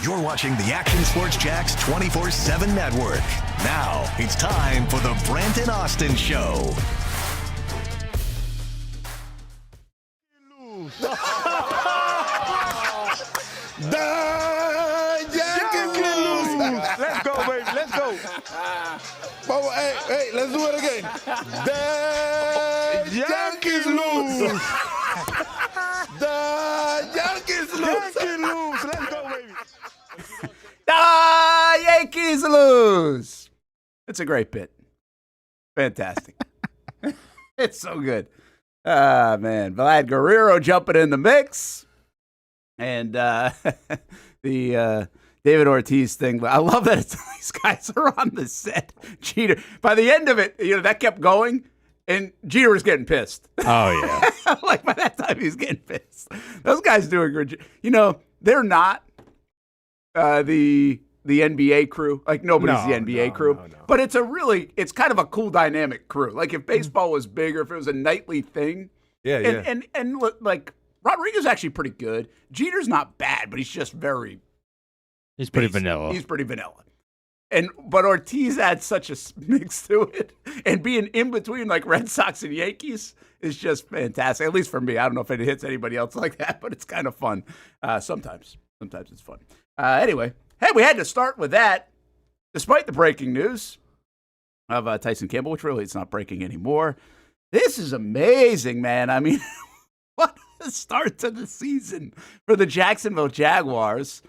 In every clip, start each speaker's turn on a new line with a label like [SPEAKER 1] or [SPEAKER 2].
[SPEAKER 1] You're watching the Action Sports Jax 24/7 network. Now it's time for the Brent Austen Show.
[SPEAKER 2] The Yankees lose.
[SPEAKER 3] Let's go, baby. Let's go.
[SPEAKER 2] Oh, hey, let's do it again. The Yankees lose. The Yankees lose.
[SPEAKER 3] Yankees lose. Let's go, baby.
[SPEAKER 4] The Yankees lose. It's a great bit. Fantastic. It's so good. Ah, man. Vlad Guerrero jumping in the mix. And the David Ortiz thing. I love that these guys are on the set. Jeter. By the end of it, that kept going, and Jeter was getting pissed.
[SPEAKER 5] Oh, yeah.
[SPEAKER 4] Like, by that time, he's getting pissed. Those guys doing good. They're not the NBA crew. Like, nobody's the NBA crew. No. But it's kind of a cool dynamic crew. Like, if baseball was bigger, if it was a nightly thing.
[SPEAKER 5] Yeah.
[SPEAKER 4] And like, Rodriguez actually pretty good. Jeter's not bad, but he's just very...
[SPEAKER 5] He's pretty vanilla.
[SPEAKER 4] He's pretty vanilla. But Ortiz adds such a mix to it. And being in between, like, Red Sox and Yankees is just fantastic. At least for me. I don't know if it hits anybody else like that, but it's kind of fun. Sometimes it's fun. Anyway, hey, we had to start with that, despite the breaking news of Tyson Campbell, which really it's not breaking anymore. This is amazing, man. I mean, what a start to the season for the Jacksonville Jaguars.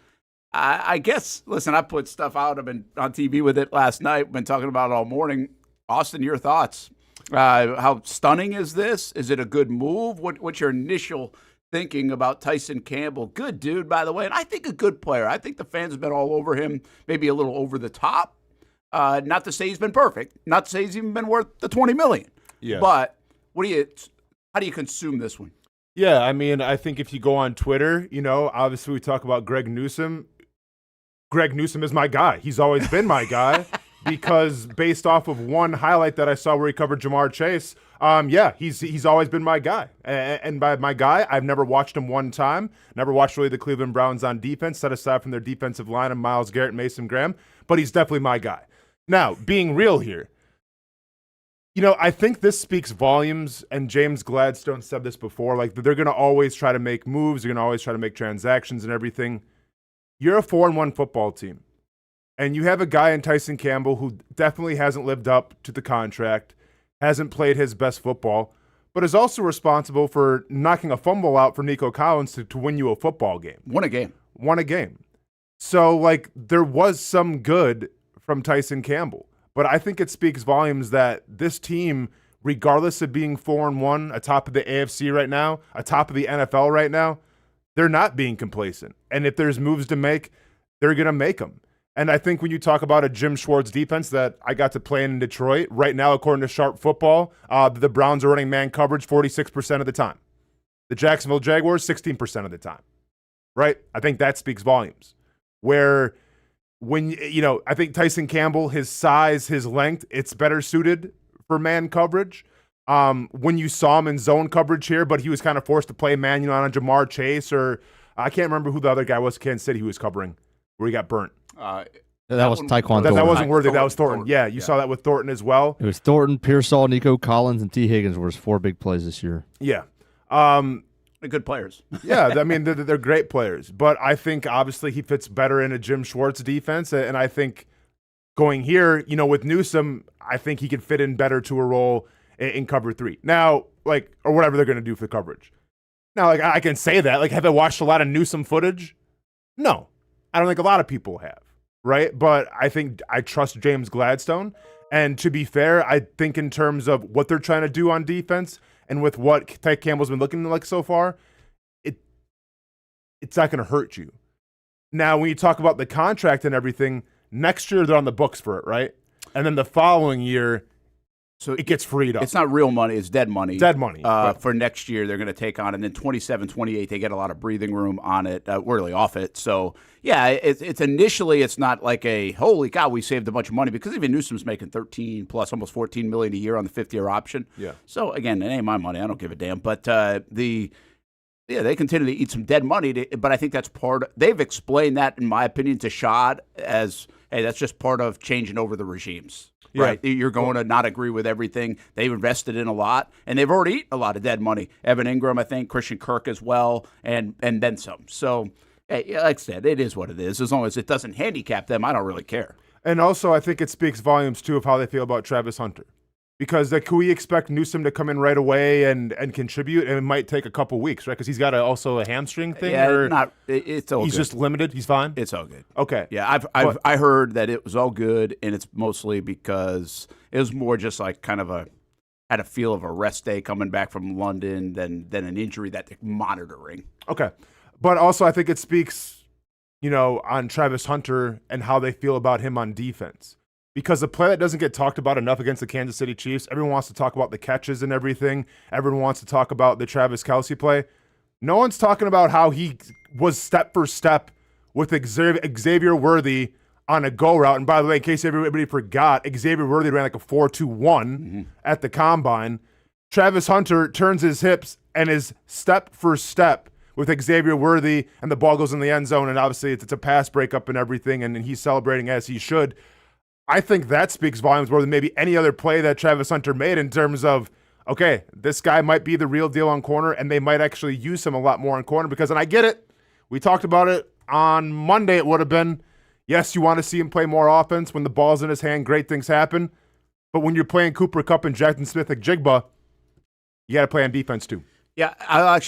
[SPEAKER 4] I guess, listen, I put stuff out. I've been on TV with it last night. Been talking about it all morning. Austin, your thoughts? How stunning is this? Is it a good move? What's your initial thinking about Tyson Campbell? Good dude, by the way, and I think a good player. I think the fans have been all over him, maybe a little over the top. Not to say he's been perfect. Not to say he's even been worth the $20 million.
[SPEAKER 5] Yeah.
[SPEAKER 4] But how do you consume this one?
[SPEAKER 5] Yeah, I mean, I think if you go on Twitter, obviously we talk about Greg Newsome. Greg Newsome is my guy. He's always been my guy because based off of one highlight that I saw where he covered Jamar Chase, he's always been my guy. And by my guy, I've never watched him one time, never watched really the Cleveland Browns on defense, set aside from their defensive line of Myles Garrett and Mason Graham, but he's definitely my guy. Now, being real here, I think this speaks volumes, and James Gladstone said this before, like they're going to always try to make moves, they're going to always try to make transactions and everything. You're a 4-1 football team, and you have a guy in Tyson Campbell who definitely hasn't lived up to the contract, hasn't played his best football, but is also responsible for knocking a fumble out for Nico Collins to win you a football game.
[SPEAKER 4] Won a game.
[SPEAKER 5] So, there was some good from Tyson Campbell, but I think it speaks volumes that this team, regardless of being 4-1, atop of the AFC right now, atop of the NFL right now, they're not being complacent. And if there's moves to make, they're going to make them. And I think when you talk about a Jim Schwartz defense that I got to play in Detroit, right now, according to Sharp Football, the Browns are running man coverage 46% of the time. The Jacksonville Jaguars, 16% of the time. Right? I think that speaks volumes. Where I think Tyson Campbell, his size, his length, it's better suited for man coverage. When you saw him in zone coverage here, but he was kind of forced to play man, on a Jamar Chase, or I can't remember who the other guy was, Kansas City, who was covering, where he got burnt.
[SPEAKER 6] That was Tyquan
[SPEAKER 5] That
[SPEAKER 6] Thornton.
[SPEAKER 5] wasn't Worthy, that was Thornton. Yeah, you saw that with Thornton as well.
[SPEAKER 6] It was Thornton, Pearsall, Nico Collins, and T. Higgins were his 4 big plays this year.
[SPEAKER 5] Yeah.
[SPEAKER 4] They're good players.
[SPEAKER 5] Yeah, I mean, they're great players. But I think, obviously, he fits better in a Jim Schwartz defense, and I think going here, with Newsome, I think he could fit in better to a role in cover 3. Now, or whatever they're going to do for coverage. Now, I can say that. Have I watched a lot of Newsome footage? No. I don't think a lot of people have, right? But I think I trust James Gladstone. And to be fair, I think in terms of what they're trying to do on defense and with what Tyson Campbell's been looking like so far, it's not going to hurt you. Now, when you talk about the contract and everything, next year they're on the books for it, right? And then the following year, so it gets freed up.
[SPEAKER 4] It's not real money. It's dead money.
[SPEAKER 5] Dead money.
[SPEAKER 4] For next year, they're going to take on. And then 27, 28, they get a lot of breathing room on it, really off it. So, yeah, it's initially, it's not like a, holy cow, we saved a bunch of money. Because even Newsome's making 13 plus, almost $14 million a year on the 5th-year option.
[SPEAKER 5] Yeah.
[SPEAKER 4] So, again, it ain't my money. I don't give a damn. But Yeah, they continue to eat some dead money, but I think that's they've explained that, in my opinion, to Shad as, hey, that's just part of changing over the regimes.
[SPEAKER 5] Yeah.
[SPEAKER 4] Right? You're going to not agree with everything. They've invested in a lot, and they've already eaten a lot of dead money. Evan Ingram, I think, Christian Kirk as well, and then some. So, hey, like I said, it is what it is. As long as it doesn't handicap them, I don't really care.
[SPEAKER 5] And also, I think it speaks volumes, too, of how they feel about Travis Hunter. Because can we expect Newsome to come in right away and contribute? And it might take a couple weeks, right? Because he's got also a hamstring thing.
[SPEAKER 4] Yeah, it's all
[SPEAKER 5] he's
[SPEAKER 4] good.
[SPEAKER 5] just limited. He's fine.
[SPEAKER 4] It's all good.
[SPEAKER 5] Okay.
[SPEAKER 4] Yeah, I heard that it was all good, and it's mostly because it was more just like kind of had a feel of a rest day coming back from London than an injury that they're monitoring.
[SPEAKER 5] Okay, but also I think it speaks, on Travis Hunter and how they feel about him on defense. Because the play that doesn't get talked about enough against the Kansas City Chiefs, everyone wants to talk about the catches and everything. Everyone wants to talk about the Travis Kelce play. No one's talking about how he was step for step with Xavier Worthy on a go route. And by the way, in case everybody forgot, Xavier Worthy ran like a 4.21 at the combine. Travis Hunter turns his hips and is step for step with Xavier Worthy, and the ball goes in the end zone. And obviously it's a pass breakup and everything, and he's celebrating as he should. I think that speaks volumes more than maybe any other play that Travis Hunter made in terms of, okay, this guy might be the real deal on corner, and they might actually use him a lot more on corner because, and I get it, we talked about it on Monday, it would have been, yes, you want to see him play more offense. When the ball's in his hand, great things happen. But when you're playing Cooper Kupp and Jackson Smith-Njigba, you got to play on defense too.
[SPEAKER 4] Yeah, I'll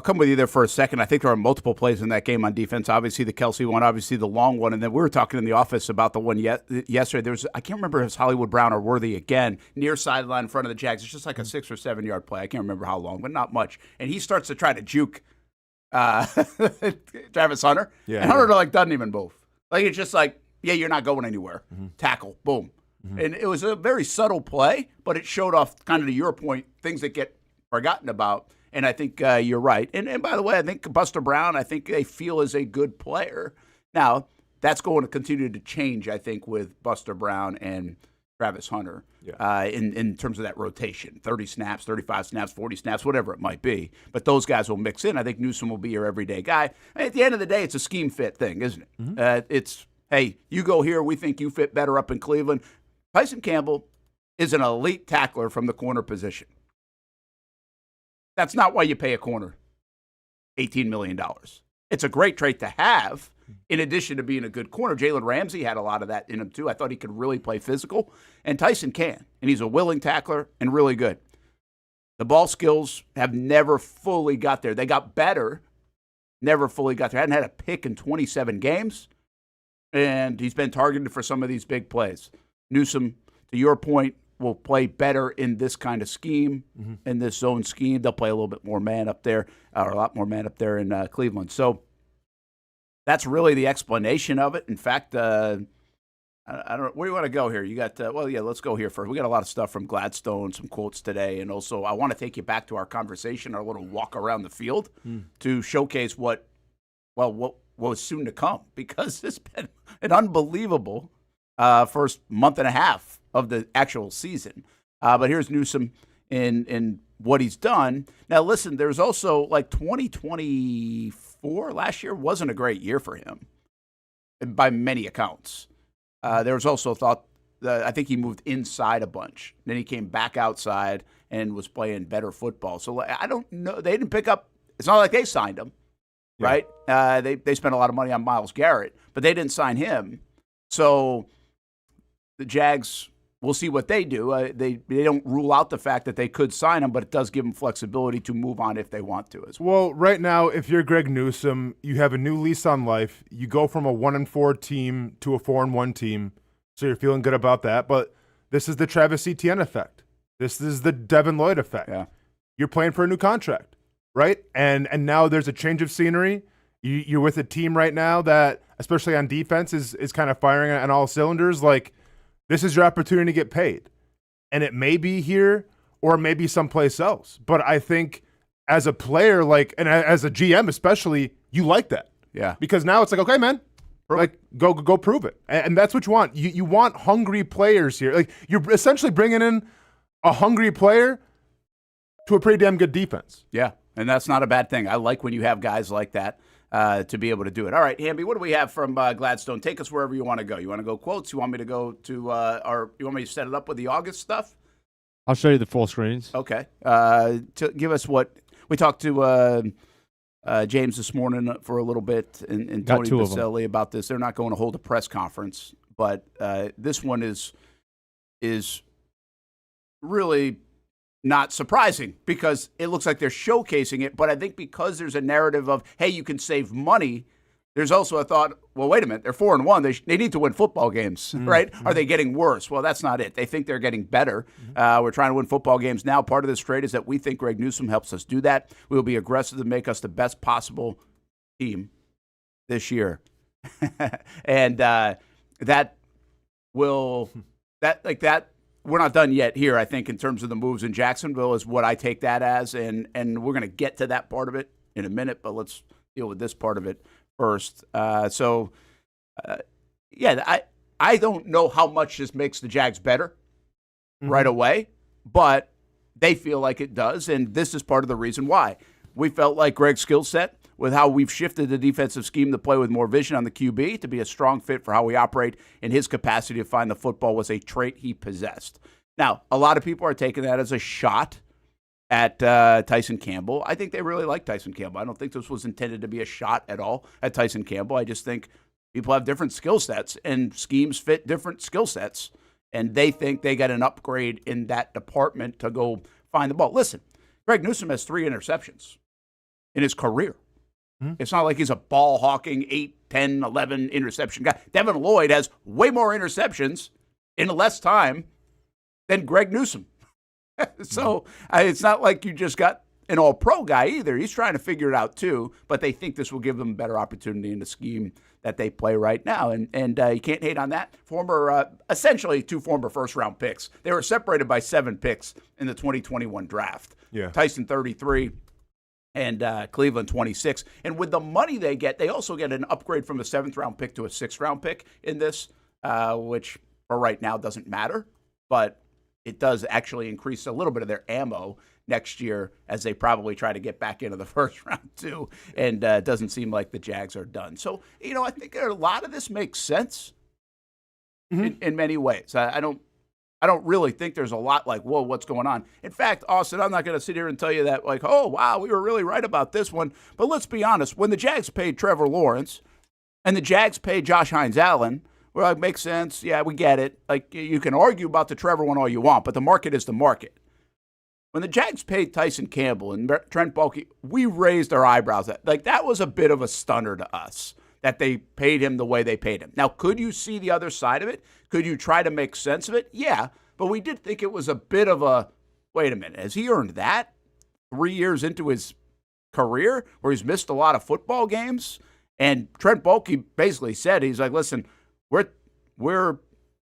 [SPEAKER 4] come with you there for a second. I think there are multiple plays in that game on defense. Obviously the Kelce one, obviously the long one, and then we were talking in the office about the one yesterday. There was, I can't remember if it was Hollywood Brown or Worthy again, near sideline in front of the Jags. It's just like a 6 or 7 yard play. I can't remember how long, but not much. And he starts to try to juke Travis Hunter, and Hunter doesn't even move. Like it's just like, yeah, you're not going anywhere. Tackle, boom. And it was a very subtle play, but it showed off, kind of to your point, things that get forgotten about, and I think you're right. And by the way, I think Buster Brown, I think they feel is a good player. Now, that's going to continue to change, I think, with Buster Brown and Travis Hunter in terms of that rotation. 30 snaps, 35 snaps, 40 snaps, whatever it might be. But those guys will mix in. I think Newsome will be your everyday guy. At the end of the day, it's a scheme fit thing, isn't it? It's, hey, you go here, we think you fit better up in Cleveland. Tyson Campbell is an elite tackler from the corner position. That's not why you pay a corner $18 million. It's a great trait to have, in addition to being a good corner. Jalen Ramsey had a lot of that in him, too. I thought he could really play physical, and Tyson can, and he's a willing tackler and really good. The ball skills have never fully got there. They got better, never fully got there. Hadn't had a pick in 27 games, and he's been targeted for some of these big plays. Newsome, to your point, will play better in this kind of scheme, in this zone scheme. They'll play a little bit more man up there, or a lot more man up there in Cleveland. So that's really the explanation of it. In fact, I don't know. Where do you want to go here? You got, let's go here first. We got a lot of stuff from Gladstone, some quotes today, and also I want to take you back to our conversation, our little walk around the field to showcase what was soon to come, because it's been an unbelievable first month and a half of the actual season. But here's Newsome in what he's done. Now, listen, there's also 2024 last year wasn't a great year for him by many accounts. There was also thought that I think he moved inside a bunch. Then he came back outside and was playing better football. So I don't know. They didn't pick up. It's not like they signed him, right? They spent a lot of money on Myles Garrett, but they didn't sign him. So the Jags, we'll see what they do. They don't rule out the fact that they could sign him, but it does give them flexibility to move on if they want to as well.
[SPEAKER 5] Well, right now, if you're Greg Newsome, you have a new lease on life. You go from a 1-4 team to a 4-1 team, so you're feeling good about that. But this is the Travis Etienne effect. This is the Devin Lloyd effect. Yeah. You're playing for a new contract, right? And now there's a change of scenery. You're with a team right now that, especially on defense, is kind of firing on all cylinders. This is your opportunity to get paid. And it may be here or maybe someplace else. But I think as a player, and as a GM especially, you like that. Yeah. Because now it's okay, man. Go prove it. And that's what you want. You want hungry players here. You're essentially bringing in a hungry player to a pretty damn good defense.
[SPEAKER 4] Yeah. And that's not a bad thing. I like when you have guys like that to be able to do it. All right, Hamby, what do we have from Gladstone? Take us wherever you want to go. You want to go quotes? You want me to go to you want me to set it up with the August stuff?
[SPEAKER 6] I'll show you the full screens.
[SPEAKER 4] Okay. To give us what we talked to James this morning for a little bit and Tony Baselli about this. They're not going to hold a press conference, but this one is really not surprising because it looks like they're showcasing it. But I think because there's a narrative of, hey, you can save money, there's also a thought, well, wait a minute, they're 4-1. They need to win football games, right? Are they getting worse? Well, that's not it. They think they're getting better. We're trying to win football games now. Part of this trade is that we think Greg Newsome helps us do that. We will be aggressive to make us the best possible team this year. And that we're not done yet here, I think, in terms of the moves in Jacksonville is what I take that as. And we're going to get to that part of it in a minute, but let's deal with this part of it first. I don't know how much this makes the Jags better right away, but they feel like it does, and this is part of the reason why. We felt like Greg's skill set with how we've shifted the defensive scheme to play with more vision on the QB to be a strong fit for how we operate, and his capacity to find the football was a trait he possessed. Now, a lot of people are taking that as a shot at Tyson Campbell. I think they really like Tyson Campbell. I don't think this was intended to be a shot at all at Tyson Campbell. I just think people have different skill sets, and schemes fit different skill sets, and they think they got an upgrade in that department to go find the ball. Listen, Greg Newsome has 3 interceptions in his career. It's not like he's a ball-hawking 8, 10, 11 interception guy. Devin Lloyd has way more interceptions in less time than Greg Newsome. So it's not like you just got an all-pro guy either. He's trying to figure it out too, but they think this will give them a better opportunity in the scheme that they play right now. And you can't hate on that. Essentially 2 former first-round picks. They were separated by 7 picks in the 2021 draft.
[SPEAKER 5] Yeah. Tyson
[SPEAKER 4] 33 and Cleveland 26. And with the money they get, they also get an upgrade from a 7th-round pick to a 6th-round pick in this, which for right now doesn't matter. But it does actually increase a little bit of their ammo next year as they probably try to get back into the first round too. And it doesn't seem like the Jags are done. So, I think a lot of this makes sense in many ways. I don't really think there's a lot like, whoa, what's going on? In fact, Austin, I'm not going to sit here and tell you that like, oh, wow, we were really right about this one. But let's be honest. When the Jags paid Trevor Lawrence and the Jags paid Josh Hines-Allen, we're like, makes sense. Yeah, we get it. Like, you can argue about the Trevor one all you want, but the market is the market. When the Jags paid Tyson Campbell and Trent Baalke, we raised our eyebrows. That was a bit of a stunner to us that they paid him the way they paid him. Now, could you see the other side of it? Could you try to make sense of it? Yeah, but we did think it was a bit of a, wait a minute, has he earned that 3 years into his career where he's missed a lot of football games? And Trent Baalke basically said, he's like, listen, we're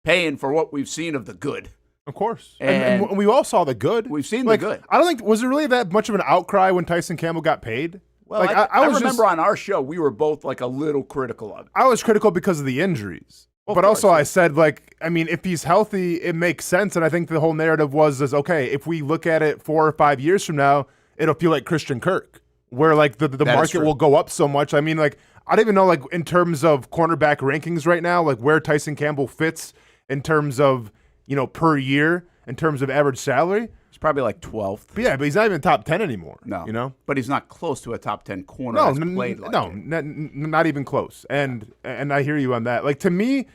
[SPEAKER 4] paying for what we've seen of the good.
[SPEAKER 5] Of course. And we all saw the good.
[SPEAKER 4] We've seen the good.
[SPEAKER 5] I don't think, was there really that much of an outcry when Tyson Campbell got paid?
[SPEAKER 4] Well, I remember on our show, we were both like a little critical of it.
[SPEAKER 5] I was critical because of the injuries. Well, but also I said, if he's healthy, it makes sense. And I think the whole narrative was okay, if we look at it 4 or 5 years from now, it'll feel like Christian Kirk, where the market will go up so much. I mean, I don't even know, in terms of cornerback rankings right now, where Tyson Campbell fits in terms of, per year, in terms of average salary.
[SPEAKER 4] He's probably 12th.
[SPEAKER 5] But he's not even top 10 anymore.
[SPEAKER 4] No. But he's not close to a top 10 corner.
[SPEAKER 5] Not even close. And I hear you on that. To me,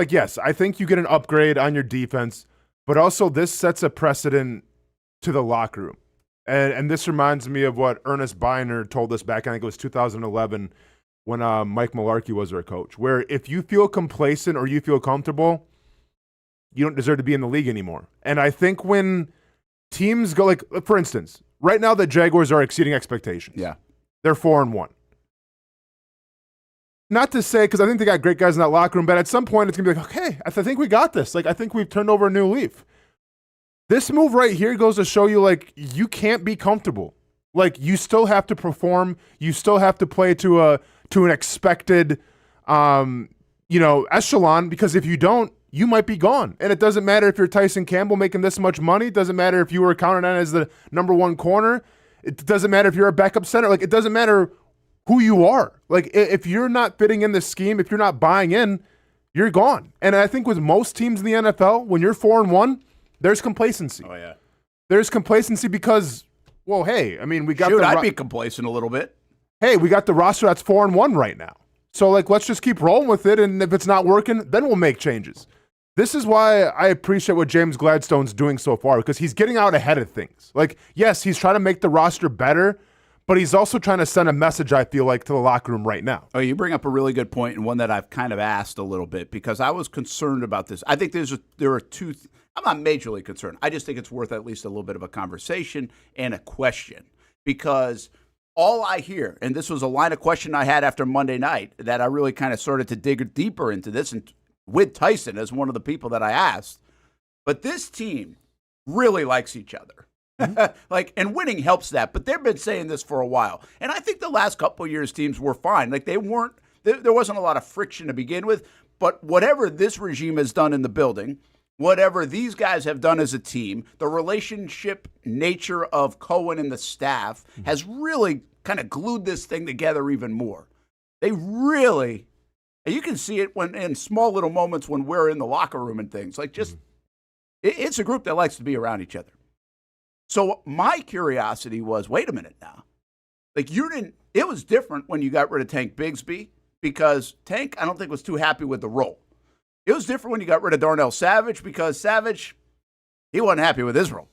[SPEAKER 5] yes, I think you get an upgrade on your defense, but also this sets a precedent to the locker room. And this reminds me of what Ernest Biner told us back, I think it was 2011, when Mike Mularkey was our coach, where if you feel complacent or you feel comfortable, you don't deserve to be in the league anymore. And I think when teams go, for instance, right now the Jaguars are exceeding expectations.
[SPEAKER 4] Yeah.
[SPEAKER 5] They're 4-1. Not to say, because I think they got great guys in that locker room, but at some point it's going to be okay, I think we got this. I think we've turned over a new leaf. This move right here goes to show you, you can't be comfortable. You still have to perform. You still have to play to an expected, echelon, because if you don't, you might be gone. And it doesn't matter if you're Tyson Campbell making this much money. It doesn't matter if you were counted on as the number 1 corner. It doesn't matter if you're a backup center. Like, it doesn't matter who you are. Like, if you're not fitting in the scheme, if you're not buying in, you're gone. And I think with most teams in the NFL, when you're 4-1, there's complacency.
[SPEAKER 4] Oh, yeah.
[SPEAKER 5] There's complacency because, well, hey, I mean, we got
[SPEAKER 4] I'd be complacent a little bit.
[SPEAKER 5] Hey, we got the roster that's 4-1 right now. So, like, let's just keep rolling with it, and if it's not working, then we'll make changes. This is why I appreciate what James Gladstone's doing so far, because he's getting out ahead of things. Like, yes, he's trying to make the roster better, but he's also trying to send a message, I feel like, to the locker room right now.
[SPEAKER 4] Oh, you bring up a really good point, and one that I've kind of asked a little bit, because I was concerned about this. I think there are two I'm not majorly concerned. I just think it's worth at least a little bit of a conversation and a question, because all I hear, and this was a line of question I had after Monday night that I really kind of started to dig deeper into this, and with Tyson as one of the people that I asked, but this team really likes each other. Mm-hmm. And winning helps that, but they've been saying this for a while. And I think the last couple of years teams were fine. Like, there wasn't a lot of friction to begin with, but whatever this regime has done in the building, whatever these guys have done as a team, the relationship nature of Cohen and the staff has really kind of glued this thing together even more. They really, and you can see it when in small little moments when we're in the locker room and things. Like, just, it's a group that likes to be around each other. So my curiosity was, wait a minute now. Like, it was different when you got rid of Tank Bigsby, because Tank, I don't think, was too happy with the role. It was different when you got rid of Darnell Savage, because Savage, he wasn't happy with his role.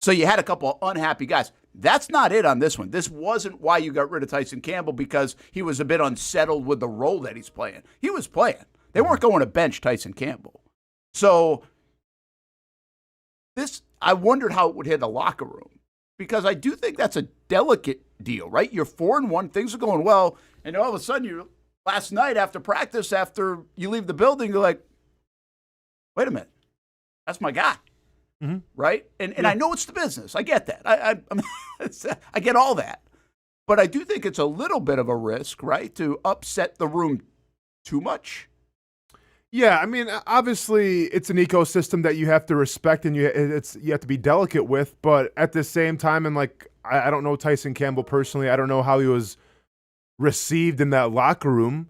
[SPEAKER 4] So you had a couple of unhappy guys. That's not it on this one. This wasn't why you got rid of Tyson Campbell, because he was a bit unsettled with the role that he's playing. He was playing. They weren't going to bench Tyson Campbell. So I wondered how it would hit the locker room, because I do think that's a delicate deal, right? You're 4-1, things are going well, and all of a sudden last night after practice, after you leave the building, you're like, wait a minute, that's my guy, right? And I know it's the business. I get that. I get all that. But I do think it's a little bit of a risk, right, to upset the room too much.
[SPEAKER 5] Yeah, I mean, obviously, it's an ecosystem that you have to respect and you have to be delicate with. But at the same time, and like, I don't know Tyson Campbell personally. I don't know how he was received in that locker room.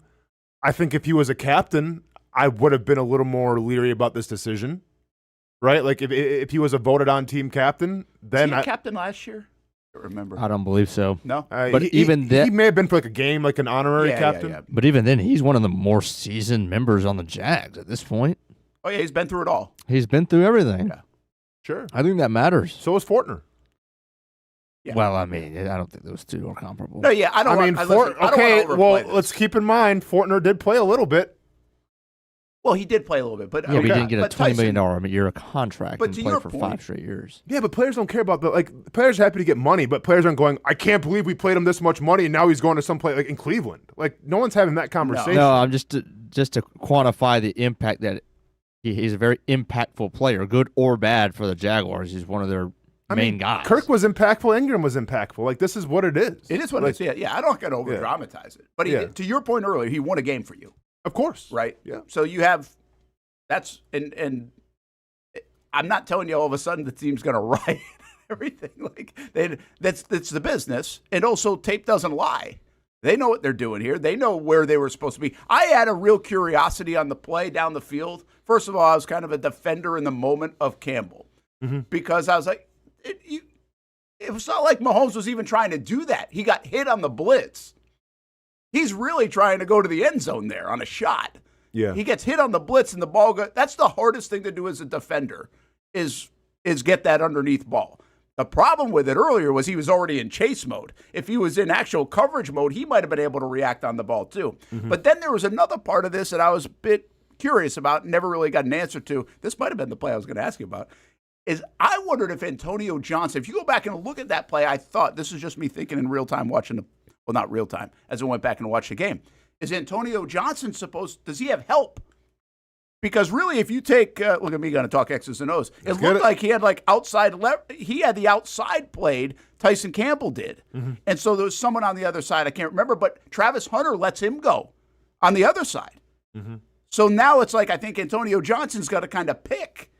[SPEAKER 5] I think if he was a captain, I would have been a little more leery about this decision, right? Like, if he was a voted on team captain, then
[SPEAKER 4] was he captain last year? I don't remember.
[SPEAKER 6] I don't believe so.
[SPEAKER 4] No,
[SPEAKER 6] but
[SPEAKER 5] he may have been for like a game, like an honorary captain.
[SPEAKER 4] Yeah.
[SPEAKER 6] But even then, he's one of the more seasoned members on the Jags at this point.
[SPEAKER 4] Oh yeah, he's been through it all.
[SPEAKER 6] He's been through everything.
[SPEAKER 4] Yeah,
[SPEAKER 5] sure.
[SPEAKER 6] I think that matters.
[SPEAKER 5] So is Fortner.
[SPEAKER 6] Yeah. Well, I mean, I don't think those two are comparable.
[SPEAKER 4] No, yeah, I don't.
[SPEAKER 5] Let's keep in mind Fortner did play a little bit.
[SPEAKER 4] Well, he did play a little bit, but
[SPEAKER 6] but he didn't get a $20 million a year contract and play for 5 straight years.
[SPEAKER 5] Yeah, but players don't care about that. Like, players are happy to get money, but players aren't going, I can't believe we played him this much money and now he's going to some place like in Cleveland. Like, no one's having that conversation.
[SPEAKER 6] No, I'm just to quantify the impact that he's a very impactful player, good or bad for the Jaguars. He's one of their main guys.
[SPEAKER 5] Kirk was impactful. Ingram was impactful. Like, this is what it is.
[SPEAKER 4] It is what it is. Yeah, I don't got to over dramatize it. But to your point earlier, he won a game for you.
[SPEAKER 5] Of course.
[SPEAKER 4] Right?
[SPEAKER 5] Yeah.
[SPEAKER 4] So you have that's and I'm not telling you all of a sudden the team's going to riot everything. Like, that's the business. And also, tape doesn't lie. They know what they're doing here. They know where they were supposed to be. I had a real curiosity on the play down the field. First of all, I was kind of a defender in the moment of Campbell because I was like, it was not like Mahomes was even trying to do that. He got hit on the blitz. He's really trying to go to the end zone there on a shot.
[SPEAKER 5] Yeah.
[SPEAKER 4] He gets hit on the blitz and the ball goes. That's the hardest thing to do as a defender is get that underneath ball. The problem with it earlier was he was already in chase mode. If he was in actual coverage mode, he might have been able to react on the ball too. But then there was another part of this that I was a bit curious about, never really got an answer to. This might have been the play I was going to ask you about. Is I wondered if Antonio Johnson, if you go back and look at that play, I thought, this is just me thinking in real time watching not real time, as I went back and watched the game. Is Antonio Johnson does he have help? Because really, if you take, look at me going to talk X's and O's, it looked like he had like outside, he had the outside played, Tyson Campbell did. And so there was someone on the other side, I can't remember, but Travis Hunter lets him go on the other side. So now it's like, I think Antonio Johnson's got to kind of pick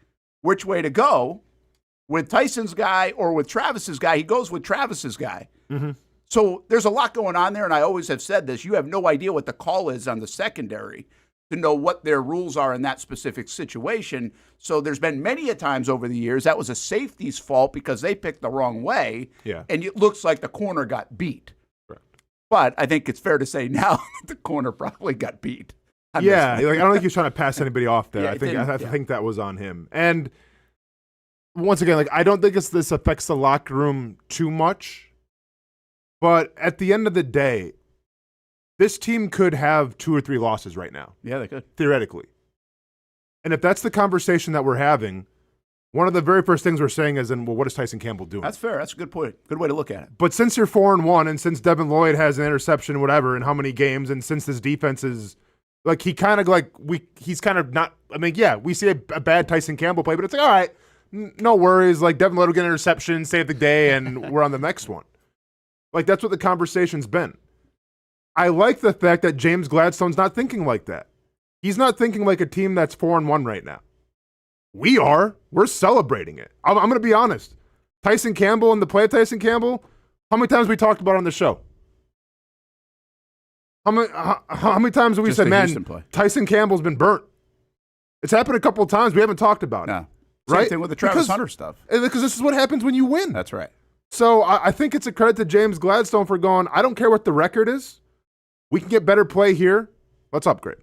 [SPEAKER 4] which way to go. with Tyson's guy or with Travis's guy, he goes with Travis's guy.
[SPEAKER 5] Mm-hmm.
[SPEAKER 4] So there's a lot going on there, and I always have said this. You have no idea what the call is on the secondary to know what their rules are in that specific situation. So there's been many a times over the years that was a safety's fault because they picked the wrong way, and it looks like the corner got beat.
[SPEAKER 5] Correct.
[SPEAKER 4] But I think it's fair to say now the corner probably got beat.
[SPEAKER 5] Yeah, like, I don't think he was trying to pass anybody off there.
[SPEAKER 4] Yeah,
[SPEAKER 5] I think that was on him. And once again, like I don't think this affects the locker room too much. But at the end of the day, this team could have 2 or 3 losses right now.
[SPEAKER 4] Yeah, they could.
[SPEAKER 5] Theoretically. And if that's the conversation that we're having, one of the very first things we're saying is, well, what is Tyson Campbell doing?
[SPEAKER 4] That's fair. That's a good point. Good way to look at it.
[SPEAKER 5] But since you're 4-1, and since Devin Lloyd has an interception, whatever, in how many games, and since this defense is, like, he's kind of not, I mean, yeah, we see a bad Tyson Campbell play, but it's like, all right, no worries. Like, Devin Lloyd will get an interception, save the day, and we're on the next one. Like, that's what the conversation's been. I like the fact that James Gladstone's not thinking like that. He's not thinking like a team that's 4-1 right now. We are. We're celebrating it. I'm going to be honest. Tyson Campbell and the play of Tyson Campbell, how many times we talked about it on the show? How many times have we said, man, Tyson Campbell's been burnt? It's happened a couple of times. We haven't talked about it.
[SPEAKER 4] No.
[SPEAKER 5] Right?
[SPEAKER 4] Same thing with the Travis Hunter stuff.
[SPEAKER 5] Because this is what happens when you win.
[SPEAKER 4] That's right.
[SPEAKER 5] So I think it's a credit to James Gladstone for going, I don't care what the record is. We can get better play here. Let's upgrade.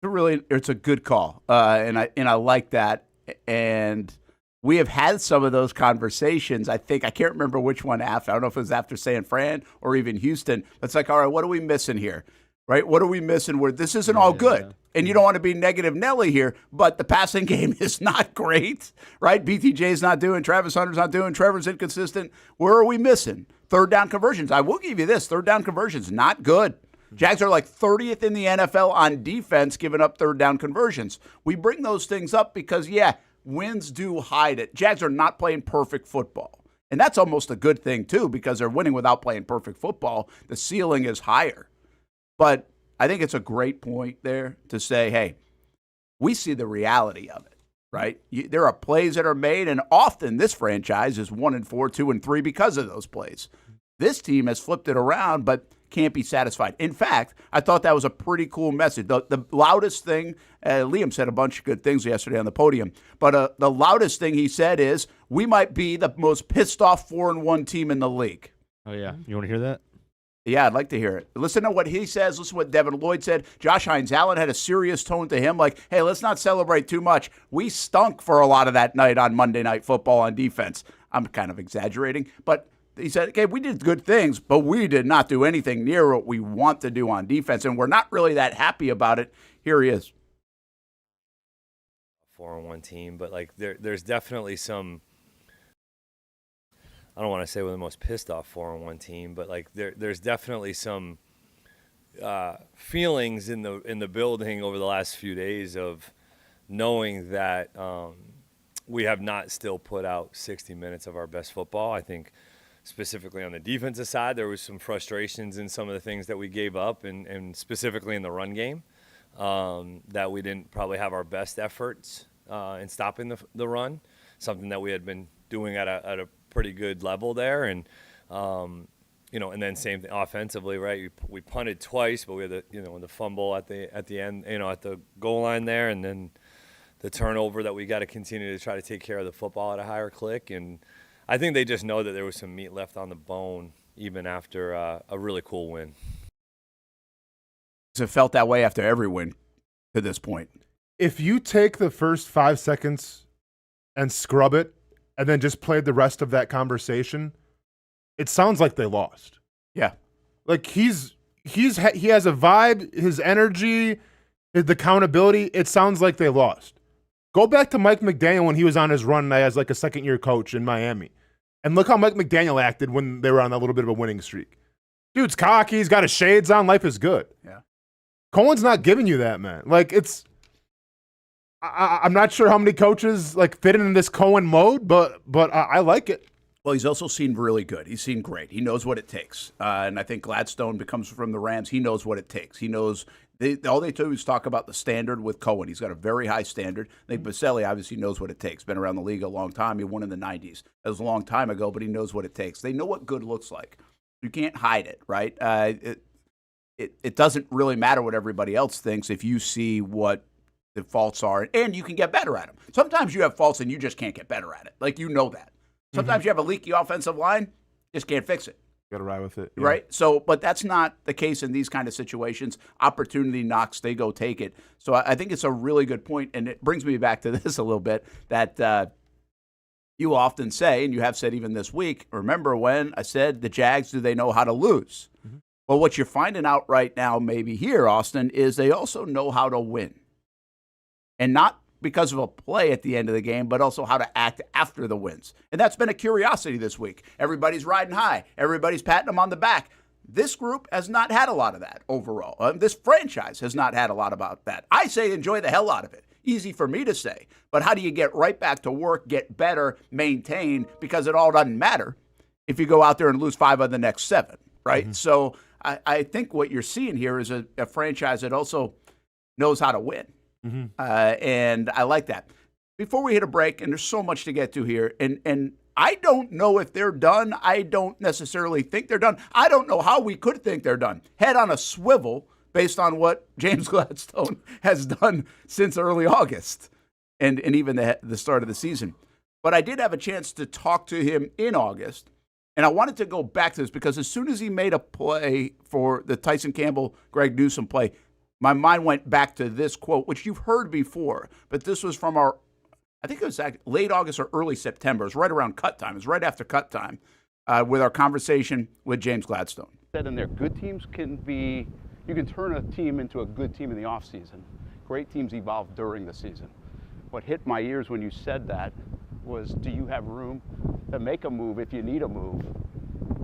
[SPEAKER 4] It's a good call, and I like that. And we have had some of those conversations. I can't remember which one after. I don't know if it was after San Fran or even Houston. It's like, all right, what are we missing here? Right? What are we missing where this isn't all good? Yeah. And you don't want to be negative Nelly here, but the passing game is not great, right? BTJ's not doing, Travis Hunter's not doing, Trevor's inconsistent. Where are we missing? Third down conversions. I will give you this. Third down conversions, not good. Jags are like 30th in the NFL on defense, giving up third down conversions. We bring those things up because, wins do hide it. Jags are not playing perfect football. And that's almost a good thing, too, because they're winning without playing perfect football. The ceiling is higher. But I think it's a great point there to say, hey, we see the reality of it, right? There are plays that are made, and often this franchise is 1-4, 2-3 because of those plays. This team has flipped it around, but can't be satisfied. In fact, I thought that was a pretty cool message. The loudest thing, Liam said a bunch of good things yesterday on the podium, but the loudest thing he said is, we might be the most pissed off 4-1 team in the league.
[SPEAKER 6] Oh, yeah. You want to hear that?
[SPEAKER 4] Yeah, I'd like to hear it. Listen to what he says. Listen to what Devin Lloyd said. Josh Hines-Allen had a serious tone to him, like, hey, let's not celebrate too much. We stunk for a lot of that night on Monday Night Football on defense. I'm kind of exaggerating, but he said, okay, we did good things, but we did not do anything near what we want to do on defense, and we're not really that happy about it. Here he is.
[SPEAKER 7] 4-1 team, but like there's definitely some, I don't want to say we're the most pissed off 4-1 team, but like there's definitely some feelings in the building over the last few days of knowing that we have not still put out 60 minutes of our best football. I think specifically on the defensive side, there was some frustrations in some of the things that we gave up, and specifically in the run game, that we didn't probably have our best efforts in stopping the run, something that we had been doing at a pretty good level there. And, and then same thing offensively, right? We punted twice, but we had the fumble at the end, at the goal line there, and then the turnover that we got to continue to try to take care of the football at a higher click. And I think they just know that there was some meat left on the bone even after a really cool win.
[SPEAKER 4] It felt that way after every win to this point.
[SPEAKER 5] If you take the first 5 seconds and scrub it and then just play the rest of that conversation, it sounds like they lost.
[SPEAKER 4] Yeah.
[SPEAKER 5] Like he has a vibe, his energy, the accountability, it sounds like they lost. Go back to Mike McDaniel when he was on his run as like a second-year coach in Miami. And look how Mike McDaniel acted when they were on that little bit of a winning streak. Dude's cocky. He's got his shades on. Life is good.
[SPEAKER 4] Yeah.
[SPEAKER 5] Cohen's not giving you that, man. Like, I'm not sure how many coaches like fit in this Cohen mode, but I like it.
[SPEAKER 4] Well, he's also seen really good. He's seen great. He knows what it takes. And I think Gladstone becomes from the Rams. He knows what it takes. He knows All they do is talk about the standard with Cohen. He's got a very high standard. I think Baselli obviously knows what it takes. Been around the league a long time. He won in the 90s. That was a long time ago, but he knows what it takes. They know what good looks like. You can't hide it, right? It doesn't really matter what everybody else thinks if you see what the faults are, and you can get better at them. Sometimes you have faults and you just can't get better at it. Like, you know that. Sometimes you have a leaky offensive line, just can't fix it.
[SPEAKER 5] Got to ride with it. Yeah.
[SPEAKER 4] Right? So, but that's not the case in these kind of situations. Opportunity knocks, they go take it. So I think it's a really good point, and it brings me back to this a little bit, that you often say, and you have said even this week, remember when I said the Jags, do they know how to lose? Well, what you're finding out right now maybe here, Austen, is they also know how to win. And not because of a play at the end of the game, but also how to act after the wins. And that's been a curiosity this week. Everybody's riding high. Everybody's patting them on the back. This group has not had a lot of that overall. This franchise has not had a lot about that. I say enjoy the hell out of it. Easy for me to say. But how do you get right back to work, get better, maintain? Because it all doesn't matter if you go out there and lose 5 of the next 7, right? So I think what you're seeing here is a franchise that also knows how to win. And I like that. Before we hit a break, and there's so much to get to here, and I don't know if they're done. I don't necessarily think they're done. I don't know how we could think they're done. Head on a swivel based on what James Gladstone has done since early August and even the start of the season. But I did have a chance to talk to him in August, and I wanted to go back to this because as soon as he made a play for the Tyson Campbell, Greg Newsome play, my mind went back to this quote, which you've heard before, but this was from I think it was late August or early September. It was right around cut time. It was right after cut time with our conversation with James Gladstone.
[SPEAKER 8] Said in there, good teams you can turn a team into a good team in the offseason. Great teams evolve during the season. What hit my ears when you said that was, do you have room to make a move if you need a move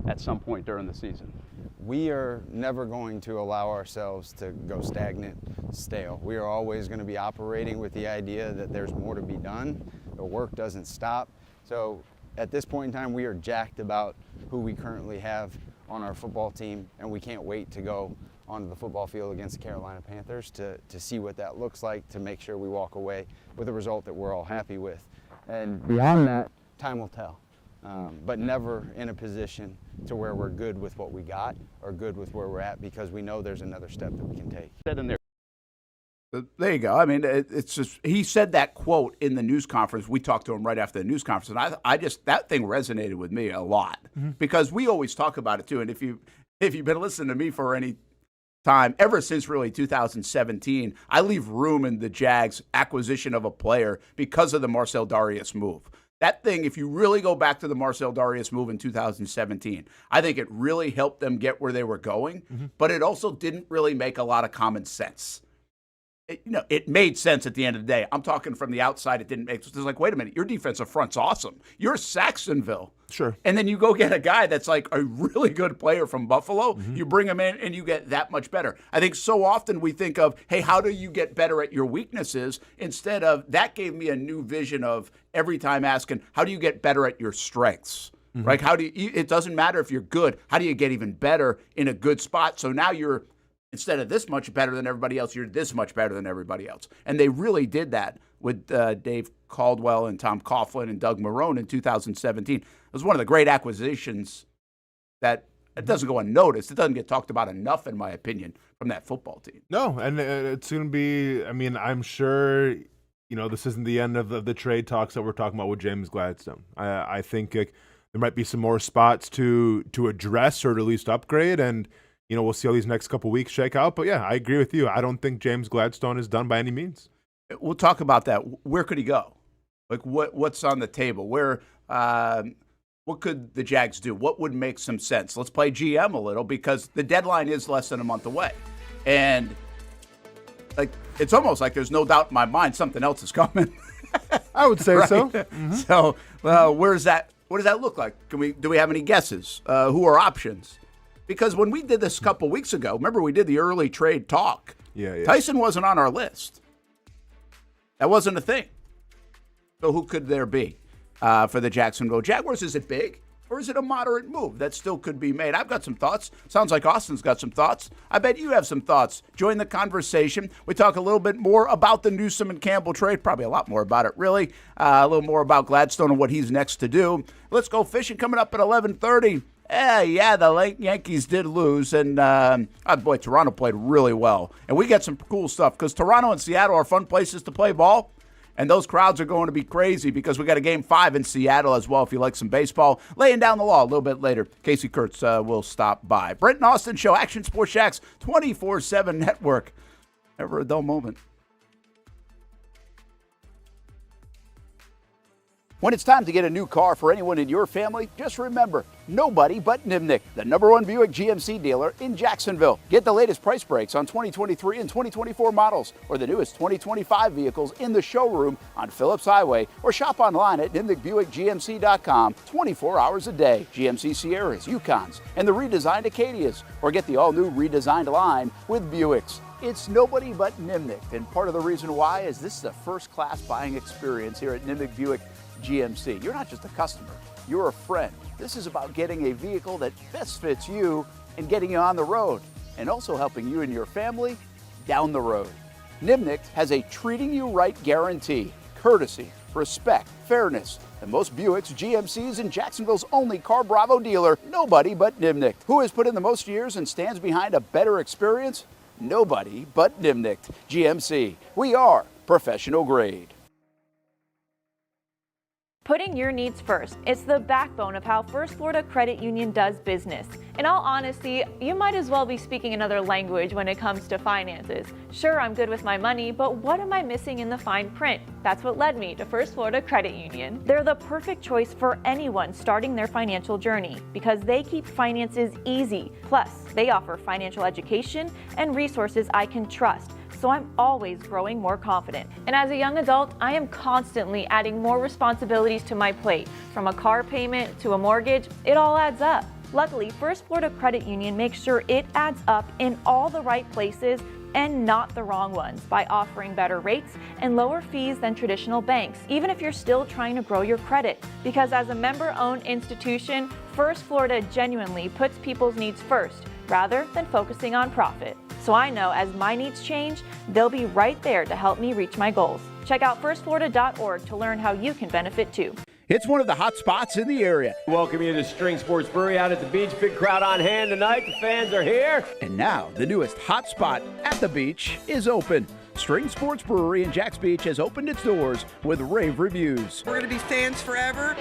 [SPEAKER 8] at some point during the season?
[SPEAKER 9] We are never going to allow ourselves to go stagnant, stale. We are always going to be operating with the idea that there's more to be done. The work doesn't stop. So at this point in time, we are jacked about who we currently have on our football team, and we can't wait to go onto the football field against the Carolina Panthers to see what that looks like, to make sure we walk away with a result that we're all happy with. And beyond that, time will tell. But never in a position to where we're good with what we got or good with where we're at, because we know there's another step that we can take.
[SPEAKER 4] There you go. I mean, it's just, he said that quote in the news conference. We talked to him right after the news conference, and I just, that thing resonated with me a lot because we always talk about it too. And if you've been listening to me for any time, ever since really 2017, I leave room in the Jags' acquisition of a player because of the Marcell Dareus move. That thing, if you really go back to the Marcell Dareus move in 2017, I think it really helped them get where they were going, but it also didn't really make a lot of common sense. It made sense at the end of the day. I'm talking from the outside. It didn't make sense. It's like, wait a minute, your defensive front's awesome. You're Saxonville.
[SPEAKER 5] Sure.
[SPEAKER 4] And then you go get a guy that's like a really good player from Buffalo. You bring him in and you get that much better. I think so often we think of, hey, how do you get better at your weaknesses? Instead of, that gave me a new vision of every time asking, how do you get better at your strengths? Right? It doesn't matter if you're good. How do you get even better in a good spot? So now you're, instead of this much better than everybody else, you're this much better than everybody else. And they really did that with Dave Caldwell and Tom Coughlin and Doug Marrone in 2017. It was one of the great acquisitions that it doesn't go unnoticed. It doesn't get talked about enough, in my opinion, from that football team.
[SPEAKER 5] No, and it's going to be, I mean, I'm sure, this isn't the end of the trade talks that we're talking about with James Gladstone. I think there might be some more spots to address or to at least upgrade, and we'll see how these next couple weeks shake out. But, yeah, I agree with you. I don't think James Gladstone is done by any means.
[SPEAKER 4] We'll talk about that. Where could he go? Like, what's on the table? What could the Jags do? What would make some sense? Let's play GM a little, because the deadline is less than a month away. And, it's almost like there's no doubt in my mind something else is coming.
[SPEAKER 5] I would say
[SPEAKER 4] right?
[SPEAKER 5] so.
[SPEAKER 4] So, where's that? What does that look like? Do we have any guesses? Who are options? Because when we did this a couple weeks ago, remember we did the early trade talk.
[SPEAKER 5] Yeah.
[SPEAKER 4] Tyson wasn't on our list. That wasn't a thing. So who could there be for the Jacksonville Jaguars? Is it big? Or is it a moderate move that still could be made? I've got some thoughts. Sounds like Austin's got some thoughts. I bet you have some thoughts. Join the conversation. We talk a little bit more about the Newsome and Campbell trade. Probably a lot more about it, really. A little more about Gladstone and what he's next to do. Let's go fishing coming up at 11:30. Yeah, the Yankees did lose, and Toronto played really well. And we got some cool stuff because Toronto and Seattle are fun places to play ball. And those crowds are going to be crazy because we got a Game 5 in Seattle as well if you like some baseball. Laying down the law a little bit later. Casey Kurtz will stop by. Brent Austen Show, Action Sports Jax, 24/7 network. Never a dull moment. When it's time to get a new car for anyone in your family, just remember, nobody but Nimnick, the #1 Buick GMC dealer in Jacksonville. Get the latest price breaks on 2023 and 2024 models or the newest 2025 vehicles in the showroom on Phillips Highway or shop online at NimnickBuickGMC.com 24 hours a day. GMC Sierras, Yukons, and the redesigned Acadias, or get the all-new redesigned line with Buicks. It's nobody but Nimnick, and part of the reason why is this is a first-class buying experience here at Nimnick Buick GMC. You're not just a customer, you're a friend. This is about getting a vehicle that best fits you and getting you on the road, and also helping you and your family down the road. Nimnick has a treating you right guarantee, courtesy, respect, fairness. The most Buicks, GMCs, and Jacksonville's only Car Bravo dealer, nobody but Nimnick. Who has put in the most years and stands behind a better experience? Nobody but Nimnick. GMC. We are professional grade.
[SPEAKER 10] Putting your needs first. It's the backbone of how First Florida Credit Union does business. In all honesty, you might as well be speaking another language when it comes to finances. Sure, I'm good with my money, but what am I missing in the fine print? That's what led me to First Florida Credit Union. They're the perfect choice for anyone starting their financial journey because they keep finances easy. Plus, they offer financial education and resources I can trust. So I'm always growing more confident. And as a young adult, I am constantly adding more responsibilities to my plate. From a car payment to a mortgage, it all adds up. Luckily, First Florida Credit Union makes sure it adds up in all the right places and not the wrong ones by offering better rates and lower fees than traditional banks, even if you're still trying to grow your credit. Because as a member-owned institution, First Florida genuinely puts people's needs first rather than focusing on profit. So I know as my needs change, they'll be right there to help me reach my goals. Check out firstflorida.org to learn how you can benefit too.
[SPEAKER 4] It's one of the hot spots in the area.
[SPEAKER 11] Welcome you to String Sports Brewery out at the beach. Big crowd on hand tonight. The fans are here.
[SPEAKER 4] And now the newest hot spot at the beach is open. String Sports Brewery in Jax Beach has opened its doors with rave reviews.
[SPEAKER 12] We're going to be fans forever.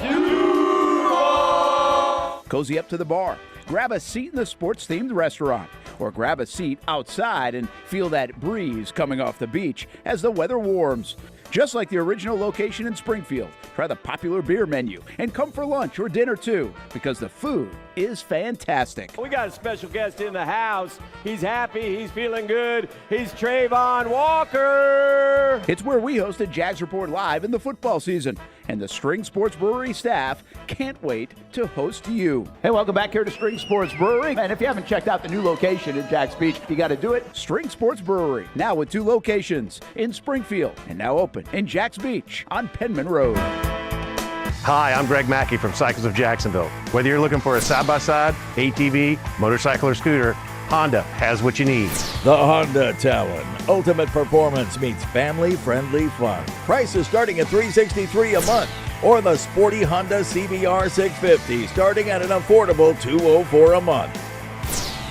[SPEAKER 4] Cozy up to the bar. Grab a seat in the sports-themed restaurant, or grab a seat outside and feel that breeze coming off the beach as the weather warms. Just like the original location in Springfield, try the popular beer menu and come for lunch or dinner too, because the food is fantastic.
[SPEAKER 11] We got a special guest in the house. He's happy. He's feeling good. He's Trayvon Walker.
[SPEAKER 4] It's where we hosted Jags Report Live in the football season, and the String Sports Brewery staff can't wait to host you. Hey, welcome back here to String Sports Brewery. And if you haven't checked out the new location in Jax Beach, you got to do it. String Sports Brewery, now with 2 locations in Springfield and now open in Jax Beach on Penman Road.
[SPEAKER 13] Hi, I'm Greg Mackey from Cycles of Jacksonville. Whether you're looking for a side-by-side, ATV, motorcycle, or scooter, Honda has what you need.
[SPEAKER 14] The Honda Talon. Ultimate performance meets family-friendly fun. Prices starting at $363 a month. Or the sporty Honda CBR 650 starting at an affordable $204 a month.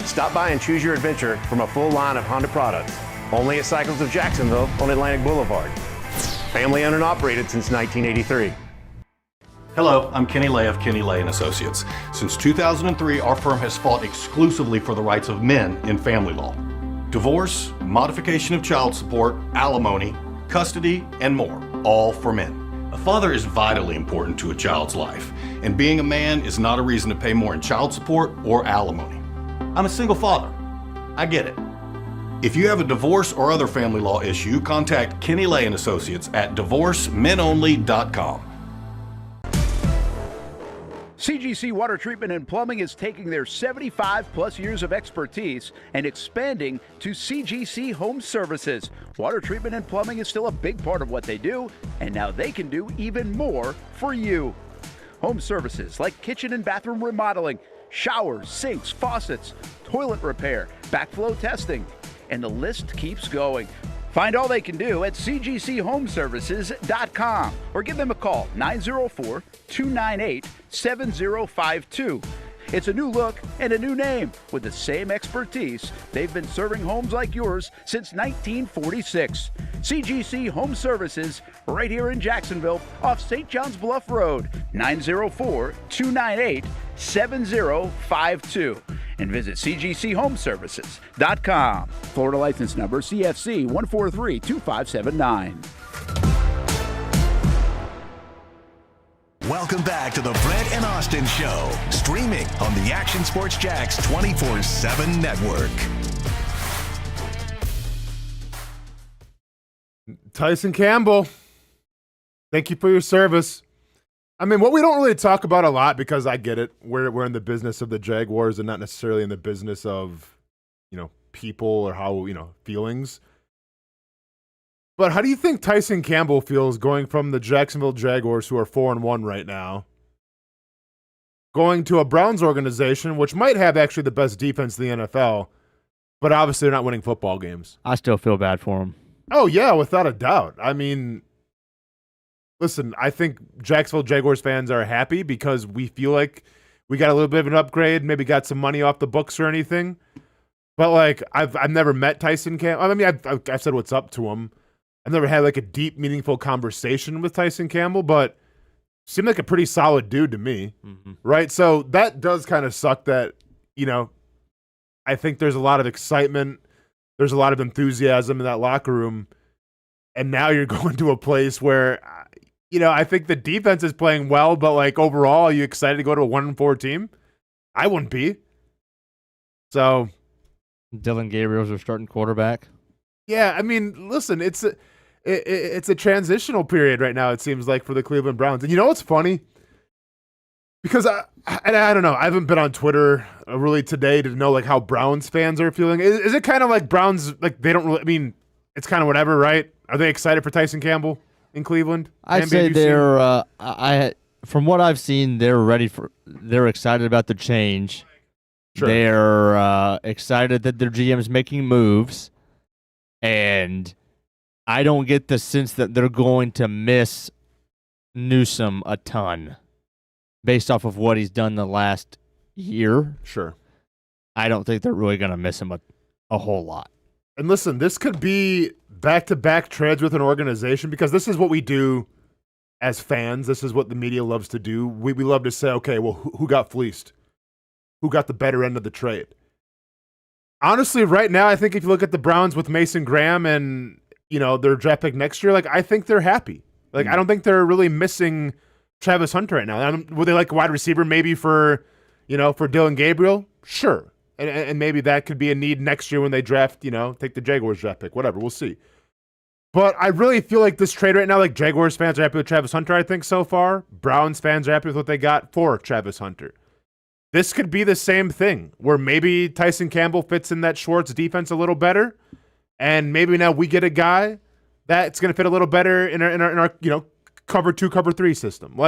[SPEAKER 13] Stop by and choose your adventure from a full line of Honda products. Only at Cycles of Jacksonville on Atlantic Boulevard. Family owned and operated since 1983.
[SPEAKER 15] Hello, I'm Kenny Lay of Kenny Lay & Associates. Since 2003, our firm has fought exclusively for the rights of men in family law. Divorce, modification of child support, alimony, custody, and more, all for men. A father is vitally important to a child's life, and being a man is not a reason to pay more in child support or alimony. I'm a single father. I get it. If you have a divorce or other family law issue, contact Kenny Lay & Associates at divorcemenonly.com.
[SPEAKER 4] CGC Water Treatment and Plumbing is taking their 75-plus years of expertise and expanding to CGC Home Services. Water treatment and plumbing is still a big part of what they do, and now they can do even more for you.
[SPEAKER 12] Home services like kitchen and bathroom remodeling, showers, sinks, faucets, toilet repair, backflow testing, and the list keeps going. Find all they can do at cgchomeservices.com or give them a call, 904-298-7052. It's a new look and a new name with the same expertise. They've been serving homes like yours since 1946. CGC Home Services, right here in Jacksonville, off St. John's Bluff Road, 904-298-7052. And visit cgchomeservices.com. Florida license number CFC 1432579.
[SPEAKER 1] Welcome back to the Brent and Austen Show, streaming on the Action Sports Jax 24/7 network.
[SPEAKER 5] Tyson Campbell, thank you for your service. I mean, what we don't really talk about a lot, because I get it, we're in the business of the Jaguars and not necessarily in the business of, people or how, feelings. But how do you think Tyson Campbell feels going from the Jacksonville Jaguars, who are 4-1 right now, going to a Browns organization, which might have actually the best defense in the NFL, but obviously they're not winning football games?
[SPEAKER 6] I still feel bad for him.
[SPEAKER 5] Oh, yeah, without a doubt. I mean, listen, I think Jacksonville Jaguars fans are happy because we feel like we got a little bit of an upgrade, maybe got some money off the books or anything. But, I've never met Tyson Campbell. I mean, I've said what's up to him. I've never had, a deep, meaningful conversation with Tyson Campbell, but seemed like a pretty solid dude to me, right? So that does kind of suck that, I think there's a lot of excitement. There's a lot of enthusiasm in that locker room. And now you're going to a place where, I think the defense is playing well, but, overall, are you excited to go to a 1-4 team? I wouldn't be. So
[SPEAKER 6] Dylan Gabriel's our starting quarterback.
[SPEAKER 5] Yeah, I mean, listen, it's a transitional period right now, it seems like, for the Cleveland Browns. And you know what's funny? Because I don't know, I haven't been on Twitter really today to know how Browns fans are feeling. Is it kind of like Browns, they don't really, I mean, it's kind of whatever, right? Are they excited for Tyson Campbell in Cleveland?
[SPEAKER 6] I'd say they're, from what I've seen, they're excited about the change. Sure. They're excited that their GM's making moves. And I don't get the sense that they're going to miss Newsome a ton based off of what he's done the last year.
[SPEAKER 5] Sure.
[SPEAKER 6] I don't think they're really going to miss him a whole lot.
[SPEAKER 5] And listen, this could be back-to-back trades with an organization, because this is what we do as fans. This is what the media loves to do. We love to say, okay, well, who got fleeced? Who got the better end of the trade? Honestly, right now, I think if you look at the Browns with Mason Graham and, their draft pick next year, I think they're happy. I don't think they're really missing Travis Hunter right now. Would they like a wide receiver maybe for Dylan Gabriel? Sure. And maybe that could be a need next year when they draft, take the Jaguars draft pick, whatever. We'll see. But I really feel like this trade right now, Jaguars fans are happy with Travis Hunter, I think, so far. Browns fans are happy with what they got for Travis Hunter. This could be the same thing, where maybe Tyson Campbell fits in that Schwartz defense a little better, and maybe now we get a guy that's going to fit a little better in our cover 2, cover 3 system.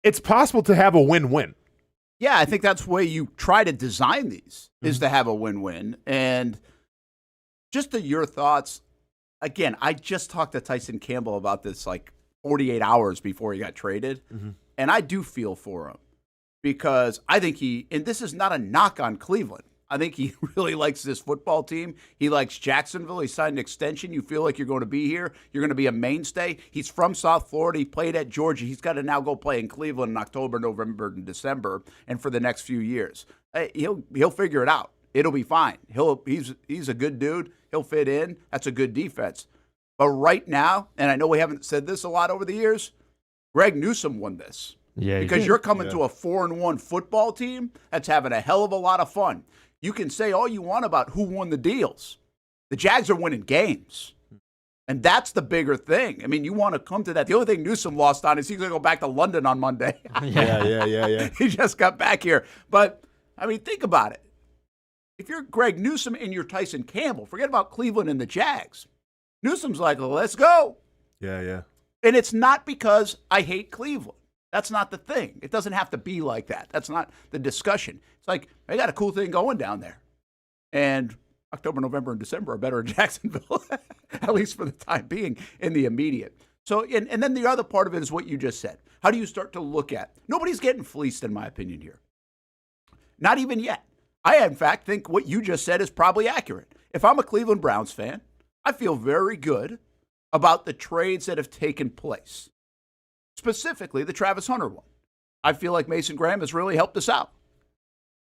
[SPEAKER 5] It's possible to have a win-win.
[SPEAKER 4] Yeah, I think that's the way you try to design these, is to have a win-win. And just your thoughts, again, I just talked to Tyson Campbell about this 48 hours before he got traded, and I do feel for him. Because I think and this is not a knock on Cleveland. I think he really likes this football team. He likes Jacksonville. He signed an extension. You feel like you're going to be here. You're going to be a mainstay. He's from South Florida. He played at Georgia. He's got to now go play in Cleveland in October, November, and December, and for the next few years. He'll figure it out. It'll be fine. He's a good dude. He'll fit in. That's a good defense. But right now, and I know we haven't said this a lot over the years, Greg Newsome won this.
[SPEAKER 6] Yeah,
[SPEAKER 4] because you're coming to a 4-1 football team that's having a hell of a lot of fun. You can say all you want about who won the deals. The Jags are winning games. And that's the bigger thing. I mean, you want to come to that. The only thing Newsome lost on is he's going to go back to London on Monday.
[SPEAKER 5] Yeah.
[SPEAKER 4] He just got back here. But, I mean, think about it. If you're Greg Newsome and you're Tyson Campbell, forget about Cleveland and the Jags. Newsome's like, let's go.
[SPEAKER 5] Yeah.
[SPEAKER 4] And it's not because I hate Cleveland. That's not the thing. It doesn't have to be like that. That's not the discussion. It's like, I got a cool thing going down there. And October, November, and December are better in Jacksonville, at least for the time being, in the immediate. So, and then the other part of it is what you just said. How do you start to look at? Nobody's getting fleeced, in my opinion, here. Not even yet. I, in fact, think what you just said is probably accurate. If I'm a Cleveland Browns fan, I feel very good about the trades that have taken place. Specifically, the Travis Hunter one. I feel like Mason Graham has really helped us out.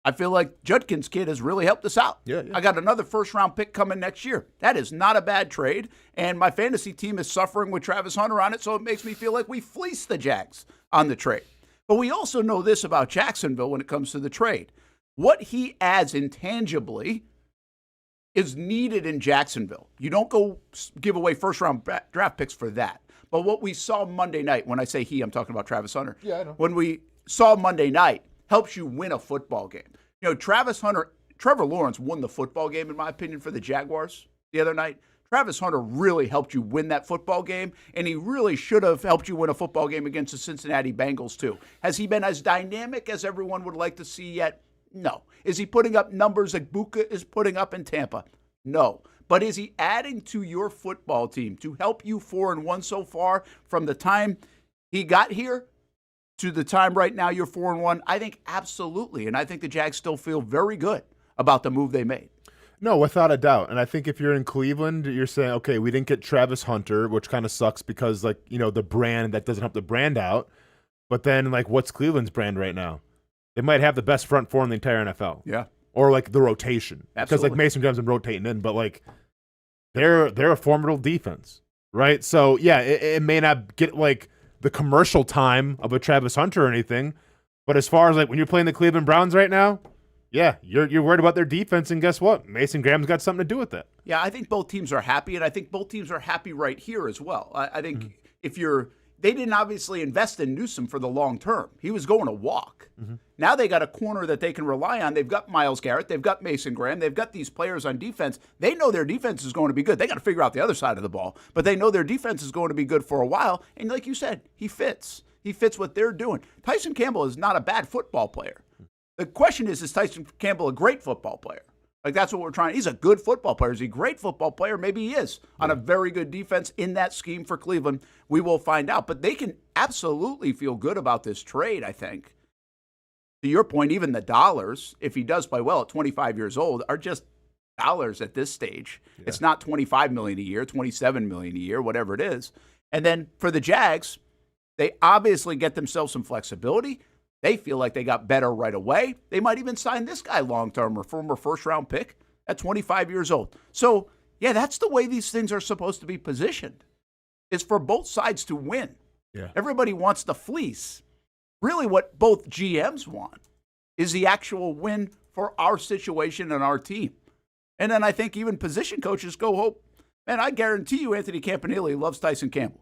[SPEAKER 4] I feel like Judkins' kid has really helped us out.
[SPEAKER 5] Yeah.
[SPEAKER 4] I got another first-round pick coming next year. That is not a bad trade, and my fantasy team is suffering with Travis Hunter on it, so it makes me feel like we fleeced the Jags on the trade. But we also know this about Jacksonville when it comes to the trade. What he adds intangibly is needed in Jacksonville. You don't go give away first-round draft picks for that. But what we saw Monday night, when I say he, I'm talking about Travis Hunter.
[SPEAKER 5] Yeah, I know.
[SPEAKER 4] When we saw Monday night, helps you win a football game. You know, Trevor Lawrence won the football game, in my opinion, for the Jaguars the other night. Travis Hunter really helped you win that football game, and he really should have helped you win a football game against the Cincinnati Bengals, too. Has he been as dynamic as everyone would like to see yet? No. Is he putting up numbers like Buka is putting up in Tampa? No. But is he adding to your football team to help you 4-1 so far from the time he got here to the time right now you're 4-1? I think absolutely. And I think the Jags still feel very good about the move they made.
[SPEAKER 5] No, without a doubt. And I think if you're in Cleveland, you're saying, okay, we didn't get Travis Hunter, which kind of sucks because, like, you know, the brand, that doesn't help the brand out. But then, like, what's Cleveland's brand right now? They might have the best front four in the entire NFL.
[SPEAKER 4] Yeah.
[SPEAKER 5] Or, like, the rotation.
[SPEAKER 4] Absolutely.
[SPEAKER 5] Because, like, Mason Graham's been rotating in, but, like, they're a formidable defense, right? So, yeah, it may not get, like, the commercial time of a Travis Hunter or anything, but as far as, like, when you're playing the Cleveland Browns right now, yeah, you're worried about their defense, and guess what? Mason Graham's got something to do with that.
[SPEAKER 4] Yeah, I think both teams are happy, and I think both teams are happy right here as well. I think they didn't obviously invest in Newsome for the long term. He was going to walk. Now they got a corner that they can rely on. They've got Myles Garrett. They've got Mason Graham. They've got these players on defense. They know their defense is going to be good. They got to figure out the other side of the ball, but they know their defense is going to be good for a while. And like you said, he fits. He fits what they're doing. Tyson Campbell is not a bad football player. The question is Tyson Campbell a great football player? Like, that's what we're trying. He's a good football player. Is he a great football player? Maybe he is on a very good defense in that scheme for Cleveland. We will find out. But they can absolutely feel good about this trade, I think. To your point, even the dollars, if he does play well at 25 years old, are just dollars at this stage. Yeah. It's not $25 million a year, $27 million a year, whatever it is. And then for the Jags, they obviously get themselves some flexibility. They feel like they got better right away. They might even sign this guy long-term or former first-round pick at 25 years old. So, yeah, that's the way these things are supposed to be positioned. It's for both sides to win.
[SPEAKER 5] Yeah.
[SPEAKER 4] Everybody wants the fleece. Really what both GMs want is the actual win for our situation and our team. And then I think even position coaches go, oh, man, I guarantee you Anthony Campanile loves Tyson Campbell.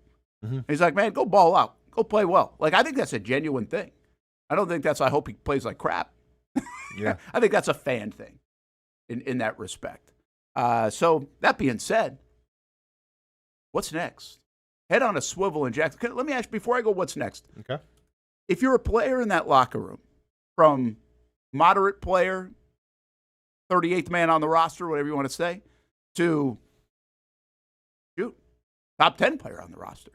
[SPEAKER 4] He's like, man, go ball out. Go play well. Like, I think that's a genuine thing. I don't think that's, I hope he plays like crap.
[SPEAKER 5] Yeah.
[SPEAKER 4] I think that's a fan thing in that respect. So that being said, what's next? Head on a swivel in Jackson. Let me ask you, before I go, what's next?
[SPEAKER 5] Okay.
[SPEAKER 4] If you're a player in that locker room, from moderate player, 38th man on the roster, whatever you want to say, to top 10 player on the roster,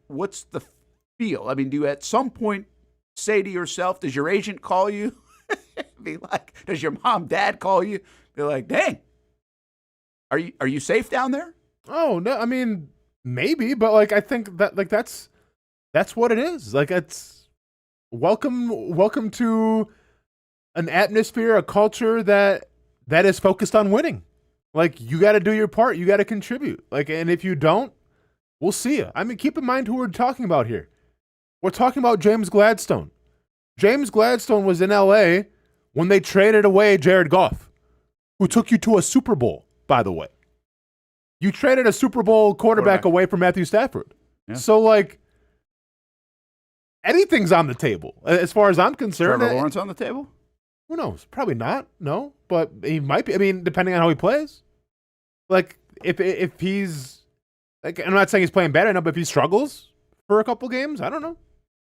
[SPEAKER 4] what's the feel? I mean, do you at some point say to yourself, does your agent call you? Be like, does your mom, dad call you? Be like, dang, are you safe down there?
[SPEAKER 5] Oh, no, I mean, maybe, but, like, I think that, like, that's what it is. Like, it's welcome to an atmosphere, a culture that is focused on winning. Like, you got to do your part. You got to contribute. Like, and if you don't, we'll see you. I mean, keep in mind who we're talking about here. We're talking about James Gladstone. James Gladstone was in L.A. when they traded away Jared Goff, who took you to a Super Bowl, by the way. You traded a Super Bowl quarterback away from Matthew Stafford. Yeah. So, like, anything's on the table, as far as I'm concerned.
[SPEAKER 4] Trevor Lawrence on the table?
[SPEAKER 5] Who knows? Probably not, no. But he might be. I mean, depending on how he plays. Like, if he's... Like, I'm not saying he's playing better enough, but if he struggles, for a couple games. I don't know.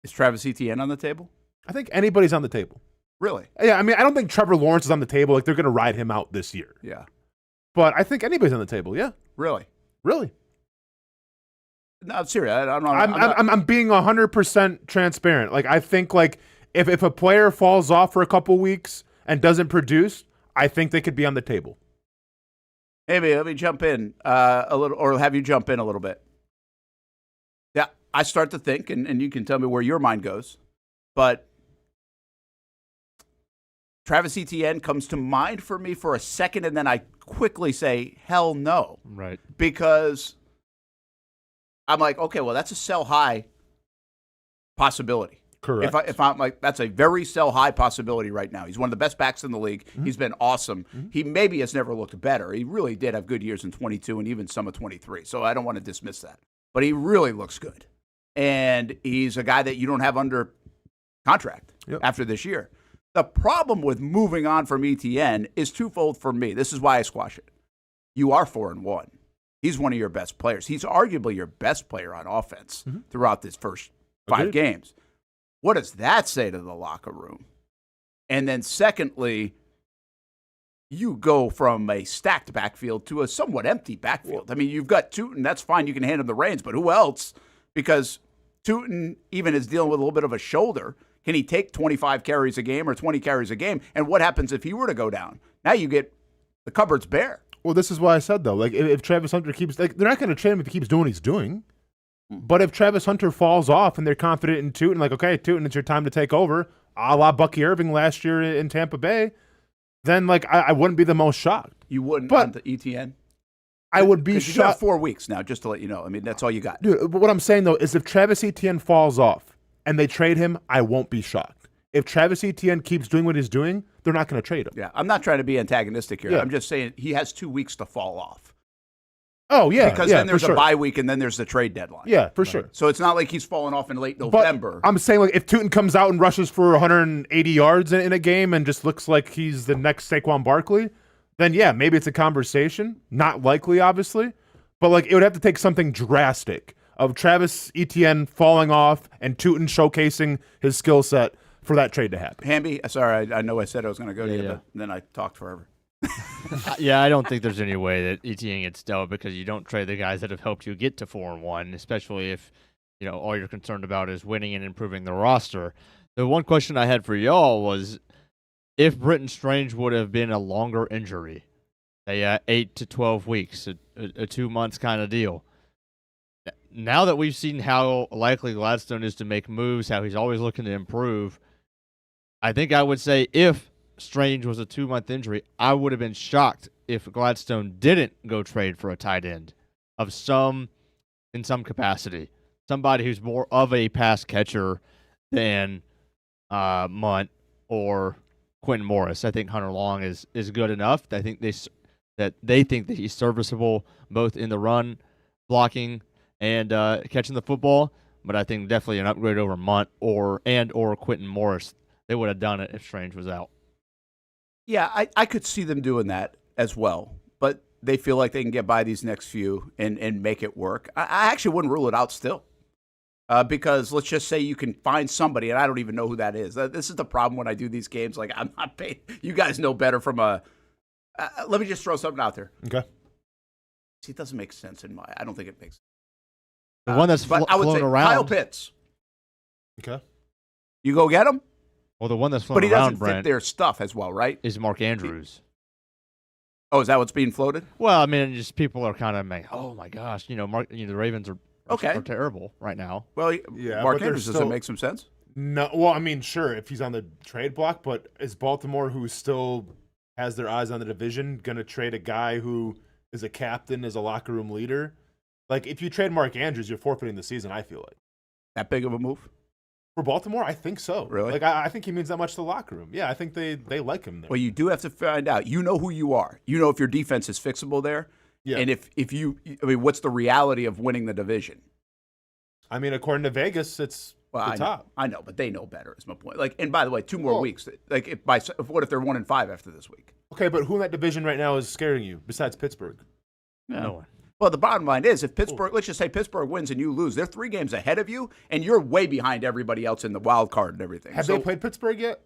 [SPEAKER 4] Is Travis Etienne on the table?
[SPEAKER 5] I think anybody's on the table.
[SPEAKER 4] Really?
[SPEAKER 5] Yeah, I mean, I don't think Trevor Lawrence is on the table. Like, they're going to ride him out this year.
[SPEAKER 4] Yeah.
[SPEAKER 5] But I think anybody's on the table, yeah.
[SPEAKER 4] Really?
[SPEAKER 5] Really.
[SPEAKER 4] No, I'm serious.
[SPEAKER 5] I'm being 100% transparent. Like, I think, like, if a player falls off for a couple weeks and doesn't produce, I think they could be on the table.
[SPEAKER 4] Maybe let me jump in a little, or have you jump in a little bit. Yeah, I start to think, and you can tell me where your mind goes, but Travis Etienne comes to mind for me for a second, and then I quickly say, hell no.
[SPEAKER 6] Right.
[SPEAKER 4] Because I'm like, okay, well, that's a sell high possibility.
[SPEAKER 5] Correct.
[SPEAKER 4] If I'm like, that's a very sell high possibility right now. He's one of the best backs in the league. Mm-hmm. He's been awesome. Mm-hmm. He maybe has never looked better. He really did have good years in 22 and even some of 23. So I don't want to dismiss that. But he really looks good. And he's a guy that you don't have under contract after this year. The problem with moving on from Etienne is twofold for me. This is why I squash it. You are 4-1. He's one of your best players. He's arguably your best player on offense throughout this first 5 games. What does that say to the locker room? And then secondly, you go from a stacked backfield to a somewhat empty backfield. I mean, you've got Tootin. That's fine. You can hand him the reins. But who else? Because Tootin even is dealing with a little bit of a shoulder. Can he take 25 carries a game or 20 carries a game? And what happens if he were to go down? Now you get the cupboard's bare.
[SPEAKER 5] Well, this is why I said, though, like, if Travis Hunter keeps, like, they're not going to trade him if he keeps doing what he's doing. But if Travis Hunter falls off and they're confident in Tootin, like, okay, Tootin, it's your time to take over, a la Bucky Irving last year in Tampa Bay, then, like, I wouldn't be the most shocked.
[SPEAKER 4] You wouldn't on the ETN?
[SPEAKER 5] I would be
[SPEAKER 4] shocked. You got 4 weeks now, just to let you know. I mean, that's all you got.
[SPEAKER 5] Dude, but what I'm saying, though, is if Travis Etienne falls off and they trade him, I won't be shocked. If Travis Etienne keeps doing what he's doing, they're not going to trade him.
[SPEAKER 4] Yeah, I'm not trying to be antagonistic here. Yeah. I'm just saying he has 2 weeks to fall off.
[SPEAKER 5] Oh, yeah.
[SPEAKER 4] Because then there's a bye week and then there's the trade deadline.
[SPEAKER 5] Yeah, for sure.
[SPEAKER 4] So it's not like he's falling off in late November.
[SPEAKER 5] But I'm saying, like, if Tootin comes out and rushes for 180 yards in a game and just looks like he's the next Saquon Barkley, then, yeah, maybe it's a conversation. Not likely, obviously. But, like, it would have to take something drastic of Travis Etienne falling off and Tootin showcasing his skill set for that trade to happen.
[SPEAKER 4] Hamby, sorry, I know I said I was going to go to you, but then I talked forever.
[SPEAKER 6] Yeah, I don't think there's any way that Etienne gets dealt because you don't trade the guys that have helped you get to 4-1, especially if all you're concerned about is winning and improving the roster. The one question I had for y'all was if Brenton Strange would have been a longer injury, say 8 to 12 weeks, a 2 months kind of deal. Now that we've seen how likely Gladstone is to make moves, how he's always looking to improve, I think I would say if Strange was a 2-month injury, I would have been shocked if Gladstone didn't go trade for a tight end in some capacity. Somebody who's more of a pass catcher than Munt or Quentin Morris. I think Hunter Long is good enough. I think they think that he's serviceable both in the run, blocking, and catching the football. But I think definitely an upgrade over Munt or Quentin Morris. They would have done it if Strange was out.
[SPEAKER 4] Yeah, I could see them doing that as well, but they feel like they can get by these next few and make it work. I actually wouldn't rule it out still because let's just say you can find somebody, and I don't even know who that is. This is the problem when I do these games. Like, I'm not paid. You guys know better from a let me just throw something out there.
[SPEAKER 5] Okay.
[SPEAKER 4] See, it doesn't make sense I don't think it makes sense.
[SPEAKER 6] The one that's
[SPEAKER 4] I would say
[SPEAKER 6] around.
[SPEAKER 4] Kyle Pitts.
[SPEAKER 5] Okay.
[SPEAKER 4] You go get him?
[SPEAKER 6] Well, the one that's floating
[SPEAKER 4] around,
[SPEAKER 6] but he
[SPEAKER 4] doesn't
[SPEAKER 6] Brent,
[SPEAKER 4] fit their stuff as well, right?
[SPEAKER 6] is Mark Andrews.
[SPEAKER 4] Oh, is that what's being floated?
[SPEAKER 6] Well, I mean, just people are kind of like, oh my gosh, the Ravens are terrible right now.
[SPEAKER 4] Well,
[SPEAKER 5] yeah,
[SPEAKER 4] Mark Andrews doesn't make some sense.
[SPEAKER 5] No, well, I mean, sure, if he's on the trade block, but is Baltimore, who still has their eyes on the division, going to trade a guy who is a captain, is a locker room leader? Like, if you trade Mark Andrews, you're forfeiting the season, I feel like.
[SPEAKER 4] That big of a move?
[SPEAKER 5] For Baltimore, I think so.
[SPEAKER 4] Really?
[SPEAKER 5] Like, I think he means that much to the locker room. Yeah, I think they like him there.
[SPEAKER 4] Well, you do have to find out. You know who you are. You know if your defense is fixable there.
[SPEAKER 5] Yeah.
[SPEAKER 4] And what's the reality of winning the division?
[SPEAKER 5] I mean, according to Vegas, it's the top.
[SPEAKER 4] I know, but they know better is my point. Like, and by the way, 2 more weeks. Like, what if they're 1-5 after this week?
[SPEAKER 5] Okay, but who in that division right now is scaring you besides Pittsburgh?
[SPEAKER 6] No one.
[SPEAKER 4] Well, the bottom line is, if Pittsburgh, let's just say Pittsburgh wins and you lose, they're 3 games ahead of you, and you're way behind everybody else in the wild card and everything.
[SPEAKER 5] Have they played Pittsburgh yet?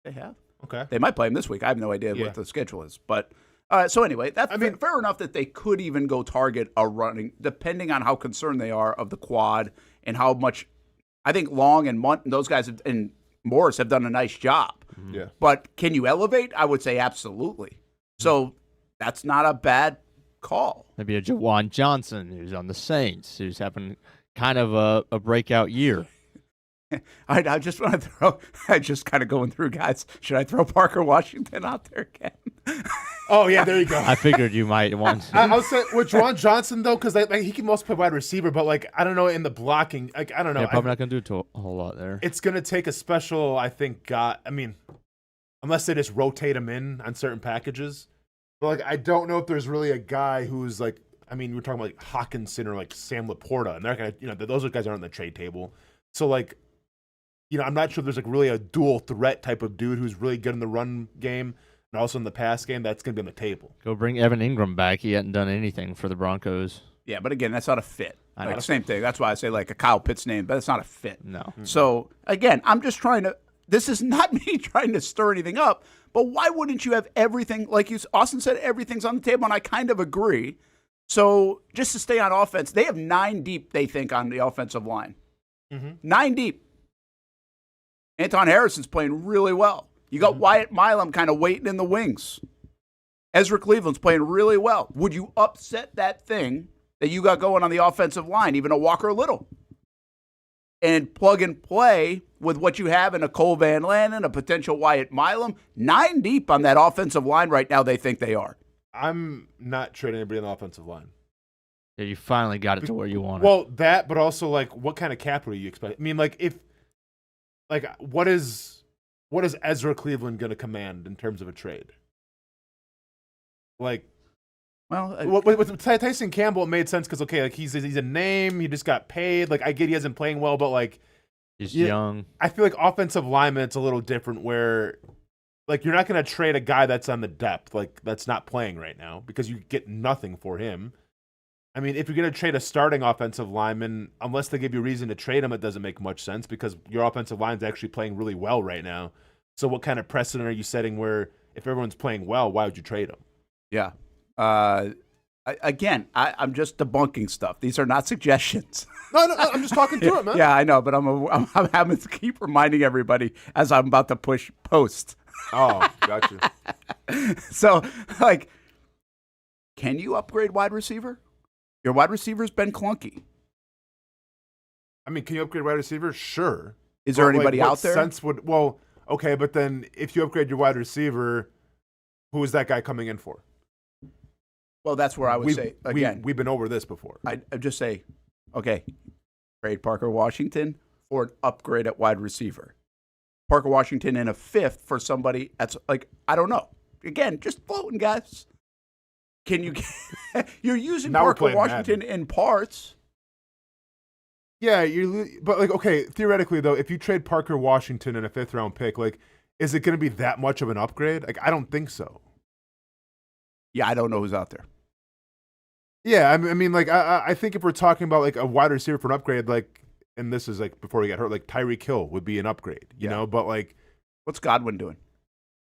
[SPEAKER 4] They have.
[SPEAKER 5] Okay.
[SPEAKER 4] They might play them this week. I have no idea what the schedule is. But so anyway, that's fair enough that they could even go target a running, depending on how concerned they are of the quad and how much. I think Long and Munt and those guys and Morris have done a nice job.
[SPEAKER 5] Yeah.
[SPEAKER 4] But can you elevate? I would say absolutely. So that's not a bad call.
[SPEAKER 6] Maybe a Jawan Johnson who's on the Saints, who's having kind of a breakout year.
[SPEAKER 4] I just want to throw. I just kind of going through, guys. Should I throw Parker Washington out there again?
[SPEAKER 5] Oh yeah, there you go.
[SPEAKER 6] I figured you might want to.
[SPEAKER 5] I was saying with Juwan Johnson though, because he can also play wide receiver, but I don't know in the blocking. I don't know.
[SPEAKER 6] Yeah, probably not going to do a whole lot there.
[SPEAKER 5] It's going to take a special, I think. Unless they just rotate him in on certain packages, but I don't know if there's really a guy who's we're talking about Hawkinson or Sam Laporta, and they're gonna, those guys aren't on the trade table. So I'm not sure there's really a dual threat type of dude who's really good in the run game and also in the pass game that's going to be on the table.
[SPEAKER 6] Go bring Evan Ingram back. He hadn't done anything for the Broncos.
[SPEAKER 4] Yeah, but again, that's not a fit. Same thing. That's why I say a Kyle Pitts name, but it's not a fit.
[SPEAKER 6] No.
[SPEAKER 4] Mm-hmm. So again, I'm just trying to. This is not me trying to stir anything up, but why wouldn't you have everything? Austin said, everything's on the table, and I kind of agree. So just to stay on offense, they have 9 deep. They think on the offensive line, 9 deep. Anton Harrison's playing really well. You got Wyatt Milam kind of waiting in the wings. Ezra Cleveland's playing really well. Would you upset that thing that you got going on the offensive line, even a Walker Little, and plug and play with what you have in a Cole Van Lannon, a potential Wyatt Milam? 9 deep on that offensive line right now, they think they are.
[SPEAKER 5] I'm not trading anybody on the offensive line.
[SPEAKER 6] Yeah, you finally got it to where you want it.
[SPEAKER 5] Well, that, but also what kind of capital do you expect? What is Ezra Cleveland going to command in terms of a trade? With Tyson Campbell, it made sense because he's a name. He just got paid. I get he hasn't playing well, but
[SPEAKER 6] he's young.
[SPEAKER 5] I feel like offensive lineman, it's a little different. Where you're not going to trade a guy that's on the depth, that's not playing right now, because you get nothing for him. If you're going to trade a starting offensive lineman, unless they give you a reason to trade him, it doesn't make much sense because your offensive line's actually playing really well right now. So what kind of precedent are you setting where if everyone's playing well, why would you trade them?
[SPEAKER 4] Yeah. I'm just debunking stuff. These are not suggestions.
[SPEAKER 5] No, I'm just talking through it, man.
[SPEAKER 4] Yeah, I know, but I'm having to keep reminding everybody as I'm about to push post.
[SPEAKER 5] Oh, gotcha.
[SPEAKER 4] So, can you upgrade wide receiver? Your wide receiver's been clunky.
[SPEAKER 5] Can you upgrade wide receiver? Sure.
[SPEAKER 4] Is there anybody out there?
[SPEAKER 5] Okay, but then if you upgrade your wide receiver, who is that guy coming in for?
[SPEAKER 4] Well, that's where I would say, again.
[SPEAKER 5] We've been over this before.
[SPEAKER 4] I'd just say, okay, trade Parker Washington for an upgrade at wide receiver. Parker Washington in a 5th for somebody that's I don't know. Again, just floating, guys. Can you? You're using Parker Washington in parts.
[SPEAKER 5] Yeah, okay. Theoretically, though, if you trade Parker Washington in a 5th round pick, is it going to be that much of an upgrade? I don't think so.
[SPEAKER 4] Yeah, I don't know who's out there.
[SPEAKER 5] Yeah, I think if we're talking about a wide receiver for an upgrade, and this is before he got hurt, Tyreek Hill would be an upgrade, you know. But
[SPEAKER 4] what's Godwin doing?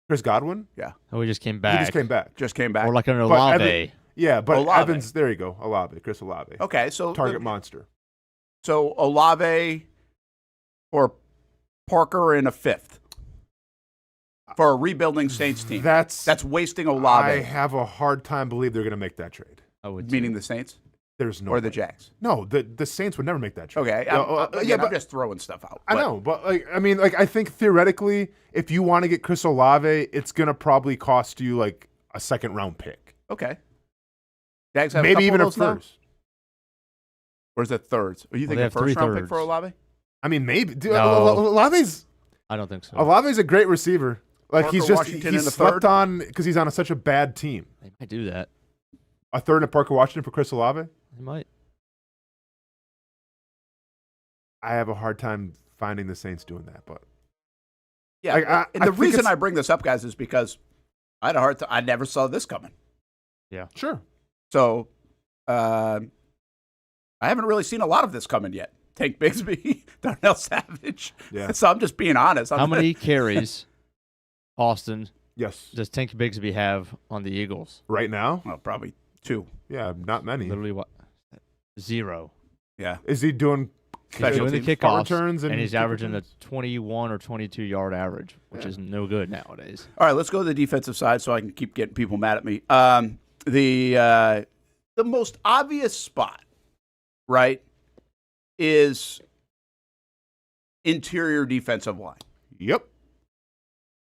[SPEAKER 5] Chris Godwin?
[SPEAKER 4] Yeah.
[SPEAKER 6] Oh, he just came back.
[SPEAKER 4] Just came back.
[SPEAKER 6] Or an Olave.
[SPEAKER 5] But
[SPEAKER 4] Olave.
[SPEAKER 5] Evans, there you go. Olave, Chris Olave.
[SPEAKER 4] Okay, so
[SPEAKER 5] target monster.
[SPEAKER 4] So Olave or Parker in a 5th for a rebuilding Saints team. That's wasting Olave.
[SPEAKER 5] I have a hard time believing they're going to make that trade.
[SPEAKER 4] Meaning the Saints?
[SPEAKER 5] There's no
[SPEAKER 4] or the Jags.
[SPEAKER 5] No, the Saints would never make that trade.
[SPEAKER 4] Okay, I'm just throwing stuff out.
[SPEAKER 5] I know, but I think theoretically, if you want to get Chris Olave, it's gonna probably cost you a 2nd round pick.
[SPEAKER 4] Okay. Jags have
[SPEAKER 5] maybe even a 1st.
[SPEAKER 4] Now? Where's the 3rds? Are you thinking a 1st round pick for Olave?
[SPEAKER 5] Maybe. Dude,
[SPEAKER 6] no.
[SPEAKER 5] Olave's.
[SPEAKER 6] I don't think so.
[SPEAKER 5] Olave's a great receiver. He's
[SPEAKER 4] Washington
[SPEAKER 5] slept on because he's on such a bad team.
[SPEAKER 6] They might do that.
[SPEAKER 5] A 3rd of Parker Washington for Chris Olave?
[SPEAKER 6] They might.
[SPEAKER 5] I have a hard time finding the Saints doing that, but
[SPEAKER 4] yeah. And the reason I bring this up, guys, is because I had a hard time. I never saw this coming.
[SPEAKER 6] Yeah,
[SPEAKER 5] sure.
[SPEAKER 4] So I haven't really seen a lot of this coming yet. Tank Bigsby, Darnell Savage.
[SPEAKER 5] Yeah.
[SPEAKER 4] So I'm just being honest.
[SPEAKER 6] How many carries, Austin,
[SPEAKER 5] Yes.
[SPEAKER 6] does Tank Bigsby have on the Eagles?
[SPEAKER 5] Right now?
[SPEAKER 4] Well, probably 2.
[SPEAKER 5] Yeah, not many.
[SPEAKER 6] Literally what? 0.
[SPEAKER 4] Yeah.
[SPEAKER 5] Is he doing
[SPEAKER 4] Special
[SPEAKER 6] Doing the
[SPEAKER 4] teams.
[SPEAKER 6] kickoffs,
[SPEAKER 5] returns
[SPEAKER 6] and
[SPEAKER 5] and
[SPEAKER 6] he's
[SPEAKER 5] kick
[SPEAKER 6] averaging a
[SPEAKER 5] returns?
[SPEAKER 6] 21 or 22 yard average, which is no good nowadays.
[SPEAKER 4] All right, let's go to the defensive side so I can keep getting people mad at me. The most obvious spot, right, is interior defensive line.
[SPEAKER 5] Yep.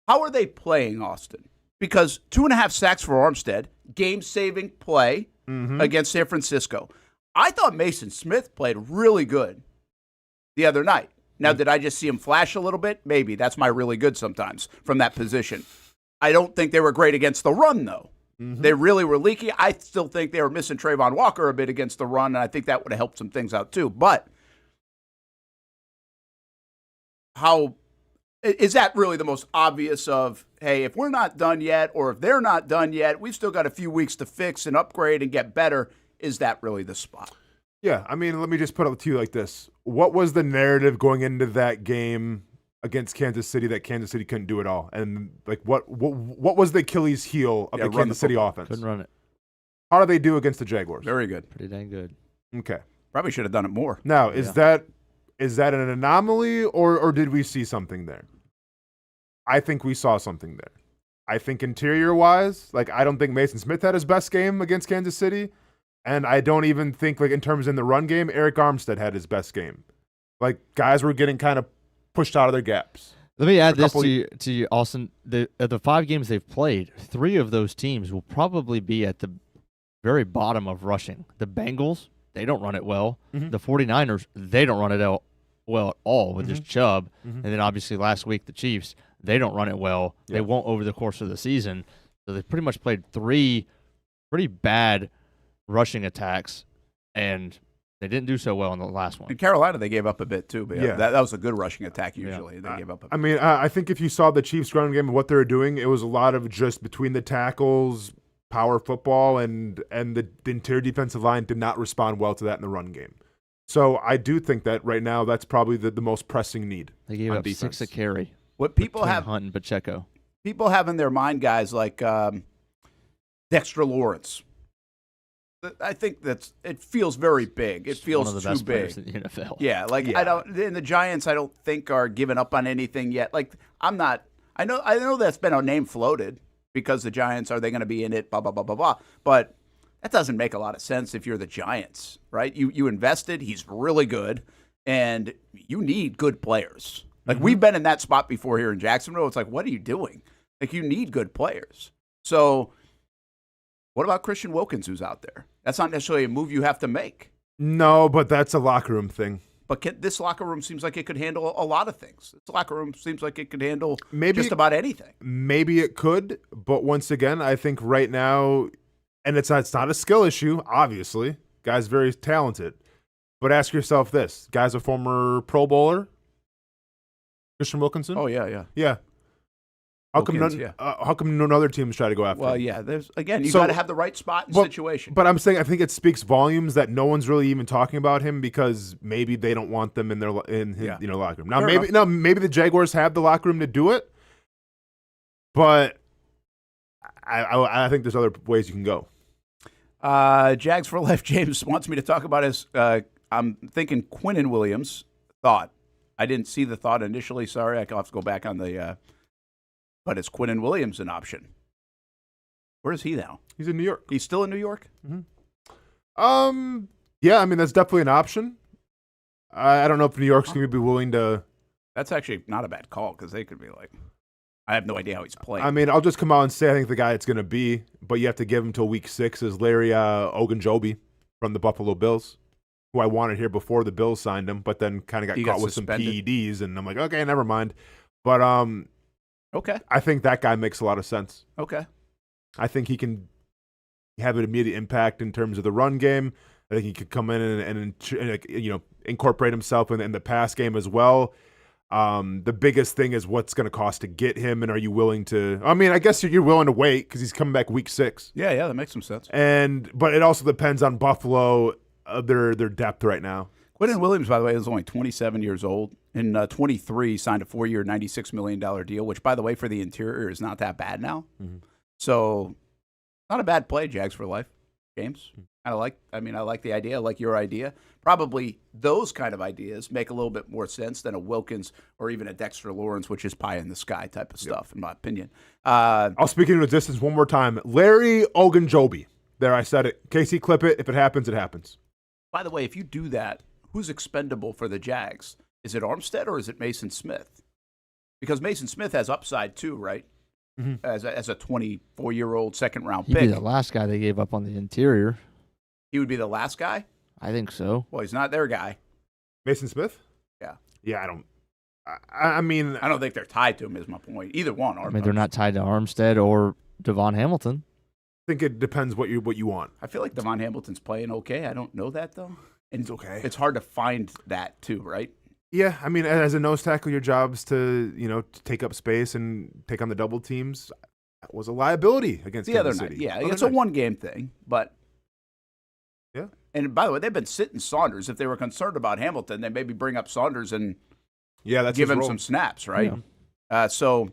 [SPEAKER 4] How are they playing, Austin? Because 2.5 sacks for Armstead, game-saving play against San Francisco. I thought Mason Smith played really good the other night. Now, did I just see him flash a little bit? Maybe. That's my really good sometimes from that position. I don't think they were great against the run, though. They really were leaky. I still think they were missing Trayvon Walker a bit against the run, and I think that would have helped some things out too. But how is that really the most obvious of, hey, if we're not done yet or if they're not done yet, we've still got a few weeks to fix and upgrade and get better. Is that really the spot?
[SPEAKER 5] Yeah, I mean, let me just put it to you like this. What was the narrative going into that game against Kansas City that Kansas City couldn't do it all? And like what was the Achilles heel of the Kansas City offense?
[SPEAKER 6] Couldn't run it.
[SPEAKER 5] How do they do against the Jaguars?
[SPEAKER 4] Very good.
[SPEAKER 6] Pretty dang good.
[SPEAKER 5] Okay.
[SPEAKER 4] Probably should have done it more.
[SPEAKER 5] Now, is that an anomaly or did we see something there? I think we saw something there. I think interior-wise, like I don't think Mason Smith had his best game against Kansas City. And I don't even think, like, in terms in the run game, Eric Armstead had his best game. Like, guys were getting kind of pushed out of their gaps.
[SPEAKER 6] Let me add this to you, Austin. The 5 games they've played, 3 of those teams will probably be at the very bottom of rushing. The Bengals, they don't run it well. The 49ers, they don't run it well at all with just Chubb. And then, obviously, last week, the Chiefs, they don't run it well.
[SPEAKER 5] Yeah.
[SPEAKER 6] They won't over the course of the season. So they pretty much played 3 pretty bad rushing attacks, and they didn't do so well in the last one.
[SPEAKER 4] In Carolina, they gave up a bit too, but
[SPEAKER 5] Yeah.
[SPEAKER 4] that was a good rushing attack usually. They gave up a bit.
[SPEAKER 5] I mean, I think if you saw the Chiefs running game and what they were doing, it was a lot of just between the tackles, power football, and the interior defensive line did not respond well to that in the run game. So I do think that right now that's probably the most pressing need.
[SPEAKER 6] They gave
[SPEAKER 5] on
[SPEAKER 6] up
[SPEAKER 5] defense.
[SPEAKER 6] 6 a carry.
[SPEAKER 4] What people
[SPEAKER 6] between
[SPEAKER 4] have
[SPEAKER 6] Hunt and Pacheco.
[SPEAKER 4] People have in their mind guys like Dexter Lawrence. I think it feels very big. It feels
[SPEAKER 6] one of the
[SPEAKER 4] too
[SPEAKER 6] best
[SPEAKER 4] big.
[SPEAKER 6] players in the NFL.
[SPEAKER 4] Yeah, and the Giants I don't think are giving up on anything yet. Like I'm not. I know that's been a name floated because the Giants, are they going to be in it? Blah blah blah blah blah. But that doesn't make a lot of sense if you're the Giants, right? You invested. He's really good, and you need good players. Like we've been in that spot before here in Jacksonville. It's like, what are you doing? Like you need good players. So what about Christian Wilkins, who's out there? That's not necessarily a move you have to make.
[SPEAKER 5] No, but that's a locker room thing.
[SPEAKER 4] But this locker room seems like it could handle a lot of things. This locker room seems like it could handle
[SPEAKER 5] Maybe
[SPEAKER 4] just about anything.
[SPEAKER 5] Maybe it could, but once again, I think right now, and it's not a skill issue, obviously. Guy's very talented. But ask yourself this. Guy's a former Pro Bowler. Christian Wilkinson?
[SPEAKER 4] Oh, yeah.
[SPEAKER 5] Yeah. How come none other teams try to go after
[SPEAKER 4] Well,
[SPEAKER 5] him?
[SPEAKER 4] yeah. You got to have the right spot and situation.
[SPEAKER 5] But I'm saying I think it speaks volumes that no one's really even talking about him because maybe they don't want them in his locker room. Now maybe the Jaguars have the locker room to do it, but I think there's other ways you can go.
[SPEAKER 4] Jags for Life James wants me to talk about his I'm thinking Quinnen Williams thought. I didn't see the thought initially. Sorry, I'll have to go back on the but is Quinnen Williams an option? Where is he now?
[SPEAKER 5] He's in New York.
[SPEAKER 4] He's still in New York?
[SPEAKER 5] Mm-hmm. Yeah, I mean, that's definitely an option. I don't know if New York's going to be willing to.
[SPEAKER 4] That's actually not a bad call because they could be like, I have no idea how he's playing.
[SPEAKER 5] I mean, I'll just come out and say I think the guy it's going to be, but you have to give him till week 6 is Larry Ogunjobi from the Buffalo Bills, who I wanted here before the Bills signed him, but then kind of got caught with
[SPEAKER 4] suspended.
[SPEAKER 5] some PEDs, and I'm like, okay, never mind. But
[SPEAKER 4] okay,
[SPEAKER 5] I think that guy makes a lot of sense.
[SPEAKER 4] Okay.
[SPEAKER 5] I think he can have an immediate impact in terms of the run game. I think he could come in and incorporate himself in the pass game as well. The biggest thing is what's going to cost to get him, and are you willing to? I mean, I guess you're willing to wait because he's coming back week 6.
[SPEAKER 4] Yeah, that makes some sense.
[SPEAKER 5] But it also depends on Buffalo, their depth right now.
[SPEAKER 4] Quinnen Williams, by the way, is only 27 years old. In 23, signed a 4-year, $96 million deal, which, by the way, for the interior is not that bad now.
[SPEAKER 5] Mm-hmm.
[SPEAKER 4] So, not a bad play, Jags for life. James, I like the idea. I like your idea. Probably those kind of ideas make a little bit more sense than a Wilkins or even a Dexter Lawrence, which is pie in the sky type of stuff, in my opinion.
[SPEAKER 5] I'll speak into the distance one more time. Larry Ogunjobi. There, I said it. Casey, clip it. If it happens, it happens.
[SPEAKER 4] By the way, if you do that, who's expendable for the Jags? Is it Armstead or is it Mason Smith? Because Mason Smith has upside too, right? Mm-hmm. As a 24-year-old second-round pick.
[SPEAKER 6] He'd be the last guy they gave up on the interior.
[SPEAKER 4] He would be the last guy?
[SPEAKER 6] I think so.
[SPEAKER 4] Well, he's not their guy.
[SPEAKER 5] Mason Smith?
[SPEAKER 4] Yeah.
[SPEAKER 5] Yeah, I mean...
[SPEAKER 4] I don't think they're tied to him is my point. Either one.
[SPEAKER 6] I mean, they're not tied to Armstead or Devon Hamilton.
[SPEAKER 5] I think it depends what you want.
[SPEAKER 4] I feel like Devon Hamilton's playing okay. I don't know that, though. And
[SPEAKER 5] it's okay.
[SPEAKER 4] It's hard to find that, too, right?
[SPEAKER 5] Yeah, I mean, as a nose tackle, your job's to take up space and take on the double teams. That was a liability against
[SPEAKER 4] the
[SPEAKER 5] Kansas
[SPEAKER 4] other
[SPEAKER 5] City.
[SPEAKER 4] night. Yeah, it's a one-game thing, but
[SPEAKER 5] yeah.
[SPEAKER 4] And by the way, they've been sitting Saunders. If they were concerned about Hamilton, they maybe bring up Saunders and give him some snaps, right? Yeah. So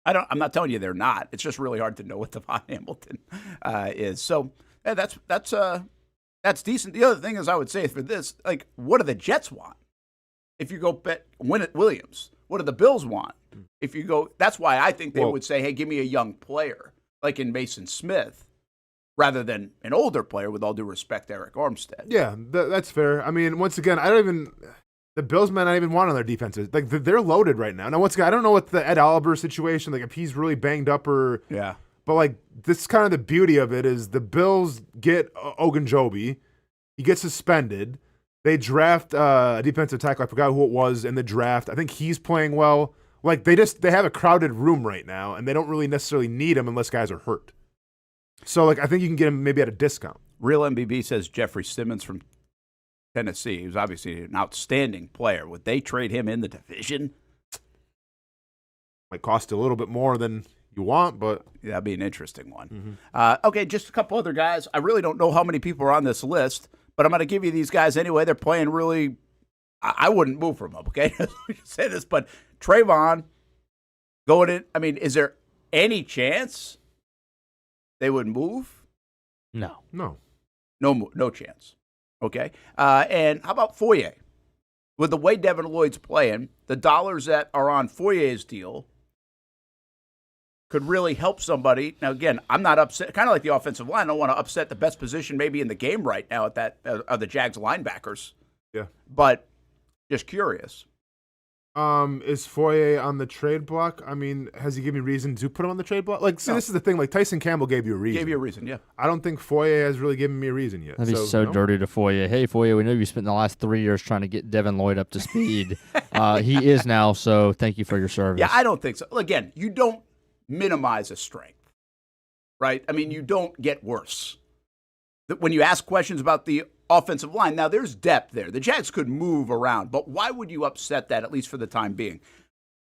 [SPEAKER 4] I'm not telling you they're not. It's just really hard to know what Devon Hamilton is. So yeah, that's decent. The other thing is, I would say for this, like, what do the Jets want? If you go bet Williams, what do the Bills want? If you go, that's why I think they would say, hey, give me a young player, like in Mason Smith, rather than an older player, with all due respect, Eric Armstead.
[SPEAKER 5] Yeah, that's fair. I mean, once again, the Bills might not even want on their defenses. Like, they're loaded right now. Now, once again, I don't know what the Ed Oliver situation, like if he's really banged up or.
[SPEAKER 4] Yeah.
[SPEAKER 5] But, like, this is kind of the beauty of it is the Bills get Ogunjobi. He gets suspended. They draft a defensive tackle. I forgot who it was in the draft. I think he's playing well. Like, they have a crowded room right now, and they don't really necessarily need him unless guys are hurt. So, like, I think you can get him maybe at a discount.
[SPEAKER 4] Real MBB says Jeffrey Simmons from Tennessee. He was obviously an outstanding player. Would they trade him in the division?
[SPEAKER 5] Might cost a little bit more than you want, but
[SPEAKER 4] yeah, that'd be an interesting one. Mm-hmm. Okay, just a couple other guys. I really don't know how many people are on this list, but I'm going to give you these guys anyway. They're playing really. I wouldn't move from them, okay? Say this, but Trayvon going in. I mean, is there any chance they would move?
[SPEAKER 6] No.
[SPEAKER 4] No chance. Okay. And how about Foye? With the way Devin Lloyd's playing, the dollars that are on Foye's deal could really help somebody. Now, again, I'm not upset. Kind of like the offensive line. I don't want to upset the best position maybe in the game right now at that are the Jags linebackers.
[SPEAKER 5] Yeah.
[SPEAKER 4] But just curious.
[SPEAKER 5] Is Foye on the trade block? I mean, has he given you reason to put him on the trade block? Like, see, This is the thing. Like, Tyson Campbell gave you a reason.
[SPEAKER 4] Gave you a reason, yeah.
[SPEAKER 5] I don't think Foye has really given me a reason yet.
[SPEAKER 6] That'd be so dirty to Foye. Hey, Foye, we know you spent the last 3 years trying to get Devin Lloyd up to speed. He is now, so thank you for your service.
[SPEAKER 4] Yeah, I don't think so. Again, you don't minimize a strength, right? I mean, you don't get worse. When you ask questions about the offensive line, now there's depth there. The Jags could move around, but why would you upset that, at least for the time being?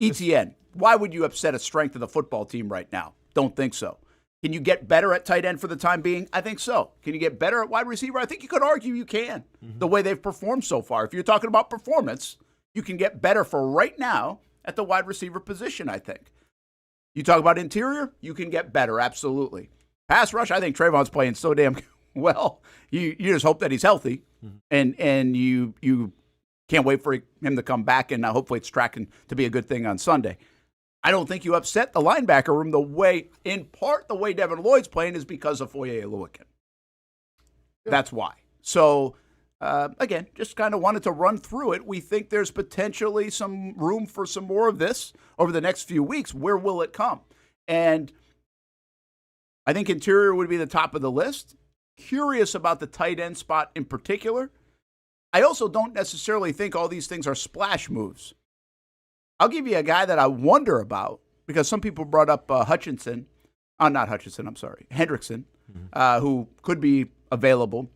[SPEAKER 4] ETN, why would you upset a strength of the football team right now? Don't think so. Can you get better at tight end for the time being? I think so. Can you get better at wide receiver? I think you could argue you can, the way they've performed so far. If you're talking about performance, you can get better for right now at the wide receiver position, I think. You talk about interior, you can get better, absolutely. Pass rush, I think Trayvon's playing so damn well. You just hope that he's healthy, and you can't wait for him to come back, and hopefully it's tracking to be a good thing on Sunday. I don't think you upset the linebacker room in part the way Devin Lloyd's playing is because of Foye Oluokun. Yeah. That's why. So, again, just kind of wanted to run through it. We think there's potentially some room for some more of this over the next few weeks. Where will it come? And I think interior would be the top of the list. Curious about the tight end spot in particular. I also don't necessarily think all these things are splash moves. I'll give you a guy that I wonder about, because some people brought up Hendrickson, who could be available.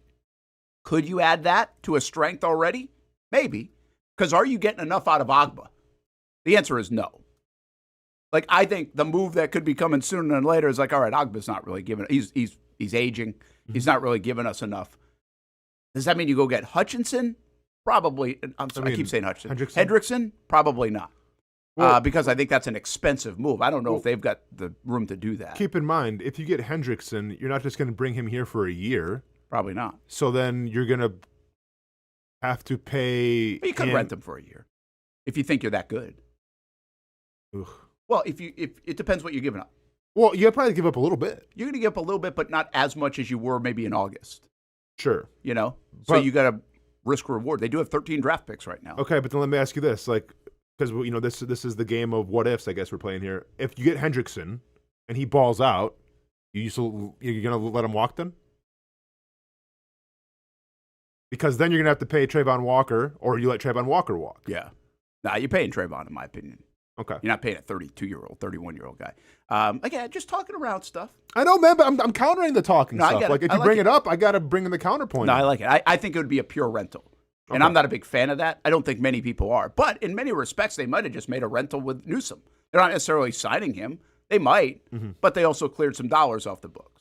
[SPEAKER 4] Could you add that to a strength already? Maybe. Because are you getting enough out of Agba? The answer is no. Like, I think the move that could be coming sooner than later is like, all right, Ogba's not really giving. He's aging. Mm-hmm. He's not really giving us enough. Does that mean you go get Hutchinson? Probably. I keep saying Hutchinson. Hendrickson? Probably not. Well, because I think that's an expensive move. I don't know if they've got the room to do that.
[SPEAKER 5] Keep in mind, if you get Hendrickson, you're not just going to bring him here for a year.
[SPEAKER 4] Probably not.
[SPEAKER 5] So then you're going to have to pay.
[SPEAKER 4] But you could rent him for a year if you think you're that good.
[SPEAKER 5] Ugh.
[SPEAKER 4] Well, if it depends what you're giving up.
[SPEAKER 5] Well, you probably give up a little bit.
[SPEAKER 4] You're going to give up a little bit, but not as much as you were maybe in August.
[SPEAKER 5] Sure.
[SPEAKER 4] You know? So you got to risk reward. They do have 13 draft picks right now.
[SPEAKER 5] Okay, but then let me ask you this. Like, because, you know, this is the game of what ifs, I guess we're playing here. If you get Hendrickson and he balls out, you're going to let him walk then? Because then you're going to have to pay Trayvon Walker, or you let Trayvon Walker walk.
[SPEAKER 4] Yeah. Nah, you're paying Trayvon, in my opinion.
[SPEAKER 5] Okay.
[SPEAKER 4] You're not paying a 32-year-old, 31-year-old guy. Again, just talking around stuff.
[SPEAKER 5] I know, man, but I'm countering the talking stuff.
[SPEAKER 4] If
[SPEAKER 5] you bring it up, I got to bring in the counterpoint.
[SPEAKER 4] No, I like it. I think it would be a pure rental. Okay. And I'm not a big fan of that. I don't think many people are. But in many respects, they might have just made a rental with Newsome. They're not necessarily signing him. They might, but they also cleared some dollars off the books.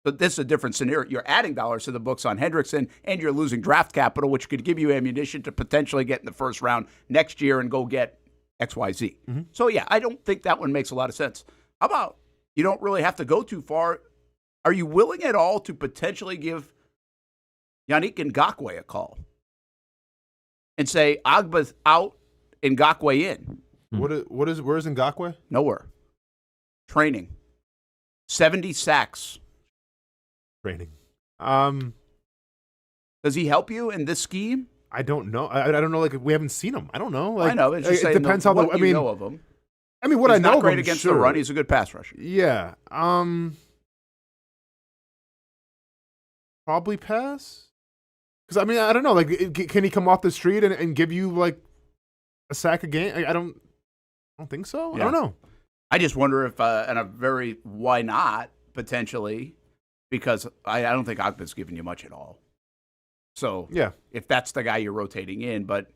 [SPEAKER 4] But this is a different scenario. You're adding dollars to the books on Hendrickson, and you're losing draft capital, which could give you ammunition to potentially get in the first round next year and go get XYZ. So, yeah, I don't think that one makes a lot of sense. How about you don't really have to go too far? Are you willing at all to potentially give Yannick Ngakoue a call and say, Agba's out, Ngakoue in?
[SPEAKER 5] Where's Ngakoue?
[SPEAKER 4] Nowhere. Training. 70 sacks.
[SPEAKER 5] Training.
[SPEAKER 4] Does he help you in this scheme?
[SPEAKER 5] I don't know. I don't know. Like, we haven't seen him. I don't know. Like,
[SPEAKER 4] I know. It's just
[SPEAKER 5] it depends how
[SPEAKER 4] what you know of him.
[SPEAKER 5] I mean, what
[SPEAKER 4] He's
[SPEAKER 5] I know
[SPEAKER 4] not
[SPEAKER 5] of
[SPEAKER 4] great
[SPEAKER 5] him,
[SPEAKER 4] against
[SPEAKER 5] sure.
[SPEAKER 4] the run. He's a good pass rusher.
[SPEAKER 5] Yeah. Probably pass. Because I mean, I don't know. Like, can he come off the street and give you like a sack a game? I don't think so.
[SPEAKER 4] Yeah.
[SPEAKER 5] I don't know.
[SPEAKER 4] I just wonder if, and a very why not potentially, because I don't think Ogba's giving you much at all. So
[SPEAKER 5] yeah,
[SPEAKER 4] if that's the guy you're rotating in, but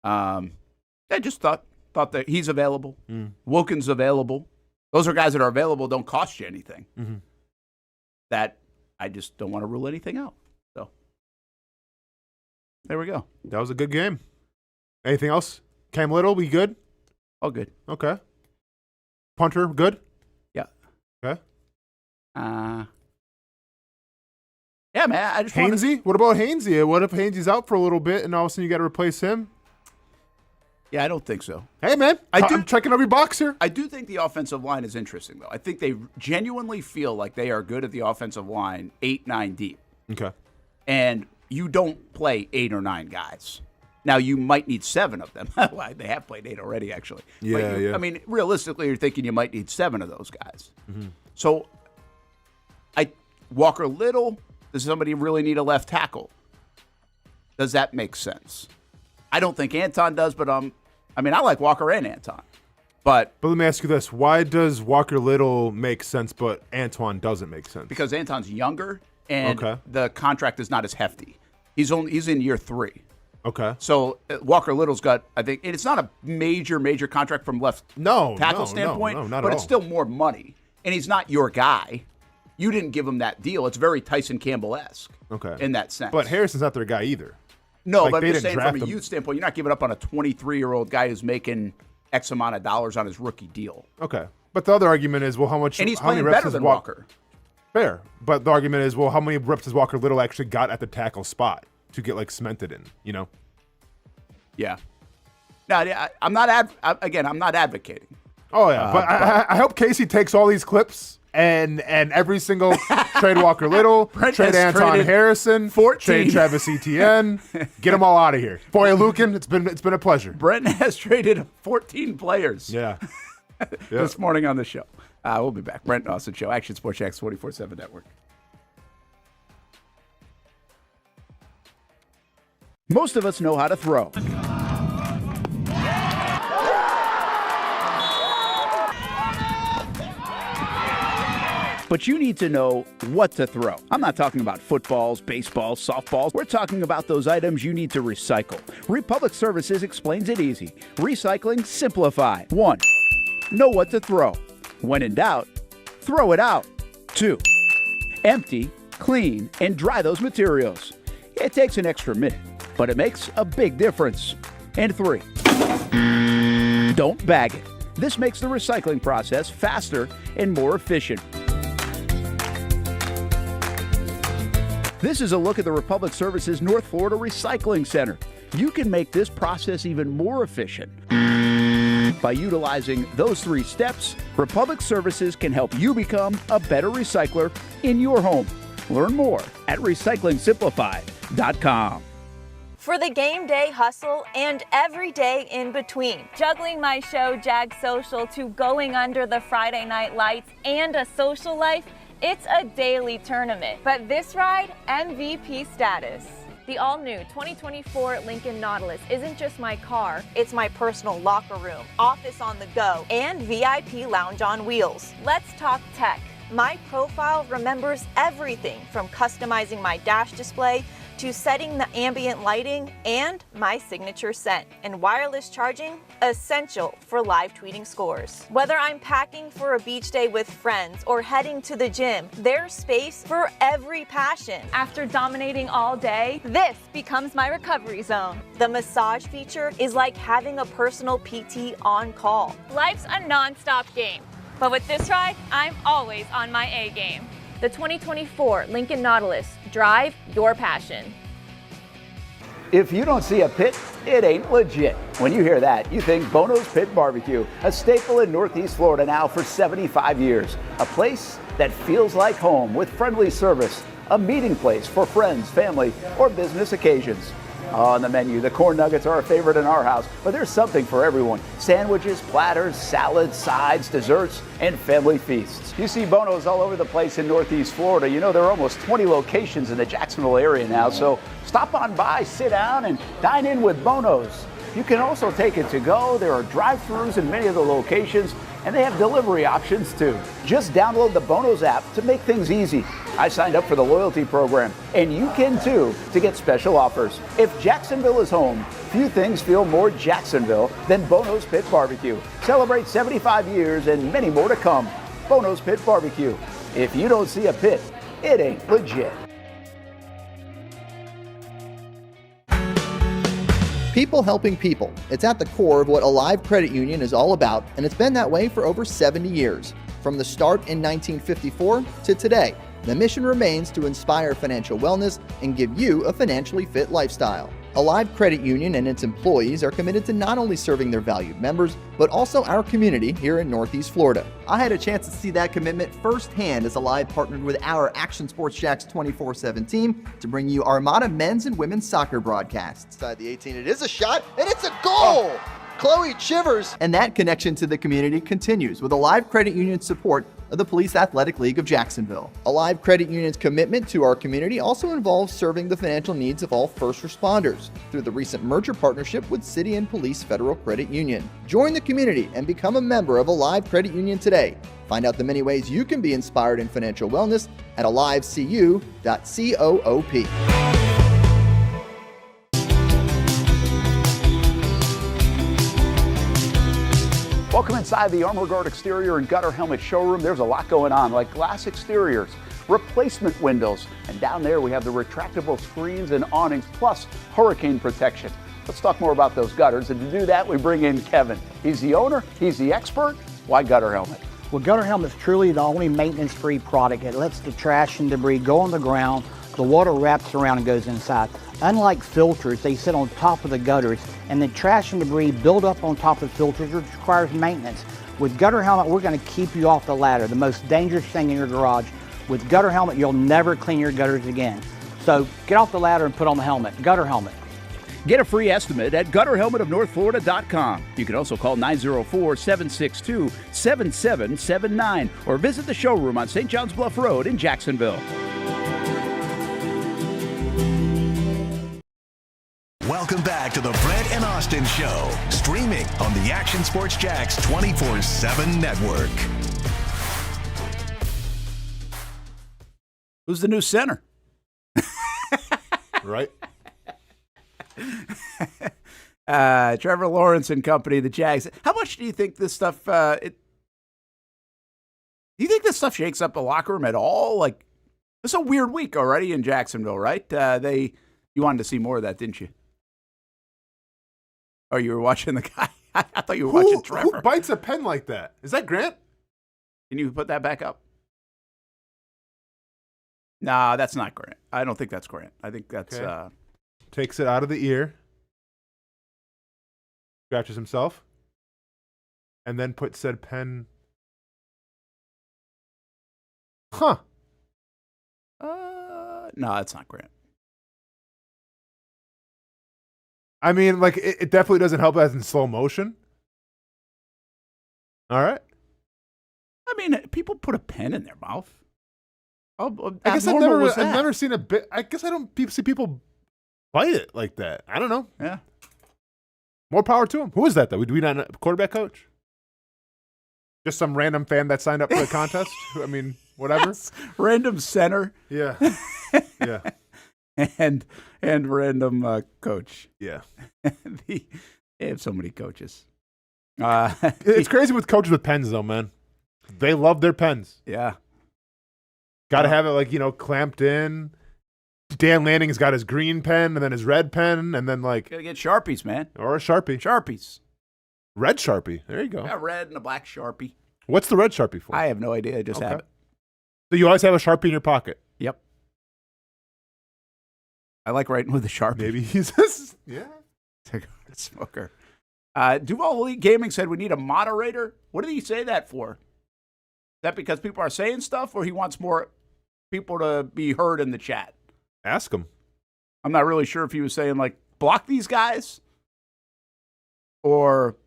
[SPEAKER 4] I just thought that he's available. Wilkins available. Those are guys that are available. Don't cost you anything. That I just don't want to rule anything out. So there we go.
[SPEAKER 5] That was a good game. Anything else? Cam Little, we good?
[SPEAKER 4] All good.
[SPEAKER 5] Okay. Punter, good?
[SPEAKER 4] Yeah.
[SPEAKER 5] Okay.
[SPEAKER 4] Yeah, man. I just
[SPEAKER 5] Hainsey? What about Hainsey? What if Hainsey's out for a little bit and all of a sudden you got to replace him?
[SPEAKER 4] Yeah, I don't think so.
[SPEAKER 5] Hey, man. I'm checking every box here.
[SPEAKER 4] I do think the offensive line is interesting, though. I think they genuinely feel like they are good at the offensive line 8-9 deep.
[SPEAKER 5] Okay.
[SPEAKER 4] And you don't play 8 or 9 guys. Now, you might need 7 of them. Well, they have played 8 already, actually.
[SPEAKER 5] Yeah, yeah.
[SPEAKER 4] I mean, realistically, you're thinking you might need 7 of those guys. So, Walker Little, does somebody really need a left tackle? Does that make sense? I don't think Anton does, but I like Walker and Anton. But
[SPEAKER 5] let me ask you this. Why does Walker Little make sense, but Antoine doesn't make sense?
[SPEAKER 4] Because Anton's younger, and the contract is not as hefty. He's in year 3.
[SPEAKER 5] Okay.
[SPEAKER 4] So Walker Little's got, I think, and it's not a major contract from left tackle standpoint,
[SPEAKER 5] no, not
[SPEAKER 4] but
[SPEAKER 5] at
[SPEAKER 4] it's
[SPEAKER 5] all.
[SPEAKER 4] still more money. And he's not your guy. You didn't give him that deal. It's very Tyson Campbell-esque in that sense.
[SPEAKER 5] But Harrison's not their guy either.
[SPEAKER 4] No, but I'm just saying from a youth standpoint, you're not giving up on a 23-year-old guy who's making X amount of dollars on his rookie deal.
[SPEAKER 5] Okay. But the other argument is, well, how much?
[SPEAKER 4] And he's
[SPEAKER 5] how many
[SPEAKER 4] playing
[SPEAKER 5] reps
[SPEAKER 4] better
[SPEAKER 5] has
[SPEAKER 4] than Walker.
[SPEAKER 5] Fair. But the argument is, well, how many reps has Walker Little actually got at the tackle spot to get like cemented in, you know?
[SPEAKER 4] Yeah. No, I'm not advocating.
[SPEAKER 5] Oh, yeah. But I hope Casey takes all these clips and every single trade Walker Little, trade Anton Harrison,
[SPEAKER 4] 14.
[SPEAKER 5] trade Travis Etienne, get them all out of here. Boy, Lucan, it's been a pleasure.
[SPEAKER 4] Brent has traded 14 players.
[SPEAKER 5] Yeah.
[SPEAKER 4] This morning on the show. We'll be back. Brent Austen Show, Action Sports Jax 24/7 Network. Most of us know how to throw.
[SPEAKER 12] but you need to know what to throw. I'm not talking about footballs, baseballs, softballs. We're talking about those items you need to recycle. Republic Services explains it easy. Recycling simplified. 1. Know what to throw. When in doubt, throw it out. 2. Empty, clean, and dry those materials. It takes an extra minute, but it makes a big difference. And 3. Don't bag it. This makes the recycling process faster and more efficient. This is a look at the Republic Services North Florida Recycling Center. You can make this process even more efficient. By utilizing those 3 steps, Republic Services can help you become a better recycler in your home. Learn more at recyclingsimplified.com.
[SPEAKER 10] For the game day hustle and every day in between, juggling my show Jag Social to going under the Friday night lights and a social life, it's a daily tournament. But this ride, MVP status. The all-new 2024 Lincoln Nautilus isn't just my car, it's my personal locker room, office on the go, and VIP lounge on wheels. Let's talk tech. My profile remembers everything from customizing my dash display to setting the ambient lighting and my signature scent. And wireless charging, essential for live tweeting scores. Whether I'm packing for a beach day with friends or heading to the gym, there's space for every passion. After dominating all day, this becomes my recovery zone. The massage feature is like having a personal PT on call. Life's a non-stop game, but with this ride, I'm always on my A game. The 2024 Lincoln Nautilus. Drive your passion.
[SPEAKER 12] If you don't see a pit, it ain't legit. When you hear that, you think Bono's Pit Barbecue, a staple in Northeast Florida now for 75 years. A place that feels like home with friendly service, a meeting place for friends, family, or business occasions. On the menu, the corn nuggets are a favorite in our house, but there's something for everyone. Sandwiches, platters, salads, sides, desserts, and family feasts. You see Bono's all over the place in Northeast Florida. You know, there are almost 20 locations in the Jacksonville area now, so stop on by, sit down, and dine in with Bono's. You can also take it to go. There are drive-thrus in many of the locations, and they have delivery options too. Just download the Bono's app to make things easy. I signed up for the loyalty program, and you can too, to get special offers. If Jacksonville is home, few things feel more Jacksonville than Bono's Pit Barbecue. Celebrate 75 years and many more to come. Bono's Pit Barbecue. If you don't see a pit, it ain't legit.
[SPEAKER 16] People helping people. It's at the core of what Alive Credit Union is all about, and it's been that way for over 70 years. From the start in 1954 to today, the mission remains to inspire financial wellness and give you a financially fit lifestyle. Alive Credit Union and its employees are committed to not only serving their valued members, but also our community here in Northeast Florida. I had a chance to see that commitment firsthand as Alive partnered with our Action Sports Jacks 24/7 team to bring you Armada men's and women's soccer broadcasts. Inside the 18, it is a shot, and it's a goal! Chloe Chivers! And that connection to the community continues with Alive Credit Union's support of the Police Athletic League of Jacksonville. Alive Credit Union's commitment to our community also involves serving the financial needs of all first responders through the recent merger partnership with City and Police Federal Credit Union. Join the community and become a member of Alive Credit Union today. Find out the many ways you can be inspired in financial wellness at alivecu.coop.
[SPEAKER 12] Welcome inside the Armor Guard exterior and gutter helmet showroom. There's a lot going on, like glass exteriors, replacement windows, and down there we have the retractable screens and awnings, plus hurricane protection. Let's talk more about those gutters, and to do that we bring in Kevin. He's the owner, he's the expert. Why Gutter Helmet?
[SPEAKER 17] Well, Gutter Helmet is truly the only maintenance-free product. It lets the trash and debris go on the ground, the water wraps around and goes inside. Unlike filters, they sit on top of the gutters, and the trash and debris build up on top of filters, which requires maintenance. With Gutter Helmet, we're going to keep you off the ladder, the most dangerous thing in your garage. With Gutter Helmet, you'll never clean your gutters again. So get off the ladder and put on the helmet. Gutter Helmet.
[SPEAKER 12] Get a free estimate at gutterhelmetofnorthflorida.com. You can also call 904-762-7779 or visit the showroom on St. John's Bluff Road in Jacksonville.
[SPEAKER 1] Welcome back to the Brent and Austen Show, streaming on the Action Sports Jacks 24/7 network.
[SPEAKER 4] Who's the new center?
[SPEAKER 5] Right.
[SPEAKER 4] Trevor Lawrence and company, the Jags. How much do you think this stuff? Do you think this stuff shakes up the locker room at all? Like, it's a weird week already in Jacksonville, right? You wanted to see more of that, didn't you? Oh, you were watching the guy. I thought you were watching Trevor.
[SPEAKER 5] Who bites a pen like that? Is that Grant?
[SPEAKER 4] Can you put that back up? Nah, that's not Grant. I don't think that's Grant. I think that's
[SPEAKER 5] takes it out of the ear, scratches himself, and then puts said pen. Huh.
[SPEAKER 4] No, that's not Grant.
[SPEAKER 5] I mean, like, it definitely doesn't help as in slow motion. All right.
[SPEAKER 4] I mean, people put a pen in their mouth.
[SPEAKER 5] I guess I've never seen a bit. I guess I don't see people bite it like that. I don't know.
[SPEAKER 4] Yeah.
[SPEAKER 5] More power to him. Who is that, though? Do we not know? Quarterback coach? Just some random fan that signed up for the contest? I mean, whatever.
[SPEAKER 4] Yes. Random center.
[SPEAKER 5] Yeah. Yeah.
[SPEAKER 4] and random coach.
[SPEAKER 5] Yeah.
[SPEAKER 4] They have so many coaches.
[SPEAKER 5] It's crazy with coaches with pens, though, man. They love their pens.
[SPEAKER 4] Yeah.
[SPEAKER 5] Got to have it, like, clamped in. Dan Lanning's got his green pen and then his red pen and then, like...
[SPEAKER 4] Got to get Sharpies, man.
[SPEAKER 5] Or a Sharpie.
[SPEAKER 4] Sharpies.
[SPEAKER 5] Red Sharpie. There you go.
[SPEAKER 4] A red and a black Sharpie.
[SPEAKER 5] What's the red Sharpie for?
[SPEAKER 4] I have no idea. I just have it.
[SPEAKER 5] So you always have a Sharpie in your pocket?
[SPEAKER 4] Yep. I like writing with a Sharpie.
[SPEAKER 5] Maybe he's just... Yeah.
[SPEAKER 4] Take a smoker. Duval Elite Gaming said we need a moderator. What did he say that for? Is that because people are saying stuff or he wants more people to be heard in the chat?
[SPEAKER 5] Ask him.
[SPEAKER 4] I'm not really sure if he was saying, like, block these guys or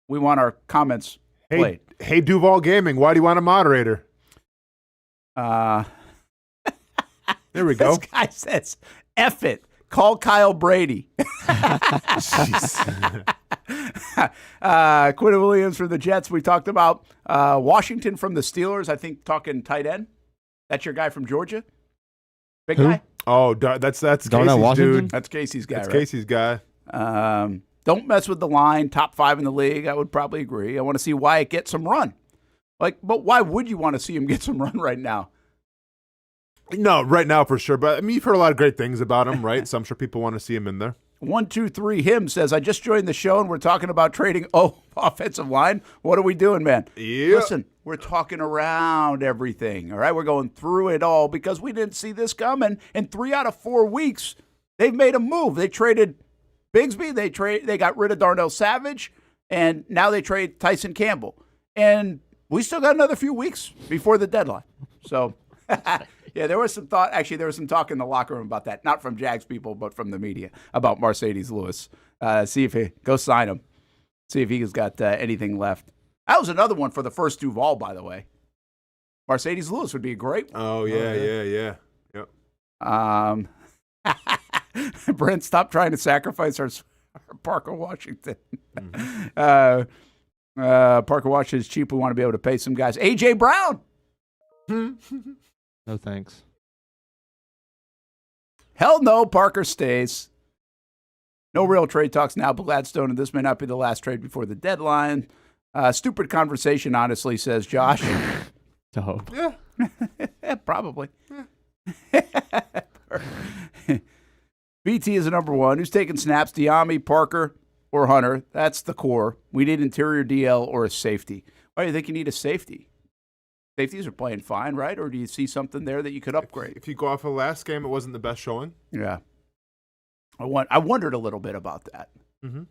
[SPEAKER 4] we want our comments played.
[SPEAKER 5] Hey, Duval Gaming, why do you want a moderator?
[SPEAKER 4] There
[SPEAKER 5] we go.
[SPEAKER 4] This guy says, F it. Call Kyle Brady. Quinn Williams from the Jets. We talked about Washington from the Steelers. I think talking tight end. That's your guy from Georgia? Big guy?
[SPEAKER 5] Oh, that's Casey's dude.
[SPEAKER 4] That's Casey's guy,
[SPEAKER 5] That's
[SPEAKER 4] right?
[SPEAKER 5] Casey's guy.
[SPEAKER 4] Don't mess with the line. Top 5 in the league. I would probably agree. I want to see Wyatt get some run. But why would you want to see him get some run right now?
[SPEAKER 5] No, right now for sure. But I mean, you've heard a lot of great things about him, right? So I'm sure people want to see him in there.
[SPEAKER 4] 123 him says, I just joined the show and we're talking about trading offensive line. What are we doing, man?
[SPEAKER 5] Yeah.
[SPEAKER 4] Listen, we're talking around everything. All right, we're going through it all because we didn't see this coming. In 3 out of 4 weeks, they've made a move. They traded Bigsby. They got rid of Darnell Savage, and now they trade Tyson Campbell. And we still got another few weeks before the deadline. So. Yeah, there was some thought. Actually, there was some talk in the locker room about that. Not from Jags people, but from the media about Mercedes Lewis. See if he go sign him. See if he's got anything left. That was another one for the first Duval, by the way. Mercedes Lewis would be a great one.
[SPEAKER 5] Oh yeah. Yep.
[SPEAKER 4] Brent, stop trying to sacrifice our Parker Washington. Mm-hmm. Parker Washington's cheap. We want to be able to pay some guys. AJ Brown.
[SPEAKER 6] No thanks.
[SPEAKER 4] Hell no, Parker stays. No real trade talks now, Gladstone, and this may not be the last trade before the deadline. Stupid conversation, honestly, says Josh.
[SPEAKER 6] No.
[SPEAKER 4] Yeah, probably. BT is the number one. Who's taking snaps? Diami, Parker, or Hunter? That's the core. We need interior DL or a safety. Why do you think you need a safety? Safeties are playing fine, right? Or do you see something there that you could upgrade?
[SPEAKER 5] If you go off of last game, it wasn't the best showing.
[SPEAKER 4] Yeah. I wondered a little bit about that.
[SPEAKER 5] Mm-hmm.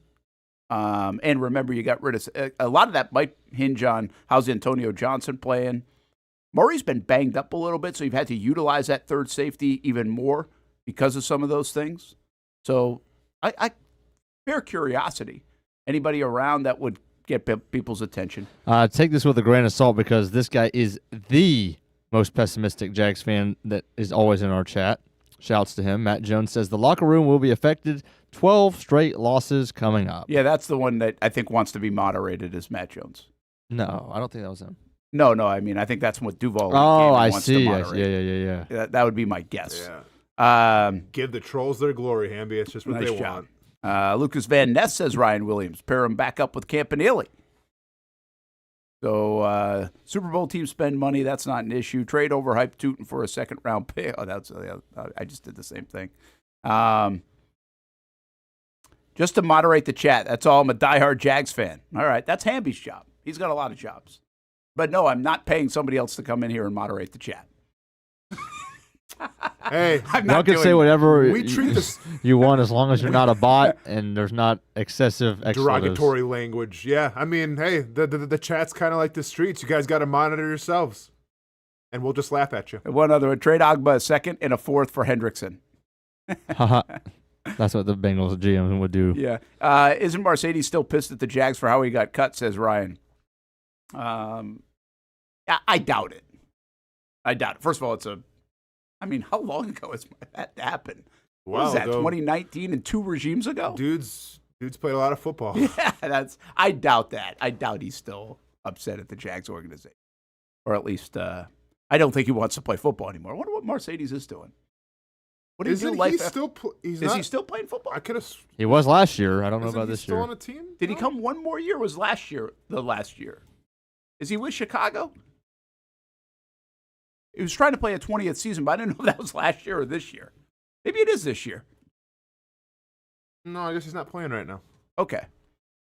[SPEAKER 4] And remember, you got rid of a lot of that might hinge on how's Antonio Johnson playing. Murray's been banged up a little bit, so you've had to utilize that third safety even more because of some of those things. So I fair curiosity. Anybody around that would get people's attention?
[SPEAKER 6] Take this with a grain of salt because this guy is the most pessimistic Jags fan that is always in our chat. Shouts to him. Matt Jones says the locker room will be affected. 12 straight losses coming up.
[SPEAKER 4] Yeah, that's the one that I think wants to be moderated is Matt Jones.
[SPEAKER 6] No, I don't think that was him.
[SPEAKER 4] No, I mean, I think that's what Duval.
[SPEAKER 6] I
[SPEAKER 4] wants
[SPEAKER 6] see.
[SPEAKER 4] To moderate.
[SPEAKER 6] Yeah.
[SPEAKER 4] That would be my guess.
[SPEAKER 5] Yeah. Give the trolls their glory, Hamby. It's just what
[SPEAKER 4] Nice
[SPEAKER 5] they
[SPEAKER 4] job.
[SPEAKER 5] want.
[SPEAKER 4] Lucas Van Ness says Ryan Williams. Pair him back up with Campanile. So Super Bowl teams spend money. That's not an issue. Trade overhyped Tootin for a second-round pick. Oh, I just did the same thing. Just to moderate the chat. That's all. I'm a diehard Jags fan. All right, that's Hamby's job. He's got a lot of jobs. But no, I'm not paying somebody else to come in here and moderate the chat.
[SPEAKER 5] Hey,
[SPEAKER 6] you can say whatever
[SPEAKER 5] we treat this
[SPEAKER 6] you want as long as you're not a bot and there's not excessive expletives.
[SPEAKER 5] derogatory language. Yeah, I mean, hey, the chat's kind of like the streets. You guys got to monitor yourselves, and we'll just laugh at you.
[SPEAKER 4] One other one. Trade Agba a second and a fourth for Hendrickson.
[SPEAKER 6] That's what the Bengals GM would do.
[SPEAKER 4] Yeah. Isn't Mercedes still pissed at the Jags for how he got cut, says Ryan. I doubt it. First of all, how long ago has that happened? What was that, 2019 and 2 regimes ago?
[SPEAKER 5] Dudes played a lot of football.
[SPEAKER 4] Yeah, I doubt that. I doubt he's still upset at the Jags organization. Or at least, I don't think he wants to play football anymore. I wonder what Mercedes is doing. What did he do? Is he still playing football?
[SPEAKER 5] I could have.
[SPEAKER 6] He was last year. I don't know about this year.
[SPEAKER 5] Still on a team?
[SPEAKER 4] Did he come one more year? Or was last year the last year? Is he with Chicago? He was trying to play a 20th season, but I didn't know if that was last year or this year. Maybe it is this year.
[SPEAKER 5] No, I guess he's not playing right now.
[SPEAKER 4] Okay.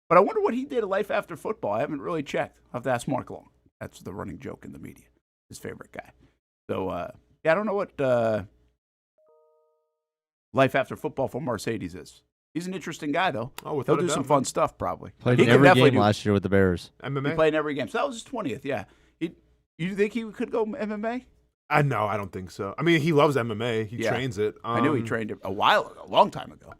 [SPEAKER 4] But I wonder what he did at Life After Football. I haven't really checked. I'll have to ask Mark Long. That's the running joke in the media. His favorite guy. So, I don't know what Life After Football for Mercedes is. He's an interesting guy, though. He'll do some fun stuff, probably.
[SPEAKER 6] Played in every game last year with the Bears.
[SPEAKER 5] MMA?
[SPEAKER 4] He played in every game. So that was his 20th, yeah. You think he could go MMA?
[SPEAKER 5] No, I don't think so. I mean, he loves MMA. He trains it.
[SPEAKER 4] I knew he trained it a while ago, a long time ago.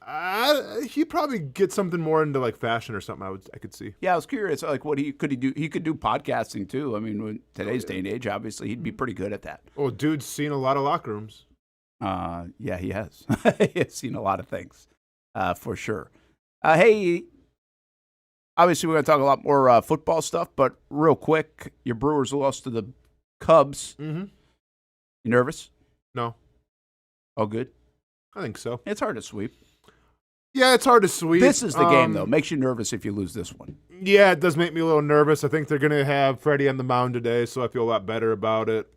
[SPEAKER 5] He'd probably get something more into like fashion or something. I could see.
[SPEAKER 4] Yeah, I was curious. Like, what could he do? He could do podcasting too. I mean, in today's day and age, obviously, he'd be pretty good at that.
[SPEAKER 5] Well, dude's seen a lot of locker rooms.
[SPEAKER 4] Yeah, he has. He has seen a lot of things, for sure. Hey, obviously, we're going to talk a lot more football stuff, but real quick, your Brewers lost to the Cubs.
[SPEAKER 5] Mm-hmm.
[SPEAKER 4] You nervous?
[SPEAKER 5] No.
[SPEAKER 4] All good?
[SPEAKER 5] I think so.
[SPEAKER 4] It's hard to sweep.
[SPEAKER 5] Yeah, it's hard to sweep.
[SPEAKER 4] This is the game, though. Makes you nervous if you lose this one.
[SPEAKER 5] Yeah, it does make me a little nervous. I think they're going to have Freddie on the mound today, so I feel a lot better about it.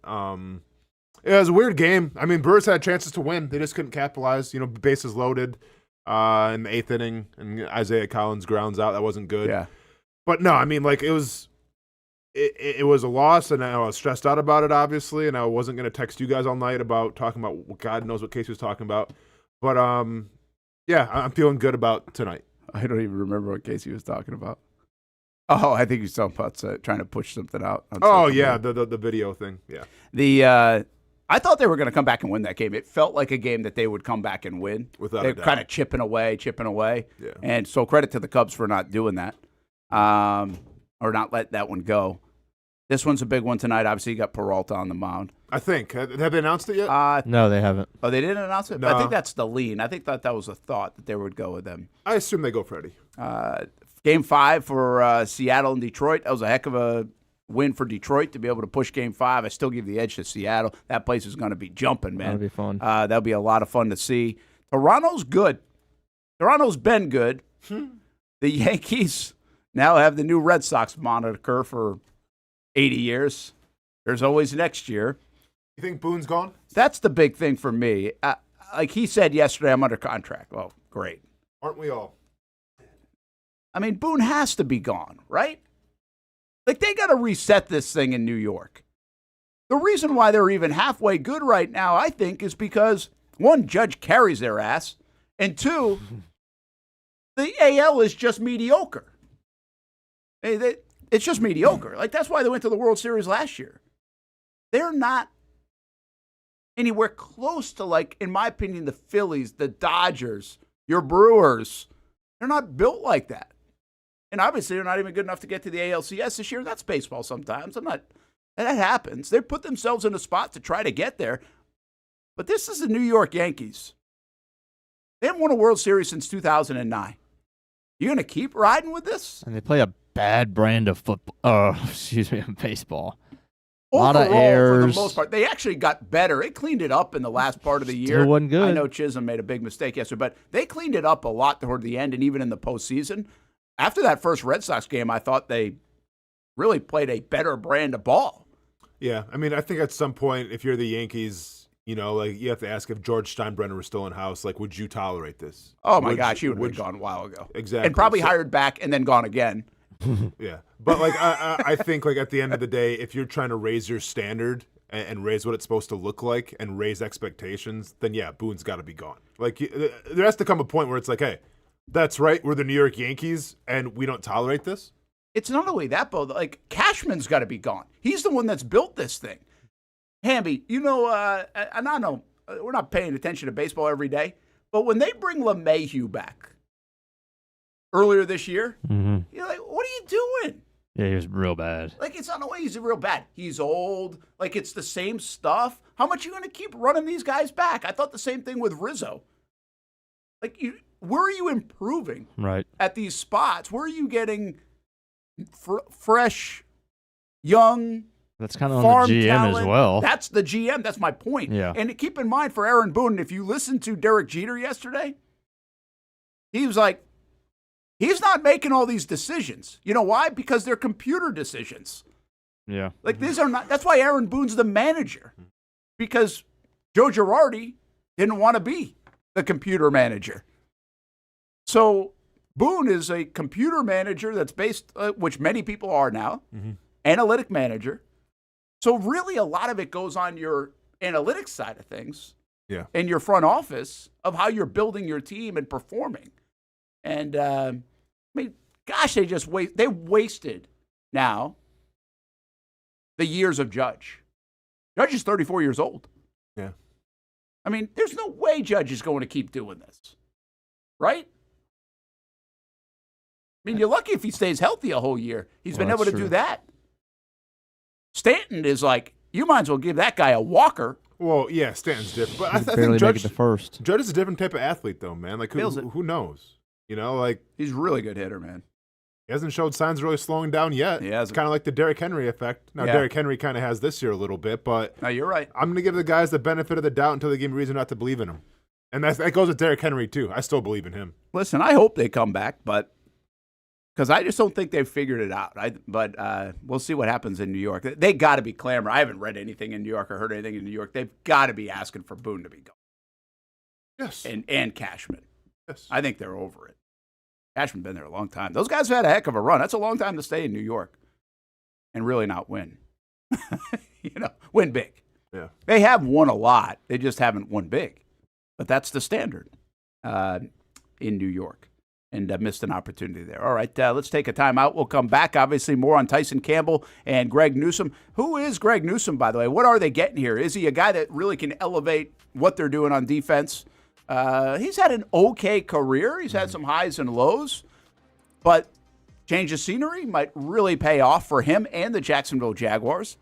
[SPEAKER 5] It was a weird game. I mean, Brewers had chances to win. They just couldn't capitalize. Bases loaded in the 8th inning, and Isaiah Collins grounds out. That wasn't good.
[SPEAKER 4] Yeah.
[SPEAKER 5] But no, I mean, like, it was a loss, and I was stressed out about it, obviously, and I wasn't going to text you guys all night about talking about what God knows what Casey was talking about. But, yeah, I'm feeling good about tonight.
[SPEAKER 4] I don't even remember what Casey was talking about. Oh, I think he was talking about trying to push something out.
[SPEAKER 5] Oh, yeah, the video thing,
[SPEAKER 4] yeah. I thought they were going to come back and win that game. It felt like a game that they would come back and win.
[SPEAKER 5] Without
[SPEAKER 4] They're
[SPEAKER 5] a doubt.
[SPEAKER 4] kind of chipping away.
[SPEAKER 5] Yeah.
[SPEAKER 4] And so credit to the Cubs for not doing that. Or not let that one go. This one's a big one tonight. Obviously, you got Peralta on the mound.
[SPEAKER 5] I think. Have they announced it yet?
[SPEAKER 6] No, they haven't.
[SPEAKER 4] Oh, they didn't announce it?
[SPEAKER 5] No.
[SPEAKER 4] I think that's the lean. I think that was a thought that they would go with them.
[SPEAKER 5] I assume they go Freddie.
[SPEAKER 4] Game 5 for Seattle and Detroit. That was a heck of a win for Detroit to be able to push Game 5. I still give the edge to Seattle. That place is going to be jumping, man.
[SPEAKER 6] That'll be fun.
[SPEAKER 4] That'll be a lot of fun to see. Toronto's good. Toronto's been good. The Yankees now have the new Red Sox moniker for 80 years. There's always next year.
[SPEAKER 5] You think Boone's gone?
[SPEAKER 4] That's the big thing for me. Like he said yesterday, I'm under contract. Oh, great.
[SPEAKER 5] Aren't we all?
[SPEAKER 4] I mean, Boone has to be gone, right? Like, they got to reset this thing in New York. The reason why they're even halfway good right now, I think, is because, one, Judge carries their ass, and two, the AL is just mediocre. It's just mediocre. Like, that's why they went to the World Series last year. They're not anywhere close to, like, in my opinion, the Phillies, the Dodgers, your Brewers. They're not built like that. And obviously, they're not even good enough to get to the ALCS this year. That's baseball sometimes. That happens. They put themselves in a spot to try to get there. But this is the New York Yankees. They haven't won a World Series since 2009. You're going to keep riding with this?
[SPEAKER 6] And they play a bad brand of football. Baseball. A lot of
[SPEAKER 4] Overall,
[SPEAKER 6] errors.
[SPEAKER 4] for the most part, they actually got better. It cleaned it up in the last part of the year.
[SPEAKER 6] Still wasn't good.
[SPEAKER 4] I know Chisholm made a big mistake yesterday, but they cleaned it up a lot toward the end and even in the postseason. After that first Red Sox game, I thought they really played a better brand of ball.
[SPEAKER 5] Yeah, I mean, I think at some point, if you're the Yankees, you know, like you have to ask if George Steinbrenner was still in house, like, would you tolerate this?
[SPEAKER 4] Oh, my gosh, he would have been gone a while ago.
[SPEAKER 5] Exactly.
[SPEAKER 4] And probably hired back and then gone again.
[SPEAKER 5] Yeah. But, like, I think, like, at the end of the day, if you're trying to raise your standard and raise what it's supposed to look like and raise expectations, then, yeah, Boone's got to be gone. Like, there has to come a point where it's like, hey, that's right, we're the New York Yankees, and we don't tolerate this.
[SPEAKER 4] It's not only that, Bo. Like, Cashman's got to be gone. He's the one that's built this thing. Hamby, you know, and I know we're not paying attention to baseball every day, but when they bring LeMahieu back earlier this year, you're like, what are you doing?
[SPEAKER 6] Yeah, he was real bad.
[SPEAKER 4] Like, it's not the way he's real bad. He's old. Like, it's the same stuff. How much are you going to keep running these guys back? I thought the same thing with Rizzo. Like, where are you improving at these spots? Where are you getting fresh, young,
[SPEAKER 6] that's kind of
[SPEAKER 4] farm
[SPEAKER 6] on the GM
[SPEAKER 4] talent?
[SPEAKER 6] as well.
[SPEAKER 4] That's the GM. That's my point.
[SPEAKER 6] Yeah.
[SPEAKER 4] And keep in mind for Aaron Boone, if you listen to Derek Jeter yesterday, he was like, he's not making all these decisions. You know why? Because they're computer decisions.
[SPEAKER 6] Yeah.
[SPEAKER 4] Like, these are not, that's why Aaron Boone's the manager. Because Joe Girardi didn't want to be the computer manager. So Boone is a computer manager that's based, which many people are now, analytic manager. So really a lot of it goes on your analytics side of things and your front office of how you're building your team and performing. And, I mean, gosh, they wasted now the years of Judge. Judge is 34 years old.
[SPEAKER 5] Yeah.
[SPEAKER 4] I mean, there's no way Judge is going to keep doing this, right? I mean, you're lucky if he stays healthy a whole year. He's been able to do that. Stanton is like, you might as well give that guy a walker.
[SPEAKER 5] Well, yeah, Stanton's different. But I
[SPEAKER 6] barely
[SPEAKER 5] think Judge,
[SPEAKER 6] make it to first.
[SPEAKER 5] Judge is a different type of athlete, though, man. Like, who knows? You know, like.
[SPEAKER 4] He's a really good hitter, man.
[SPEAKER 5] He hasn't showed signs of really slowing down yet.
[SPEAKER 4] Yeah,
[SPEAKER 5] it's kind of like the Derrick Henry effect. Now, Derrick Henry kind of has this year a little bit, but.
[SPEAKER 4] No, you're right.
[SPEAKER 5] I'm going to give the guys the benefit of the doubt until they give me reason not to believe in him. And that goes with Derrick Henry, too. I still believe in him.
[SPEAKER 4] Listen, I hope they come back, but. Because I just don't think they've figured it out. But we'll see what happens in New York. They got to be clamoring. I haven't read anything in New York or heard anything in New York. They've got to be asking for Boone to be gone.
[SPEAKER 5] Yes.
[SPEAKER 4] And Cashman.
[SPEAKER 5] Yes.
[SPEAKER 4] I think they're over it. Cashman's been there a long time. Those guys have had a heck of a run. That's a long time to stay in New York and really not win. Win big.
[SPEAKER 5] Yeah.
[SPEAKER 4] They have won a lot. They just haven't won big. But that's the standard in New York. And missed an opportunity there. All right, let's take a timeout. We'll come back. Obviously, more on Tyson Campbell and Greg Newsome. Who is Greg Newsome, by the way? What are they getting here? Is he a guy that really can elevate what they're doing on defense? He's had an okay career. He's had some highs and lows. But change of scenery might really pay off for him and the Jacksonville Jaguars.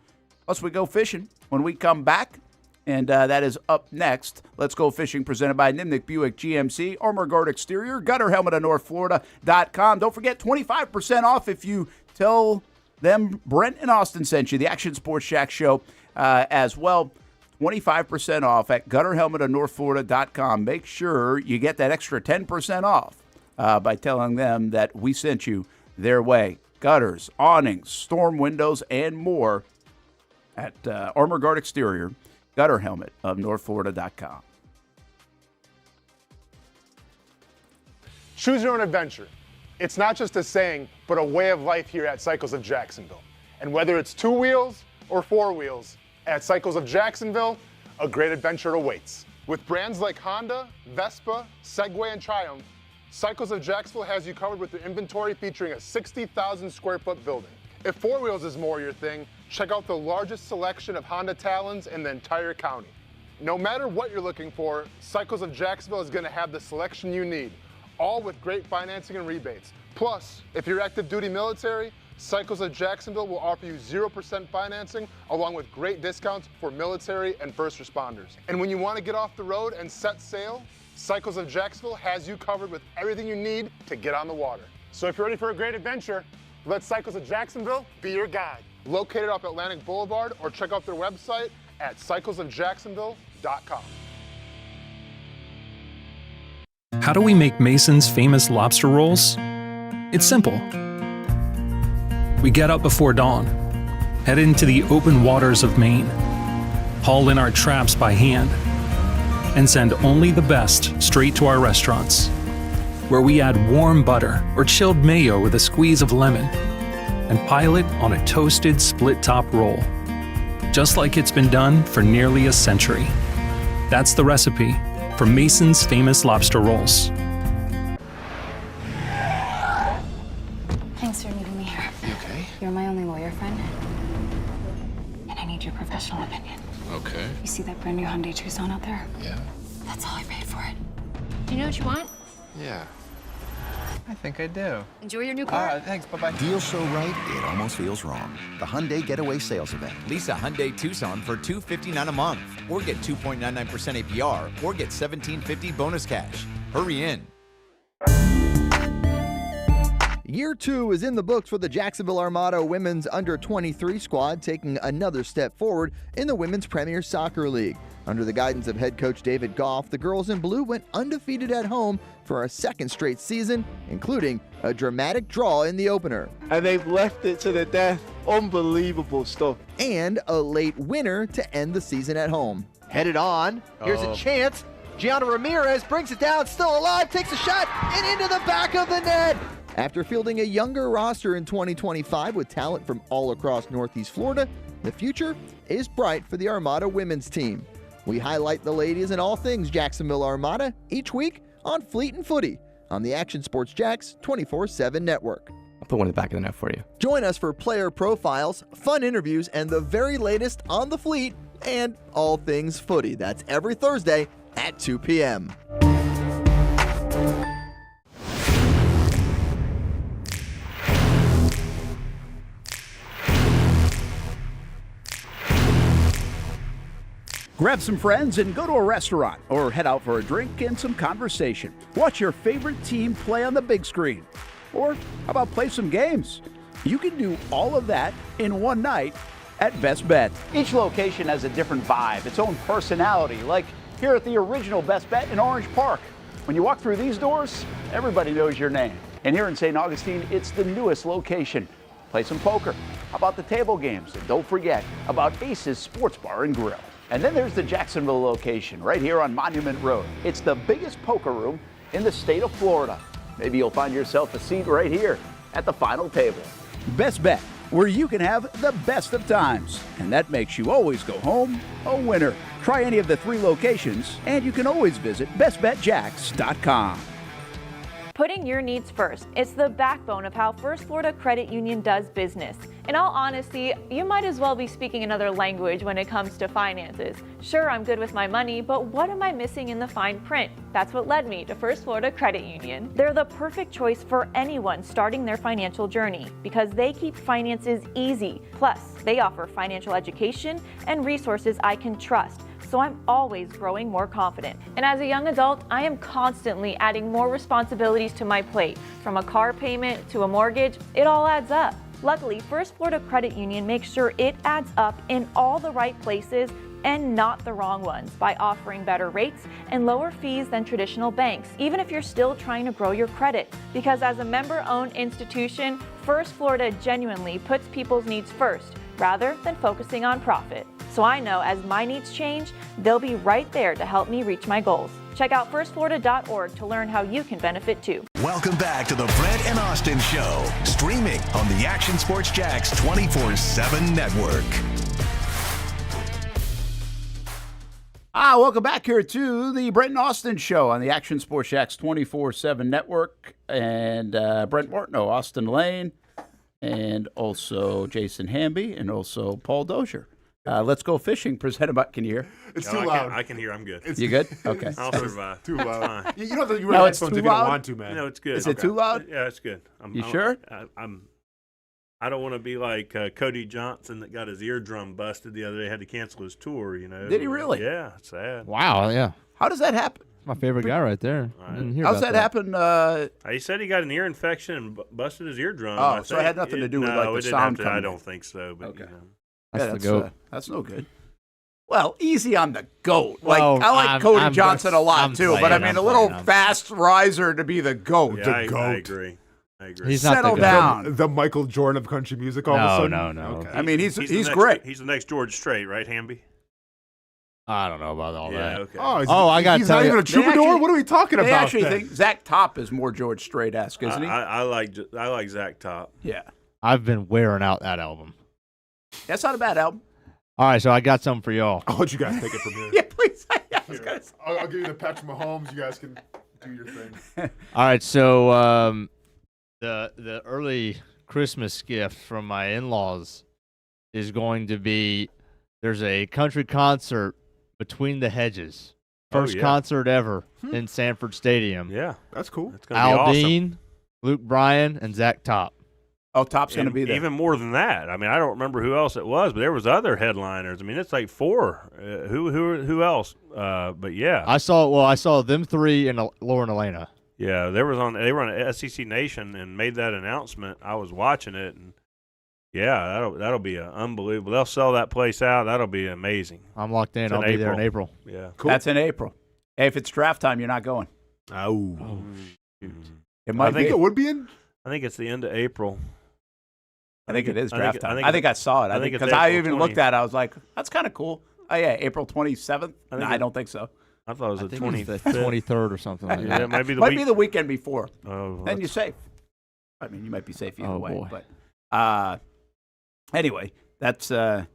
[SPEAKER 4] Plus, we go fishing when we come back. And that is up next. Let's Go Fishing, presented by Nimnick Buick GMC, Armor Guard Exterior, Gutter Helmet of NorthFlorida.com. Don't forget 25% off if you tell them Brent and Austen sent you, the Action Sports Shack show as well. 25% off at Gutter Helmet of NorthFlorida.com. Make sure you get that extra 10% off by telling them that we sent you their way. Gutters, awnings, storm windows, and more at Armor Guard Exterior, Gutter Helmet of NorthFlorida.com.
[SPEAKER 3] Choose your own adventure. It's not just a saying, but a way of life here at Cycles of Jacksonville. And whether it's 2 wheels or 4 wheels, at Cycles of Jacksonville, a great adventure awaits. With brands like Honda, Vespa, Segway, and Triumph, Cycles of Jacksonville has you covered with their inventory featuring a 60,000 square foot building. If 4 wheels is more your thing, check out the largest selection of Honda Talons in the entire county. No matter what you're looking for, Cycles of Jacksonville is going to have the selection you need, all with great financing and rebates. Plus, if you're active duty military, Cycles of Jacksonville will offer you 0% financing along with great discounts for military and first responders. And when you want to get off the road and set sail, Cycles of Jacksonville has you covered with everything you need to get on the water. So if you're ready for a great adventure, let Cycles of Jacksonville be your guide. located off Atlantic Boulevard, or check out their website at cyclesofjacksonville.com.
[SPEAKER 18] How do we make Mason's famous lobster rolls? It's simple. We get up before dawn, head into the open waters of Maine, haul in our traps by hand, and send only the best straight to our restaurants, where we add warm butter or chilled mayo with a squeeze of lemon and pile it on a toasted split-top roll, just like it's been done for nearly a century. That's the recipe for Mason's famous lobster rolls.
[SPEAKER 19] Thanks for meeting me here.
[SPEAKER 20] You okay?
[SPEAKER 19] You're my only lawyer friend, and I need your professional opinion.
[SPEAKER 20] Okay.
[SPEAKER 19] You see that brand new Hyundai Tucson out there?
[SPEAKER 20] Yeah.
[SPEAKER 19] That's all I paid for it. Do you know what you want?
[SPEAKER 20] Yeah. I think I do.
[SPEAKER 19] Enjoy your new car.
[SPEAKER 20] Thanks. Bye-bye.
[SPEAKER 21] Deal so right, it almost feels wrong. The Hyundai Getaway Sales Event.
[SPEAKER 22] Lease a Hyundai Tucson for $259 a month, or get 2.99% APR, or get $1,750 bonus cash. Hurry in.
[SPEAKER 16] Year 2 is in the books for the Jacksonville Armada women's under-23 squad, taking another step forward in the Women's Premier Soccer League. Under the guidance of head coach David Goff, the girls in blue went undefeated at home for a second straight season, including a dramatic draw in the opener.
[SPEAKER 23] And they've left it to the death. Unbelievable stuff.
[SPEAKER 16] And a late winner to end the season at home.
[SPEAKER 24] Headed on. Here's a chance. Gianna Ramirez brings it down, still alive, takes a shot, and into the back of the net.
[SPEAKER 16] After fielding a younger roster in 2025 with talent from all across Northeast Florida, the future is bright for the Armada women's team. We highlight the ladies and all things Jacksonville Armada each week on Fleet and Footy on the Action Sports Jacks 24/7 network.
[SPEAKER 25] I'll put one in the back of the net for you.
[SPEAKER 16] Join us for player profiles, fun interviews, and the very latest on the Fleet and all things footy. That's every Thursday at 2 p.m.
[SPEAKER 12] Grab some friends and go to a restaurant, or head out for a drink and some conversation. Watch your favorite team play on the big screen. Or how about play some games? You can do all of that in one night at Best Bet. Each location has a different vibe, its own personality, like here at the original Best Bet in Orange Park. When you walk through these doors, everybody knows your name. And here in St. Augustine, it's the newest location. Play some poker. How about the table games? And don't forget about Ace's Sports Bar and Grill. And then there's the Jacksonville location right here on Monument Road. It's the biggest poker room in the state of Florida. Maybe you'll find yourself a seat right here at the final table. Best Bet, where you can have the best of times. And that makes you always go home a winner. Try any of the 3 locations, and you can always visit bestbetjacks.com.
[SPEAKER 10] Putting your needs first. It's the backbone of how First Florida Credit Union does business. In all honesty, you might as well be speaking another language when it comes to finances. Sure, I'm good with my money, but what am I missing in the fine print? That's what led me to First Florida Credit Union. They're the perfect choice for anyone starting their financial journey because they keep finances easy. Plus, they offer financial education and resources I can trust. So I'm always growing more confident. And as a young adult, I am constantly adding more responsibilities to my plate. From a car payment to a mortgage, it all adds up. Luckily, First Florida Credit Union makes sure it adds up in all the right places and not the wrong ones by offering better rates and lower fees than traditional banks, even if you're still trying to grow your credit. Because as a member-owned institution, First Florida genuinely puts people's needs first rather than focusing on profit. So I know as my needs change, they'll be right there to help me reach my goals. Check out firstflorida.org to learn how you can benefit too.
[SPEAKER 1] Welcome back to the Brent and Austen Show, streaming on the Action Sports Jacks 24/7 network.
[SPEAKER 4] Welcome back here to the Brent Austen Show on the Action Sports Jacks 24/7 network. And Brent Martineau, Austen Lane, and also Jason Hamby, and also Paul Dozier. Let's go fishing. Presented by. Can you hear?
[SPEAKER 5] It's too loud.
[SPEAKER 26] I can hear. I'm good.
[SPEAKER 4] You good? Okay.
[SPEAKER 26] I'll survive.
[SPEAKER 5] Too loud.
[SPEAKER 26] Fine.
[SPEAKER 5] You don't have to wear
[SPEAKER 4] No, it's
[SPEAKER 5] headphones
[SPEAKER 4] too
[SPEAKER 5] if you don't
[SPEAKER 4] loud?
[SPEAKER 5] want to, man.
[SPEAKER 26] No, it's good.
[SPEAKER 4] Is it too loud?
[SPEAKER 26] Yeah, it's good.
[SPEAKER 4] You sure?
[SPEAKER 26] I don't want to be like Cody Johnson that got his eardrum busted the other day. Had to cancel his tour.
[SPEAKER 4] Did he really?
[SPEAKER 26] Yeah, sad.
[SPEAKER 6] Wow. Yeah.
[SPEAKER 4] How does that happen?
[SPEAKER 6] My favorite guy right there.
[SPEAKER 26] Right.
[SPEAKER 6] Didn't hear
[SPEAKER 4] How's
[SPEAKER 6] about
[SPEAKER 4] that happen?
[SPEAKER 26] He said he got an ear infection and busted his eardrum.
[SPEAKER 4] Oh,
[SPEAKER 26] I
[SPEAKER 4] so it
[SPEAKER 26] think.
[SPEAKER 4] had nothing to do with,
[SPEAKER 26] no,
[SPEAKER 4] like, the
[SPEAKER 26] it didn't
[SPEAKER 4] sound
[SPEAKER 26] have to- I
[SPEAKER 4] coming
[SPEAKER 26] don't
[SPEAKER 4] in.
[SPEAKER 26] think so. But,
[SPEAKER 4] Okay.
[SPEAKER 6] That's the GOAT.
[SPEAKER 4] That's no good. Well, easy on the GOAT. Like
[SPEAKER 6] Well,
[SPEAKER 4] I like Cody
[SPEAKER 6] I'm
[SPEAKER 4] Johnson a lot
[SPEAKER 6] I'm
[SPEAKER 4] too, but
[SPEAKER 6] playing,
[SPEAKER 4] I mean
[SPEAKER 6] I'm
[SPEAKER 4] a little
[SPEAKER 6] playing.
[SPEAKER 4] fast riser to be the GOAT.
[SPEAKER 26] Yeah,
[SPEAKER 4] the
[SPEAKER 26] I
[SPEAKER 4] GOAT.
[SPEAKER 26] agree. I agree.
[SPEAKER 6] He's not
[SPEAKER 4] Settle
[SPEAKER 6] the GOAT.
[SPEAKER 4] down.
[SPEAKER 5] The Michael Jordan of country music all of a
[SPEAKER 6] No,
[SPEAKER 5] sudden?
[SPEAKER 6] no.
[SPEAKER 5] Okay.
[SPEAKER 4] I mean, he's
[SPEAKER 26] the next-
[SPEAKER 4] great.
[SPEAKER 26] He's the next George Strait, right, Hamby?
[SPEAKER 6] I don't know about all
[SPEAKER 26] Yeah,
[SPEAKER 6] that.
[SPEAKER 26] okay.
[SPEAKER 6] I got to
[SPEAKER 5] He's
[SPEAKER 6] tell
[SPEAKER 5] not
[SPEAKER 6] you.
[SPEAKER 5] even a troubadour? What are we talking
[SPEAKER 4] They
[SPEAKER 5] about
[SPEAKER 4] actually
[SPEAKER 5] then?
[SPEAKER 4] think Zach Top is more George Strait-esque, isn't he?
[SPEAKER 26] I like Zach Top.
[SPEAKER 4] Yeah.
[SPEAKER 6] I've been wearing out that album.
[SPEAKER 4] That's not a bad album.
[SPEAKER 6] All right, so I got something for y'all.
[SPEAKER 5] I'll let you guys take it from here.
[SPEAKER 4] Yeah, please.
[SPEAKER 5] I'll give you the Patrick Mahomes. You guys can do your thing.
[SPEAKER 6] All right, so the early Christmas gift from my in-laws is going to be there's a country concert between the hedges. First
[SPEAKER 26] yeah.
[SPEAKER 6] concert ever in Sanford Stadium.
[SPEAKER 26] Yeah,
[SPEAKER 5] that's cool.
[SPEAKER 26] It's gonna be
[SPEAKER 6] Al
[SPEAKER 26] awesome.
[SPEAKER 6] Dean, Luke Bryan, and Zach Top.
[SPEAKER 4] Oh, Top's going to be there.
[SPEAKER 26] Even more than that. I mean, I don't remember who else it was, but there was other headliners. I mean, it's like 4. Who else? But yeah,
[SPEAKER 6] I saw them 3 and Lauren Elena.
[SPEAKER 26] yeah. They were on SEC Nation and made that announcement. I was watching it, and yeah, that'll be unbelievable. They'll sell that place out. That'll be amazing.
[SPEAKER 6] I'm locked in.
[SPEAKER 26] It's
[SPEAKER 6] I'll be there in April.
[SPEAKER 26] Yeah,
[SPEAKER 5] Cool.
[SPEAKER 4] That's in April. Hey, if it's draft time, you're not going.
[SPEAKER 5] Oh.
[SPEAKER 4] It might
[SPEAKER 5] I think
[SPEAKER 4] be.
[SPEAKER 5] it would be in.
[SPEAKER 26] I think it's the end of April.
[SPEAKER 4] I think it is
[SPEAKER 26] I
[SPEAKER 4] draft
[SPEAKER 26] think-
[SPEAKER 4] time. I think I saw it.
[SPEAKER 26] I think it's
[SPEAKER 4] because I
[SPEAKER 26] April
[SPEAKER 4] even
[SPEAKER 26] 20.
[SPEAKER 4] looked at it. I was like, that's kind of cool. Oh, yeah, April 27th? No, I don't think so.
[SPEAKER 26] I thought it was
[SPEAKER 6] I
[SPEAKER 26] the
[SPEAKER 6] think it's
[SPEAKER 26] 25th.
[SPEAKER 6] the 23rd or something like
[SPEAKER 26] Yeah,
[SPEAKER 6] that.
[SPEAKER 26] it might be the
[SPEAKER 4] Might
[SPEAKER 26] week.
[SPEAKER 4] be the weekend before.
[SPEAKER 26] Oh,
[SPEAKER 4] Then you're safe. I mean, you might be safe either
[SPEAKER 6] Oh,
[SPEAKER 4] way.
[SPEAKER 6] boy.
[SPEAKER 4] But anyway, that's
[SPEAKER 6] Hey,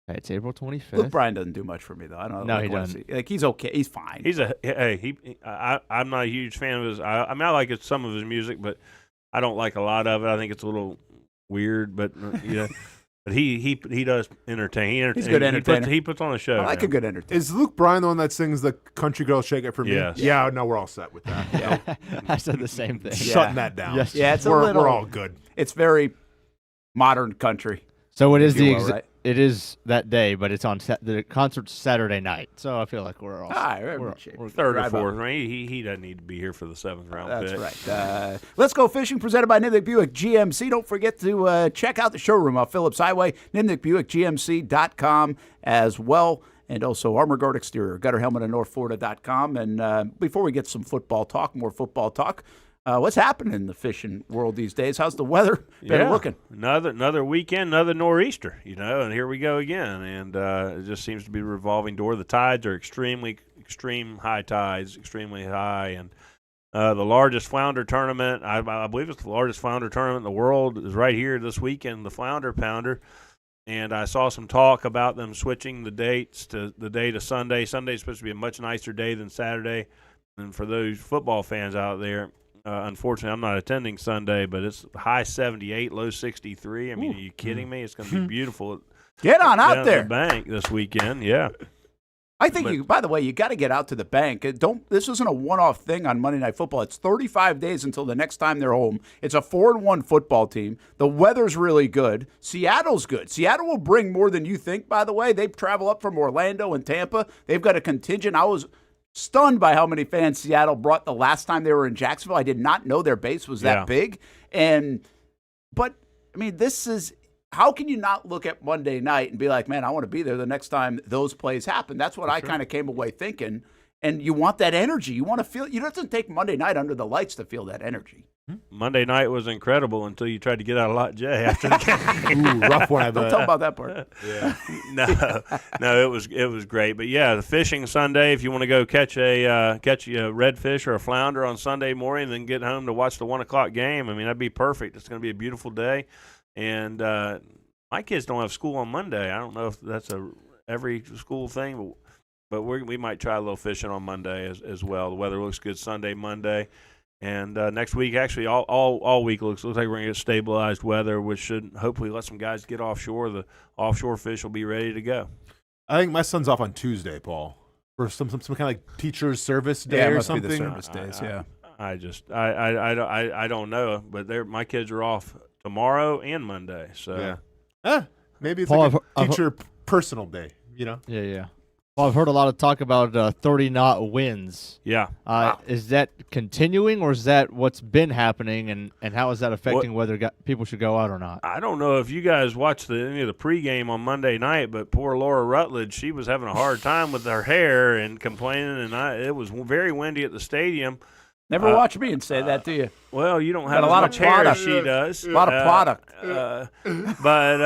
[SPEAKER 6] it's April 25th.
[SPEAKER 4] Luke Bryan doesn't do much for me though. I don't know.
[SPEAKER 6] No,
[SPEAKER 4] like,
[SPEAKER 6] he
[SPEAKER 4] what
[SPEAKER 6] doesn't.
[SPEAKER 4] Like he's okay. He's fine.
[SPEAKER 26] He's I'm not a huge fan of his. I mean, I like some of his music, but I don't like a lot of it. I think it's a little weird, but yeah. But he does entertain.
[SPEAKER 4] He's a good entertainer.
[SPEAKER 26] He puts on a show.
[SPEAKER 4] I like
[SPEAKER 26] man.
[SPEAKER 4] a good entertainer.
[SPEAKER 5] Is Luke Bryan the one that sings the Country Girl Shake It For Me?
[SPEAKER 26] Yes.
[SPEAKER 5] Yeah, no, we're all set with that.
[SPEAKER 4] Yeah.
[SPEAKER 6] I said the same thing.
[SPEAKER 5] Shutting that down.
[SPEAKER 6] Yes.
[SPEAKER 4] Yeah, it's a
[SPEAKER 5] we're,
[SPEAKER 4] little.
[SPEAKER 5] we're all good.
[SPEAKER 4] It's very modern country.
[SPEAKER 6] So it is
[SPEAKER 4] if you
[SPEAKER 6] the
[SPEAKER 4] will, right?
[SPEAKER 6] it is that day, but it's on the concert's Saturday night. So I feel like we're all
[SPEAKER 4] All right,
[SPEAKER 6] we're,
[SPEAKER 4] in shape.
[SPEAKER 6] we're
[SPEAKER 26] Third or
[SPEAKER 4] Drive
[SPEAKER 26] fourth,
[SPEAKER 4] up.
[SPEAKER 26] right? He doesn't need to be here for the 7th round
[SPEAKER 4] That's
[SPEAKER 26] pick.
[SPEAKER 4] right. Let's Go Fishing, presented by Nimnick Buick GMC. Don't forget to check out the showroom off Phillips Highway, NimnickBuickGMC.com as well, and also Armor Guard Exterior, Gutter Helmet, and NorthFlorida.com. And before we get some football talk, more football talk, what's happening in the fishing world these days? How's the weather been looking?
[SPEAKER 26] Another weekend, another nor'easter, and here we go again. And it just seems to be a revolving door. The tides are extreme high tides, extremely high. And the largest flounder tournament, I believe it's the largest flounder tournament in the world, is right here this weekend, the Flounder Pounder. And I saw some talk about them switching the dates to the day to Sunday. Sunday's supposed to be a much nicer day than Saturday. And for those football fans out there, unfortunately, I'm not attending Sunday, but it's high 78, low 63. I mean, are you kidding me? It's going to be beautiful.
[SPEAKER 4] Get on out
[SPEAKER 26] down
[SPEAKER 4] there.
[SPEAKER 26] at the bank this weekend. Yeah.
[SPEAKER 4] I think by the way, you got to get out to the bank. This isn't a one-off thing on Monday Night Football. It's 35 days until the next time they're home. It's a 4-1 football team. The weather's really good. Seattle's good. Seattle will bring more than you think, by the way. They travel up from Orlando and Tampa. They've got a contingent. I was stunned by how many fans Seattle brought the last time they were in Jacksonville. I did not know their base was that big. But I mean, this is, how can you not look at Monday night and be like, man, I want to be there the next time those plays happen? That's what I kind of came away thinking. And you want that energy. You want to feel, it doesn't take Monday night under the lights to feel that energy.
[SPEAKER 26] Monday night was incredible until you tried to get out of Lot J after the game.
[SPEAKER 5] Ooh, rough one, I bet.
[SPEAKER 4] Don't tell about that part.
[SPEAKER 5] Yeah.
[SPEAKER 26] No, it was great. But yeah, the fishing Sunday. If you want to go catch a redfish or a flounder on Sunday morning, then get home to watch the 1:00 game. I mean, that'd be perfect. It's going to be a beautiful day, and my kids don't have school on Monday. I don't know if that's every school thing, but we might try a little fishing on Monday as well. The weather looks good Sunday, Monday. And next week, actually, all week looks like we're going to get stabilized weather, which should hopefully let some guys get offshore. The offshore fish will be ready to go.
[SPEAKER 5] I think my son's off on Tuesday, Paul, for some kind of like teacher's service day
[SPEAKER 4] Yeah, it
[SPEAKER 5] or
[SPEAKER 4] must
[SPEAKER 5] something.
[SPEAKER 4] be the service days, yeah.
[SPEAKER 26] I don't know, but my kids are off tomorrow and Monday. So
[SPEAKER 5] maybe it's
[SPEAKER 6] Paul,
[SPEAKER 5] like a teacher personal day,
[SPEAKER 6] Yeah. Well, I've heard a lot of talk about 30-knot winds.
[SPEAKER 26] Yeah.
[SPEAKER 6] Is that continuing, or is that what's been happening, and how is that affecting whether people should go out or not?
[SPEAKER 26] I don't know if you guys watched any of the pregame on Monday night, but poor Laura Rutledge, she was having a hard time with her hair and complaining, and it was very windy at the stadium.
[SPEAKER 4] Never watch me and say that, do you?
[SPEAKER 26] Well, you don't have
[SPEAKER 4] a
[SPEAKER 26] as
[SPEAKER 4] lot
[SPEAKER 26] much
[SPEAKER 4] of
[SPEAKER 26] hair
[SPEAKER 4] product.
[SPEAKER 26] as she does.
[SPEAKER 4] A lot of product.
[SPEAKER 26] But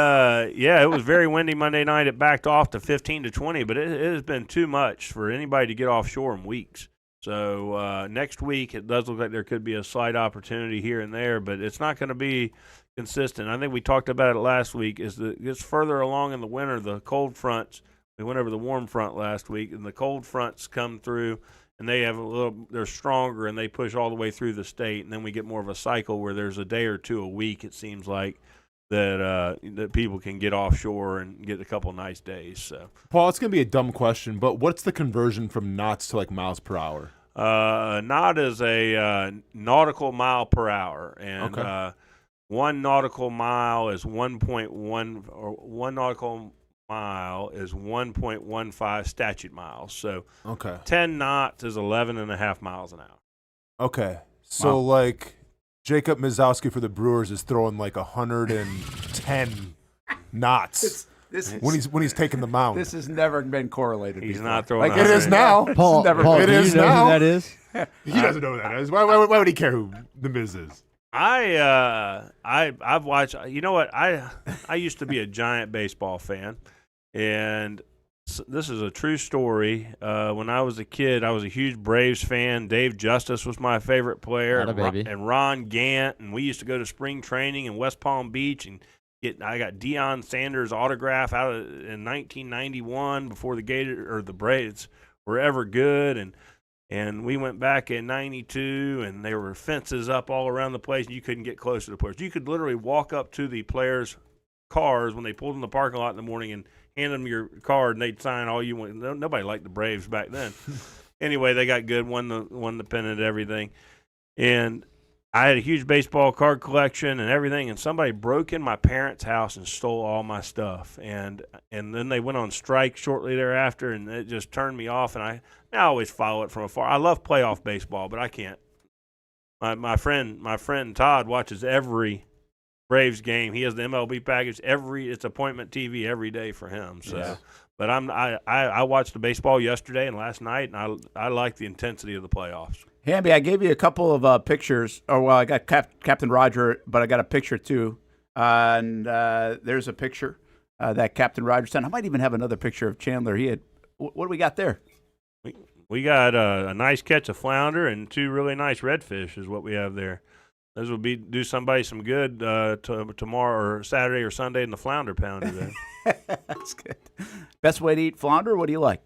[SPEAKER 26] it was very windy Monday night. It backed off to 15 to 20, but it has been too much for anybody to get offshore in weeks. So next week, it does look like there could be a slight opportunity here and there, but it's not going to be consistent. I think we talked about it last week. It's further along in the winter, the cold fronts. We went over the warm front last week, and the cold fronts come through. And they're stronger, and they push all the way through the state. And then we get more of a cycle where there's a day or two a week, it seems like, that people can get offshore and get a couple nice days. So,
[SPEAKER 5] Paul, it's going to be a dumb question, but what's the conversion from knots to like miles per hour?
[SPEAKER 26] Knot is a nautical mile per hour. And 1 nautical mile is 1.1, or 1 nautical mile is 1.15 statute miles. So 10 knots is 11.5 miles an hour.
[SPEAKER 5] Okay. So like Jacob Mizowski for the Brewers is throwing like 110 knots when he's taking the mound.
[SPEAKER 4] This has never been correlated.
[SPEAKER 26] He's
[SPEAKER 4] before.
[SPEAKER 26] not throwing
[SPEAKER 5] like it is now.
[SPEAKER 6] Paul,
[SPEAKER 5] it
[SPEAKER 6] do
[SPEAKER 5] is
[SPEAKER 6] you know
[SPEAKER 5] now.
[SPEAKER 6] who that is?
[SPEAKER 5] He doesn't know who that is. Why would he care who the Miz is?
[SPEAKER 26] I've watched. You know what? I used to be a giant baseball fan. And this is a true story. When I was a kid, I was a huge Braves fan. Dave Justice was my favorite player, and Ron Gant. And we used to go to spring training in West Palm Beach and I got Deion Sanders' autograph in 1991 before the Braves were ever good. And we went back in 92, and there were fences up all around the place, and you couldn't get close to the players. You could literally walk up to the players' cars when they pulled in the parking lot in the morning and hand them your card, and they'd sign all you want. Nobody liked the Braves back then. Anyway, they got good, won the pennant, everything. And I had a huge baseball card collection and everything, and somebody broke in my parents' house and stole all my stuff. And then they went on strike shortly thereafter, and it just turned me off. And I always follow it from afar. I love playoff baseball, but I can't. My friend Todd watches every Braves game. He has the MLB package. It's appointment TV every day for him. So, yeah. But I watched the baseball yesterday and last night, and I like the intensity of the playoffs.
[SPEAKER 4] Hamby, I gave you a couple of pictures. I got Captain Roger, but I got a picture too. And there's a picture that Captain Roger sent. I might even have another picture of Chandler. What do we got there?
[SPEAKER 26] We got a nice catch of flounder and 2 really nice redfish is what we have there. Those will do somebody some good tomorrow or Saturday or Sunday in the flounder pounder there.
[SPEAKER 4] That's good. Best way to eat flounder? What do you like?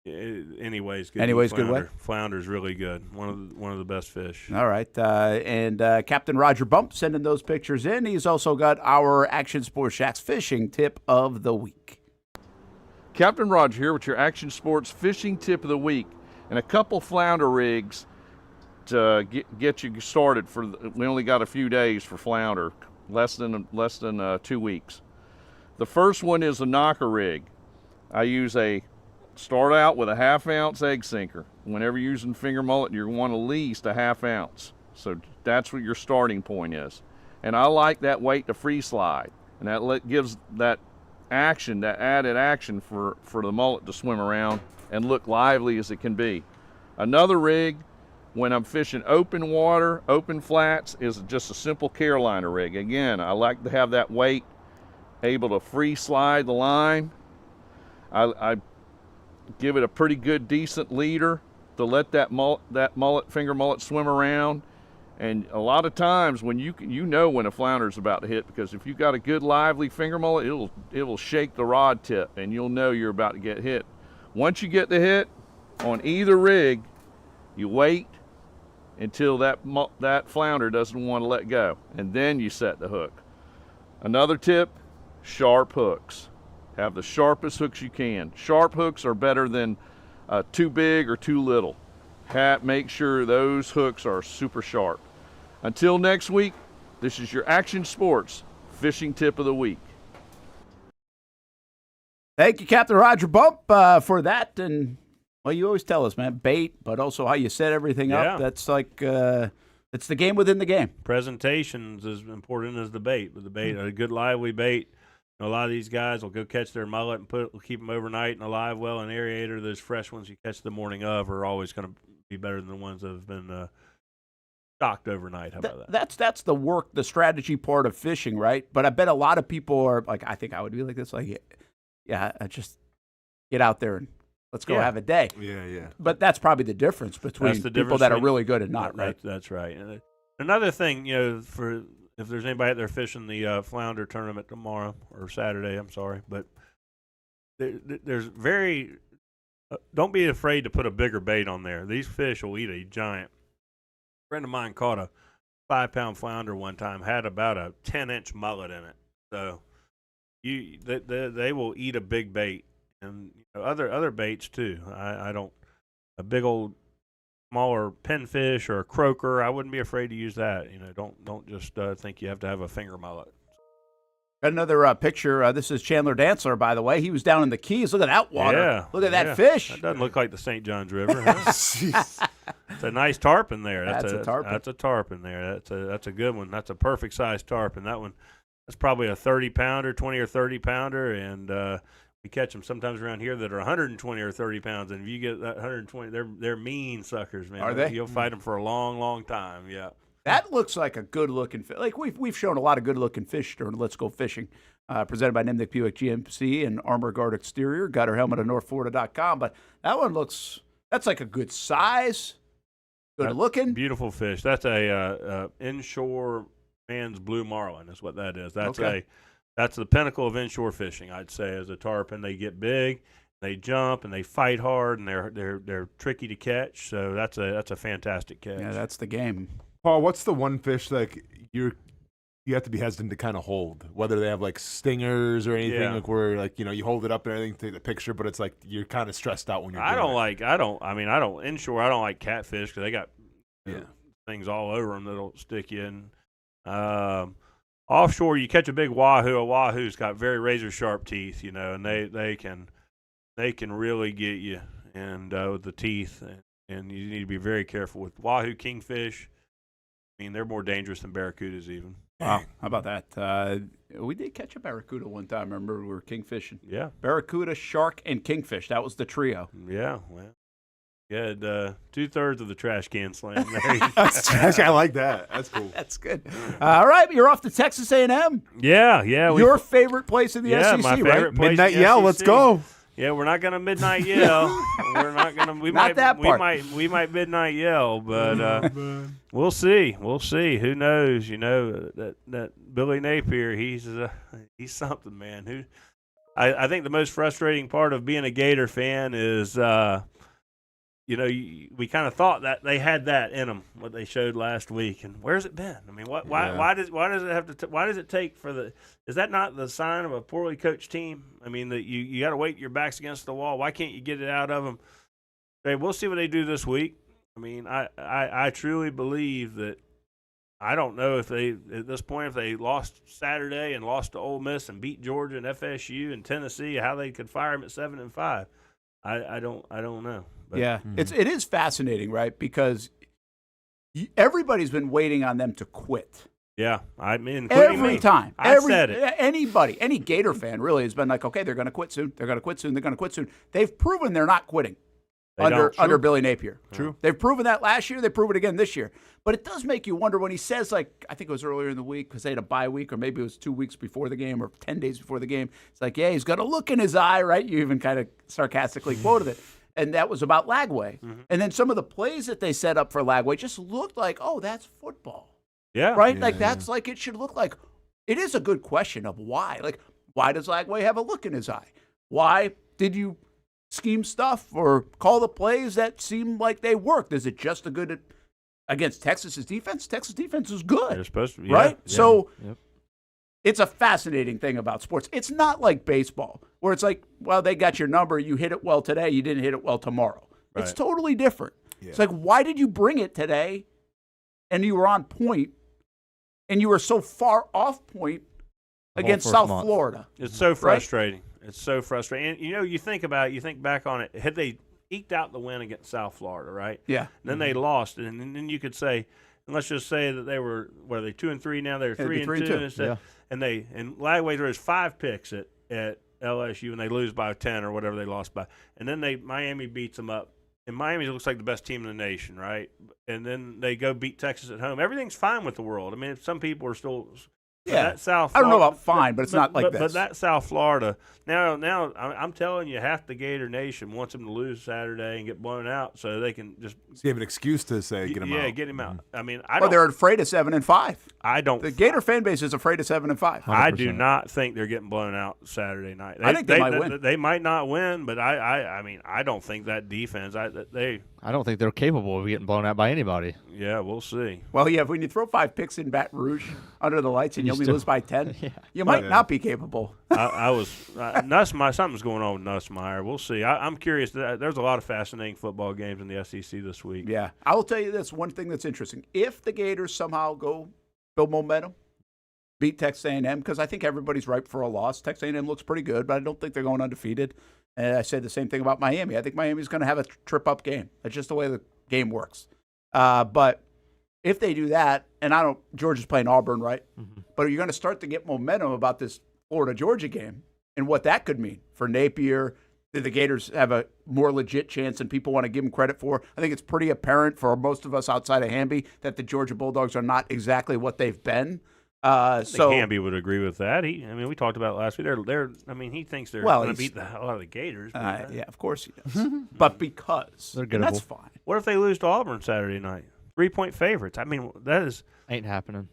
[SPEAKER 26] Anyways, good.
[SPEAKER 4] Anyways, good way.
[SPEAKER 26] Flounder's really good. One of the best fish.
[SPEAKER 4] All right, and Captain Roger Bump sending those pictures in. He's also got our Action Sports Shacks fishing tip of the week.
[SPEAKER 2] Captain Roger here with your Action Sports fishing tip of the week, and a couple flounder rigs to get you started. We only got a few days for flounder, less than 2 weeks. The first one is a knocker rig. I start out with a 1/2 ounce egg sinker. Whenever you're using finger mullet, you want at least a 1/2 ounce. So that's what your starting point is. And I like that weight to free slide, and that gives that action, that added action for the mullet to swim around and look lively as it can be. Another rig, when I'm fishing open water, open flats, is just a simple Carolina rig. Again, I like to have that weight able to free slide the line. I give it a pretty good, decent leader to let that finger mullet swim around. And a lot of times when you know when a flounder is about to hit, because if you've got a good lively finger mullet, it will shake the rod tip and you'll know you're about to get hit. Once you get the hit on either rig, you wait until that flounder doesn't want to let go, and then you set the hook. Another tip, sharp hooks. Have the sharpest hooks you can. Sharp hooks are better than too big or too little. Make sure those hooks are super sharp. Until next week, this is your Action Sports fishing tip of the week.
[SPEAKER 4] Thank you, Captain Roger Bump, for that. And, well, you always tell us, man, bait, but also how you set everything up. That's like it's the game within the game.
[SPEAKER 26] Presentation's as important as the bait. With the bait, a good lively bait, a lot of these guys will go catch their mullet and keep them overnight in a live well and aerator. Those fresh ones you catch the morning of are always going to be better than the ones that have been stocked overnight. How about that?
[SPEAKER 4] That's the work, the strategy part of fishing, right? But I bet a lot of people are like, I think I would be like this, like, yeah, I just get out there and let's go have a day.
[SPEAKER 5] Yeah.
[SPEAKER 4] But that's probably the difference between people that are really good and not, right?
[SPEAKER 26] That's right. And another thing, for if there's anybody out there fishing the flounder tournament tomorrow or Saturday, I'm sorry, but there's don't be afraid to put a bigger bait on there. These fish will eat a giant. A friend of mine caught a 5-pound flounder one time, had about a 10-inch mullet in it. So they will eat a big bait, and other baits too. I don't a big old smaller pinfish or a croaker. I wouldn't be afraid to use that. Don't just think you have to have a finger mullet.
[SPEAKER 4] Another picture. This is Chandler Dantzler, by the way. He was down in the Keys. Look at that water.
[SPEAKER 26] Yeah,
[SPEAKER 4] look at that fish.
[SPEAKER 26] That doesn't look like the St. Johns River. Huh? It's a nice tarpon there.
[SPEAKER 4] That's a tarpon.
[SPEAKER 26] That's a tarpon there. That's a good one. That's a perfect size tarpon. That one, that's probably a 30-pounder, 20 or 30-pounder, and we catch them sometimes around here that are 120 or 30 pounds. And if you get that 120, they're mean suckers, man.
[SPEAKER 4] Are they?
[SPEAKER 26] You'll fight them for a long, long time. Yeah.
[SPEAKER 4] That looks like a good-looking fish. Like we've shown a lot of good-looking fish during Let's Go Fishing, presented by Nimnick Buick GMC and Armor Guard Exterior. Got her helmet at NorthFlorida.com. But that one that's like a good size, good-looking.
[SPEAKER 26] Beautiful fish. That's a inshore man's blue marlin is what that is. That's the pinnacle of inshore fishing, I'd say, as a tarpon. They get big, they jump, and they fight hard, and they're tricky to catch. So that's a fantastic catch.
[SPEAKER 4] Yeah, that's the game.
[SPEAKER 5] Paul, what's the one fish like you have to be hesitant to kind of hold? Whether they have like stingers or anything, like where like you hold it up and everything, take the picture, but it's like you're kind of stressed out when you're.
[SPEAKER 26] I don't like catfish because they got things all over them that'll stick you in. Offshore, you catch a big wahoo. A wahoo's got very razor sharp teeth, and they can really get you and with the teeth, and you need to be very careful with wahoo, kingfish. I mean, they're more dangerous than barracudas even.
[SPEAKER 4] Wow, how about that? We did catch a barracuda one time. Remember, we were kingfishing.
[SPEAKER 26] Yeah,
[SPEAKER 4] barracuda, shark, and kingfish. That was the trio.
[SPEAKER 26] Yeah, well, you had 2/3 of the trash can slam there.
[SPEAKER 5] I like that. That's cool.
[SPEAKER 4] That's good. All right, you're off to Texas A&M.
[SPEAKER 26] Yeah.
[SPEAKER 4] Your favorite place in the SEC,
[SPEAKER 26] my favorite
[SPEAKER 4] right?
[SPEAKER 26] place
[SPEAKER 5] Midnight
[SPEAKER 26] in the
[SPEAKER 5] Yell.
[SPEAKER 26] SEC.
[SPEAKER 5] Let's go.
[SPEAKER 26] Yeah, we're not gonna midnight yell. We're not gonna. We might midnight yell, but we'll see. We'll see. Who knows? That Billy Napier. He's something, man. I think the most frustrating part of being a Gator fan is we kind of thought that they had that in them, what they showed last week, and where's it been? I mean, why does it have to? Why does it take for the? Is that not the sign of a poorly coached team? I mean, that you got to wait your backs against the wall. Why can't you get it out of them? Hey, we'll see what they do this week. I mean, I truly believe that. I don't know if they at this point if they lost Saturday and lost to Ole Miss and beat Georgia and FSU and Tennessee, how they could fire them at 7-5. I don't know. But,
[SPEAKER 4] yeah, it is fascinating, right? Because everybody's been waiting on them to quit.
[SPEAKER 26] Yeah, I mean,
[SPEAKER 4] every time.
[SPEAKER 26] I said it.
[SPEAKER 4] Anybody, any Gator fan really has been like, okay, they're going to quit soon. They're going to quit soon. They're going to quit soon. They've proven they're not quitting under Billy Napier.
[SPEAKER 5] True.
[SPEAKER 4] They've proven that last year. They prove it again this year. But it does make you wonder when he says, like, I think it was earlier in the week because they had a bye week, or maybe it was 2 weeks before the game or 10 days before the game. It's like, yeah, he's got a look in his eye, right? You even kind of sarcastically quoted it. And that was about Lagway. Mm-hmm. And then some of the plays that they set up for Lagway just looked like, oh, that's football.
[SPEAKER 26] Yeah.
[SPEAKER 4] Right? That's like it should look like. It is a good question of why. Like, why does Lagway have a look in his eye? Why did you scheme stuff or call the plays that seem like they worked? Is it just a good against Texas's defense? Texas defense is good.
[SPEAKER 26] They're supposed to be.
[SPEAKER 4] Right?
[SPEAKER 26] Yeah.
[SPEAKER 4] So it's a fascinating thing about sports. It's not like baseball where it's like, well, they got your number. You hit it well today. You didn't hit it well tomorrow. Right. It's totally different. Yeah. It's like, why did you bring it today and you were on point and you were so far off point against South Florida?
[SPEAKER 26] It's so frustrating. It's so frustrating. And, you think back on it. Had they eked out the win against South Florida, right?
[SPEAKER 4] Yeah.
[SPEAKER 26] And then they lost, and then you could say, and let's just say that they were, what are they, 2-3 now? They're 3-2.
[SPEAKER 4] Yeah.
[SPEAKER 26] And Lagway throws 5 picks at LSU, and they lose by 10 or whatever they lost by. And then Miami beats them up. And Miami looks like the best team in the nation, right? And then they go beat Texas at home. Everything's fine with the world. I mean, some people are still –
[SPEAKER 4] yeah,
[SPEAKER 26] that South
[SPEAKER 4] I don't know
[SPEAKER 26] Florida,
[SPEAKER 4] about fine, but it's not like this.
[SPEAKER 26] But that South Florida, now I'm telling you, half the Gator Nation wants them to lose Saturday and get blown out so they can just
[SPEAKER 5] – So you have an excuse to say get him out.
[SPEAKER 26] Yeah, get him out. I mean,
[SPEAKER 4] they're afraid of 7-5.
[SPEAKER 26] I don't.
[SPEAKER 4] The Gator fan base is afraid of 7-5.
[SPEAKER 26] I do not think they're getting blown out Saturday night.
[SPEAKER 4] I think they might win.
[SPEAKER 26] They might not win, but I mean, I don't think that defense.
[SPEAKER 6] I don't think they're capable of getting blown out by anybody.
[SPEAKER 26] Yeah, we'll see.
[SPEAKER 4] Well, yeah, when you throw 5 picks in Baton Rouge under the lights and you only lose by 10, you might not be capable.
[SPEAKER 26] I was Nussmeier. Something's going on with Nussmeier. We'll see. I'm curious. There's a lot of fascinating football games in the SEC this week.
[SPEAKER 4] Yeah, I will tell you this one thing that's interesting. If the Gators somehow go build momentum, beat Texas A&M, because I think everybody's ripe for a loss. Texas A&M looks pretty good, but I don't think they're going undefeated. And I say the same thing about Miami. I think Miami's going to have a trip-up game. That's just the way the game works. But if they do that, and Georgia's playing Auburn, right? Mm-hmm. But you're going to start to get momentum about this Florida-Georgia game and what that could mean for Napier. The Gators have a more legit chance than people want to give them credit for. I think it's pretty apparent for most of us outside of Hamby that the Georgia Bulldogs are not exactly what they've been.
[SPEAKER 26] I think Hamby would agree with that. We talked about it last week. He thinks they're going to beat the hell out of the Gators.
[SPEAKER 4] Yeah, of course he does. But because
[SPEAKER 6] they're gettable.
[SPEAKER 4] That's fine.
[SPEAKER 26] What if they lose to Auburn Saturday night? 3-point favorites. I mean, that is
[SPEAKER 6] ain't happening.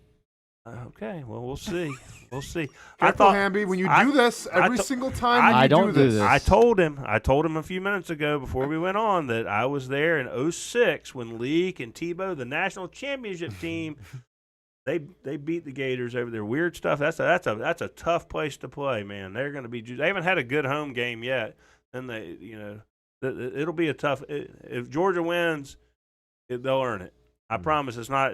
[SPEAKER 26] Okay, well, we'll see. We'll see.
[SPEAKER 5] Careful, Hamby, when you do this every single time
[SPEAKER 6] I don't do this.
[SPEAKER 26] I told him a few minutes ago before we went on that I was there in 2006 when Leak and Tebow, the national championship team, they beat the Gators over their weird stuff. That's a tough place to play, man. They're going to be. They haven't had a good home game yet, and it'll be a tough. If Georgia wins, they'll earn it. I promise. It's not.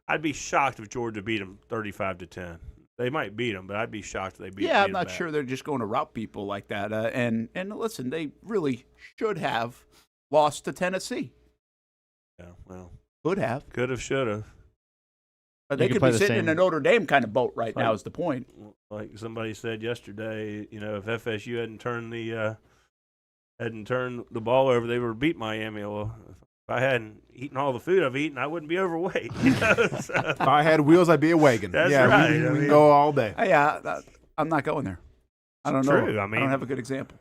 [SPEAKER 26] I'd be shocked if Georgia beat them 35-10. They might beat them, but I'd be shocked if they beat them.
[SPEAKER 4] Yeah, I'm not sure they're just going to rout people like that. And listen, they really should have lost to Tennessee.
[SPEAKER 26] Yeah, well,
[SPEAKER 4] could have,
[SPEAKER 26] should have.
[SPEAKER 4] But they could be sitting in a Notre Dame kind of boat right now. Is the point?
[SPEAKER 26] Like somebody said yesterday, if FSU hadn't turned the ball over, they would beat Miami. Well, if I hadn't eaten all the food I've eaten, I wouldn't be overweight. So.
[SPEAKER 5] If I had wheels, I'd be a wagon.
[SPEAKER 26] That's right.
[SPEAKER 5] We can go all day.
[SPEAKER 4] Yeah, I'm not going there. I don't know.
[SPEAKER 26] True.
[SPEAKER 4] I don't have a good example.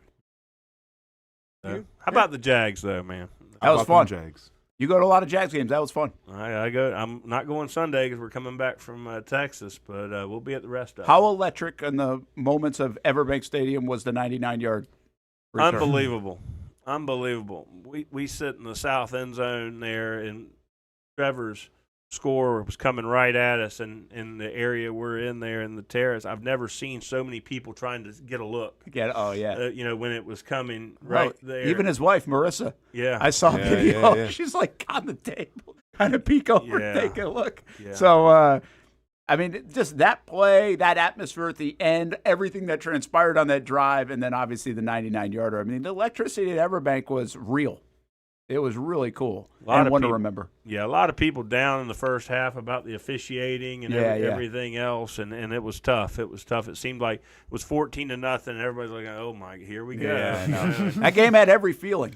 [SPEAKER 26] How about the Jags, though, man?
[SPEAKER 4] That was fun.
[SPEAKER 5] Jags.
[SPEAKER 4] You go to a lot of Jags games. That was fun.
[SPEAKER 26] I go. I'm not going Sunday because we're coming back from Texas, but we'll be at the rest of it.
[SPEAKER 4] How electric in the moments of Everbank Stadium was the 99-yard return?
[SPEAKER 26] Unbelievable. We sit in the south end zone there, and Trevor's score was coming right at us in the area we're in there in the terrace. I've never seen so many people trying to get a look. When it was coming right there.
[SPEAKER 4] Even his wife, Marissa.
[SPEAKER 26] Yeah.
[SPEAKER 4] I saw a video.
[SPEAKER 5] Yeah.
[SPEAKER 4] She's like on the table, trying to peek over and take a look.
[SPEAKER 26] Yeah.
[SPEAKER 4] So, just that play, that atmosphere at the end, everything that transpired on that drive, and then obviously the 99-yarder. I mean, the electricity at Everbank was real. It was really cool and one to remember.
[SPEAKER 26] Yeah, a lot of people down in the first half about the officiating and everything else, and it was tough. It was tough. It seemed like it was 14-0, and everybody's like, "Oh my, here we go."
[SPEAKER 4] Yeah, that game had every feeling.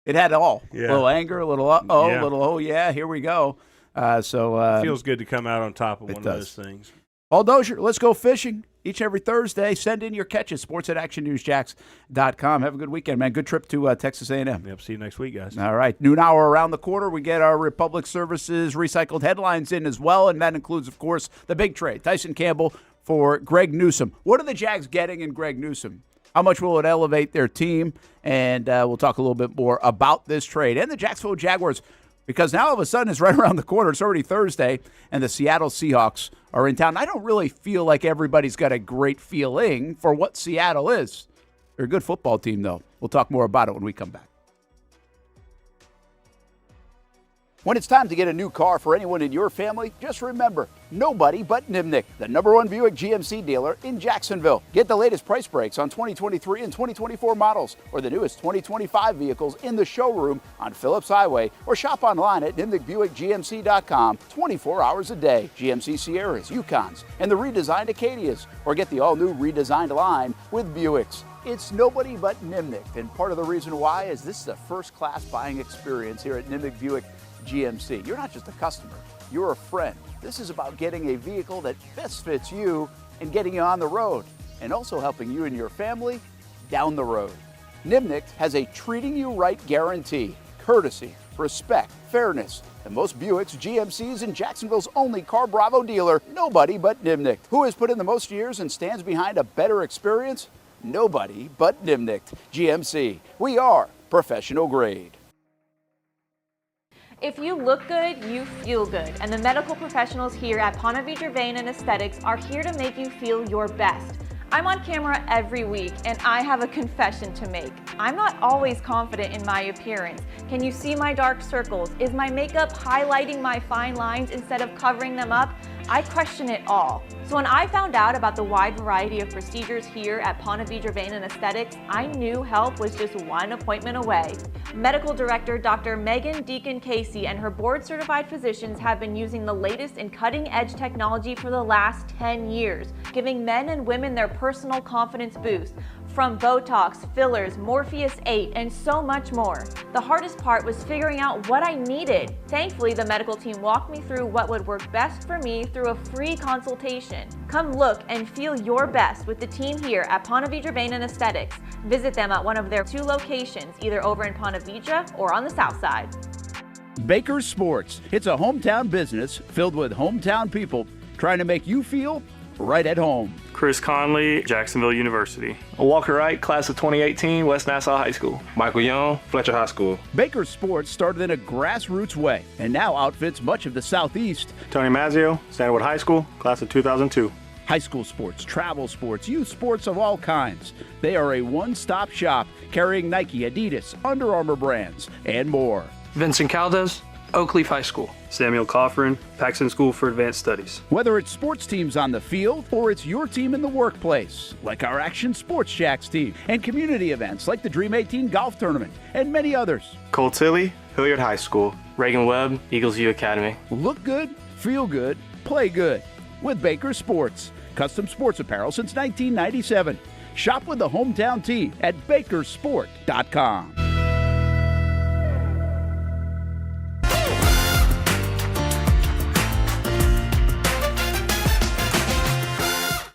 [SPEAKER 4] It had it all.
[SPEAKER 26] Yeah.
[SPEAKER 4] A little anger, a little a little here we go.
[SPEAKER 26] It feels good to come out on top of one of those things.
[SPEAKER 4] Paul Dozier, let's go fishing each and every Thursday. Send in your catches, sports@actionnewsjacks.com. Have a good weekend, man. Good trip to Texas A&M.
[SPEAKER 26] Yep, see you next week, guys.
[SPEAKER 4] All right, noon hour around the corner. We get our Republic Services recycled headlines in as well, and that includes, of course, the big trade. Tyson Campbell for Greg Newsome. What are the Jags getting in Greg Newsome? How much will it elevate their team? And we'll talk a little bit more about this trade and the Jacksonville Jaguars, because now all of a sudden it's right around the corner. It's already Thursday, and the Seattle Seahawks are in town. I don't really feel like everybody's got a great feeling for what Seattle is. They're a good football team, though. We'll talk more about it when we come back.
[SPEAKER 12] When it's time to get a new car for anyone in your family, just remember, nobody but Nimnick, the #1 Buick GMC dealer in Jacksonville. Get the latest price breaks on 2023 and 2024 models or the newest 2025 vehicles in the showroom on Phillips Highway or shop online at NimnickBuickGMC.com 24 hours a day. GMC Sierras, Yukons, and the redesigned Acadias, or get the all-new redesigned line with Buicks. It's nobody but Nimnick, and part of the reason why is this is a first-class buying experience here at Nimnick Buick GMC. You're not just a customer, you're a friend. This is about getting a vehicle that best fits you and getting you on the road, and also helping you and your family down the road. Nimnick has a treating you right guarantee, courtesy, respect, fairness, and most Buicks, GMCs, and Jacksonville's only Car Bravo dealer, nobody but Nimnick. Who has put in the most years and stands behind a better experience? Nobody but Nimnick. GMC. We are professional grade.
[SPEAKER 10] If you look good, you feel good, and the medical professionals here at Ponte Vedra Vein and Aesthetics are here to make you feel your best. I'm on camera every week, and I have a confession to make. I'm not always confident in my appearance. Can you see my dark circles? Is my makeup highlighting my fine lines instead of covering them up? I question it all. So when I found out about the wide variety of procedures here at Ponte Vedra Vein and Aesthetics, I knew help was just one appointment away. Medical Director Dr. Megan Deacon Casey and her board-certified physicians have been using the latest in cutting-edge technology for the last 10 years, giving men and women their personal confidence boost. From Botox, fillers, Morpheus 8, and so much more. The hardest part was figuring out what I needed. Thankfully, the medical team walked me through what would work best for me through a free consultation. Come look and feel your best with the team here at Ponte Vedra Vein and Aesthetics. Visit them at one of their 2 locations, either over in Ponte Vedra or on the south side.
[SPEAKER 12] Baker's Sports. It's a hometown business filled with hometown people trying to make you feel right at home.
[SPEAKER 7] Chris Conley, Jacksonville University. Walker Wright, class of 2018, West Nassau High School. Michael Young, Fletcher High School.
[SPEAKER 12] Baker's Sports started in a grassroots way and now outfits much of the Southeast.
[SPEAKER 7] Tony Mazzio, Stanwood High School, class of 2002.
[SPEAKER 12] High school sports, travel sports, youth sports of all kinds. They are a one-stop shop carrying Nike, Adidas, Under Armour brands, and more.
[SPEAKER 7] Vincent Caldes, Oak Leaf High School. Samuel Coffrin, Paxton School for Advanced Studies.
[SPEAKER 12] Whether it's sports teams on the field or it's your team in the workplace, like our Action Sports Jacks team, and community events like the Dream 18 Golf Tournament, and many others.
[SPEAKER 7] Cole Tilley, Hilliard High School. Reagan Webb, Eagles View Academy.
[SPEAKER 12] Look good, feel good, play good with Baker Sports. Custom sports apparel since 1997. Shop with the hometown team at bakersport.com.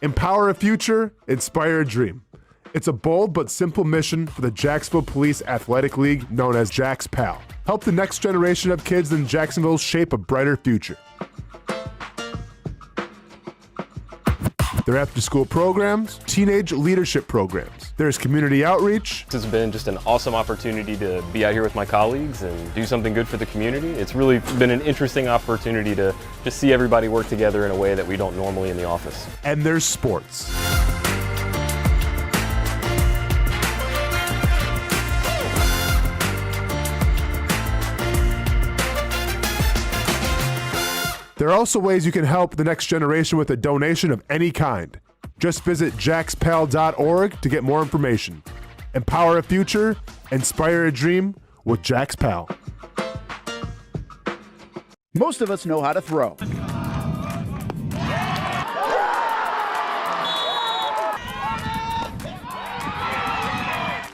[SPEAKER 5] Empower a future, inspire a dream. It's a bold but simple mission for the Jacksonville Police Athletic League known as Jax PAL. Help the next generation of kids in Jacksonville shape a brighter future. Their after-school programs, teenage leadership programs. There's community outreach.
[SPEAKER 8] This has been just an awesome opportunity to be out here with my colleagues and do something good for the community. It's really been an interesting opportunity to just see everybody work together in a way that we don't normally in the office.
[SPEAKER 5] And there's sports. There are also ways you can help the next generation with a donation of any kind. Just visit jaxpal.org to get more information. Empower a future, inspire a dream with Jax PAL.
[SPEAKER 12] Most of us know how to throw.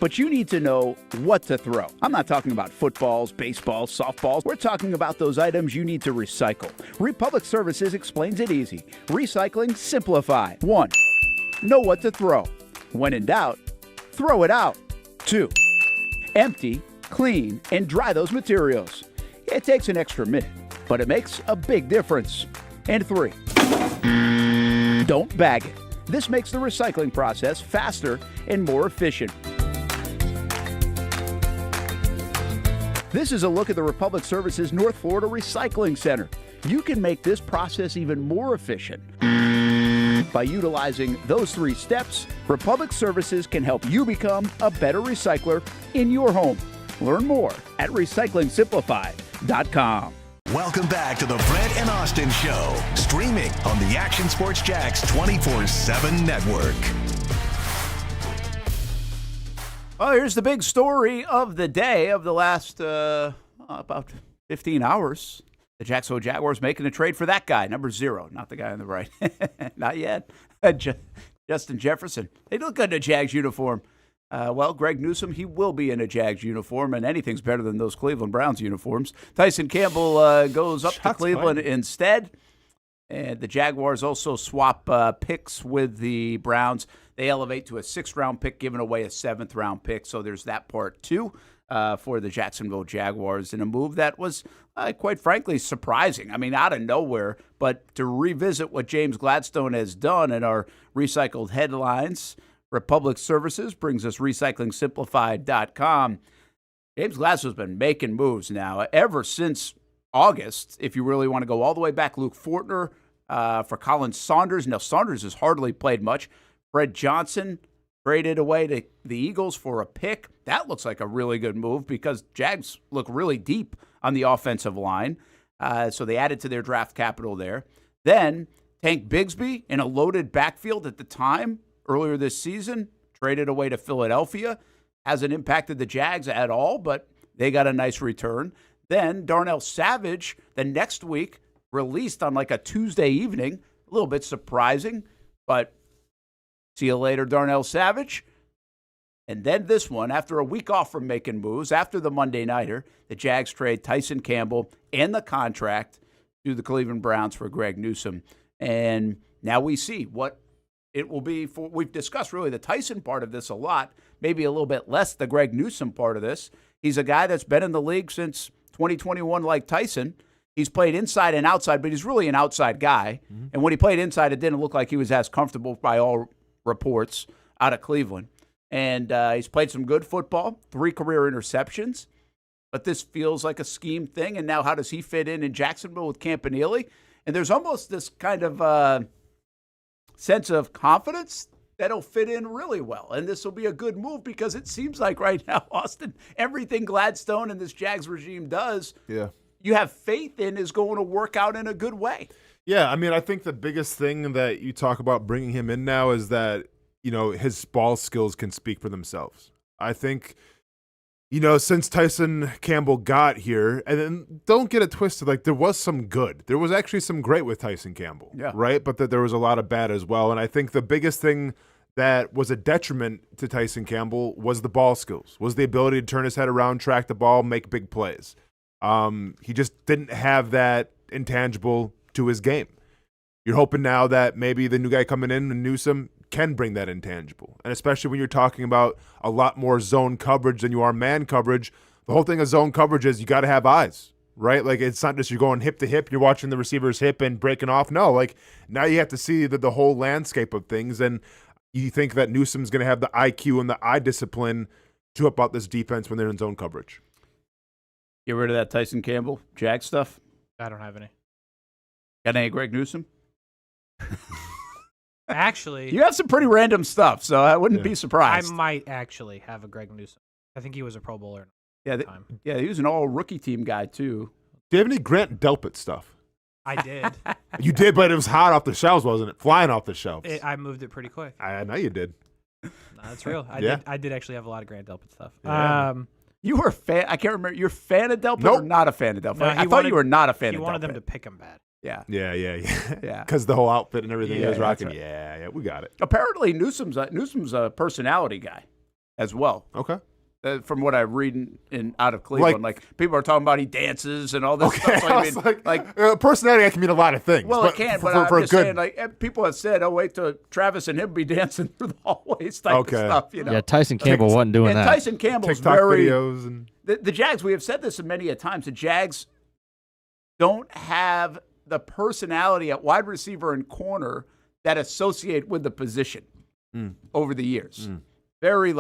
[SPEAKER 12] But you need to know what to throw. I'm not talking about footballs, baseballs, softballs. We're talking about those items you need to recycle. Republic Services explains it easy. Recycling simplified. 1. Know what to throw. When in doubt, throw it out. 2. Empty, clean, and dry those materials. It takes an extra minute, but it makes a big difference. And 3. Don't bag it. This makes the recycling process faster and more efficient. This is a look at the Republic Services North Florida Recycling Center. You can make this process even more efficient. By utilizing those 3 steps, Republic Services can help you become a better recycler in your home. Learn more at recyclingsimplified.com.
[SPEAKER 1] Welcome back to the Brent and Austen Show, streaming on the Action Sports Jax 24/7 network.
[SPEAKER 4] Well, here's the big story of the day of the last about 15 hours. The Jacksonville Jaguars making a trade for that guy, number 0, not the guy on the right. Not yet. Justin Jefferson. They look good in a Jags uniform. Well, Greg Newsome, he will be in a Jags uniform, and anything's better than those Cleveland Browns uniforms. Tyson Campbell goes up to Cleveland instead. And the Jaguars also swap picks with the Browns. They elevate to a 6th-round pick, giving away a 7th-round pick. So there's that part, too, for the Jacksonville Jaguars in a move that was, quite frankly, surprising. I mean, out of nowhere. But to revisit what James Gladstone has done in our recycled headlines, Republic Services brings us recyclingsimplified.com. James Gladstone's been making moves now ever since August, if you really want to go all the way back. Luke Fortner for Colin Saunders. Now, Saunders has hardly played much. Fred Johnson traded away to the Eagles for a pick. That looks like a really good move because Jags look really deep on the offensive line. So they added to their draft capital there. Then Tank Bigsby in a loaded backfield at the time earlier this season, traded away to Philadelphia. Hasn't impacted the Jags at all, but they got a nice return. Then Darnell Savage, the next week, released on like a Tuesday evening. A little bit surprising, but see you later, Darnell Savage. And then this one, after a week off from making moves, after the Monday Nighter, the Jags trade Tyson Campbell and the contract to the Cleveland Browns for Greg Newsome. And now we see what it will be for. We've discussed really the Tyson part of this a lot, maybe a little bit less the Greg Newsome part of this. He's a guy that's been in the league since 2021 like Tyson. He's played inside and outside, but he's really an outside guy. Mm-hmm. And when he played inside, it didn't look like he was as comfortable by all reports out of Cleveland. And he's played some good football, 3 career interceptions. But this feels like a scheme thing. And now how does he fit in Jacksonville with Campanile? And there's almost this kind of sense of confidence that'll fit in really well. And this will be a good move because it seems like right now, Austen, everything Gladstone and this Jags regime does, you have faith in is going to work out in a good way.
[SPEAKER 5] Yeah, I mean, I think the biggest thing that you talk about bringing him in now is that, you know, his ball skills can speak for themselves. I think, you know, since Tyson Campbell got here, and then don't get it twisted, like there was some good. There was actually some great with Tyson Campbell, right? But that there was a lot of bad as well. And I think the biggest thing that was a detriment to Tyson Campbell was the ball skills, was the ability to turn his head around, track the ball, make big plays. He just didn't have that intangible to his game. You're hoping now that maybe the new guy coming in, Newsome, can bring that intangible. And especially when you're talking about a lot more zone coverage than you are man coverage, the whole thing of zone coverage is you got to have eyes, right? Like it's not just you're going hip to hip, you're watching the receiver's hip and breaking off. No, like now you have to see the whole landscape of things. And you think that Newsome's going to have the IQ and the eye discipline to help out this defense when they're in zone coverage.
[SPEAKER 4] Get rid of that Tyson Campbell, Jag stuff.
[SPEAKER 9] I don't have any.
[SPEAKER 4] Got any Greg Newsome?
[SPEAKER 9] Actually,
[SPEAKER 4] you have some pretty random stuff, so I wouldn't be surprised.
[SPEAKER 9] I might actually have a Greg Newsome. I think he was a Pro Bowler.
[SPEAKER 4] Yeah, he was an all-rookie team guy, too.
[SPEAKER 5] Do you have any Grant Delpit stuff?
[SPEAKER 9] I did.
[SPEAKER 5] You did, but it was hot off the shelves, wasn't it? Flying off the shelves.
[SPEAKER 9] I moved it pretty quick.
[SPEAKER 5] I know you did.
[SPEAKER 9] No, that's real. I did actually have a lot of Grant Delpit stuff.
[SPEAKER 5] Yeah.
[SPEAKER 4] You were a fan. I can't remember. You're a fan of Delpit or not a fan of Delpit?
[SPEAKER 9] No,
[SPEAKER 4] I thought you were not a fan of Delpit.
[SPEAKER 9] He wanted them to pick him bad.
[SPEAKER 4] Yeah.
[SPEAKER 5] Yeah. Because the whole outfit and everything he was rocking. Right. Yeah, we got it.
[SPEAKER 4] Apparently, Newsome's a personality guy as well.
[SPEAKER 5] Okay.
[SPEAKER 4] From what I read out of Cleveland, like people are talking about he dances and all this stuff. So
[SPEAKER 5] personality can mean a lot of things.
[SPEAKER 4] Well, it can, but I'm just saying, like people have said, "Oh, wait till Travis and him be dancing through the hallways," type of stuff. You know?
[SPEAKER 6] Yeah, Tyson Campbell wasn't doing that.
[SPEAKER 4] And Tyson Campbell's
[SPEAKER 5] TikTok
[SPEAKER 4] very
[SPEAKER 5] videos and
[SPEAKER 4] the Jags. We have said this many a times. The Jags don't have the personality at wide receiver and corner that associate with the position over the years. Very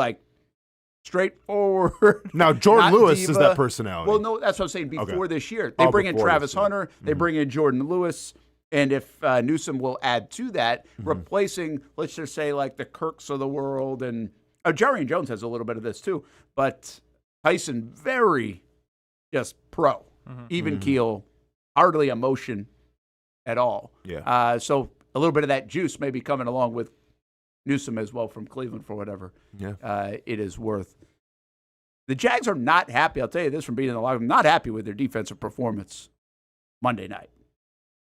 [SPEAKER 4] straightforward.
[SPEAKER 5] Now, Jordan Lewis is that personality.
[SPEAKER 4] Well, no, that's what I'm saying. Before this year, they bring in Travis Hunter, they bring in Jordan Lewis, and if Newsome will add to that, replacing, let's just say, like the Kirks of the world, and Jerry and Jones has a little bit of this too, but Tyson very just pro, even keel. hardly emotion at all.
[SPEAKER 5] Yeah.
[SPEAKER 4] So a little bit of that juice may be coming along with Newsome as well from Cleveland for whatever it is worth. The Jags are not happy. I'll tell you this from being in the locker room, not happy with their defensive performance Monday night.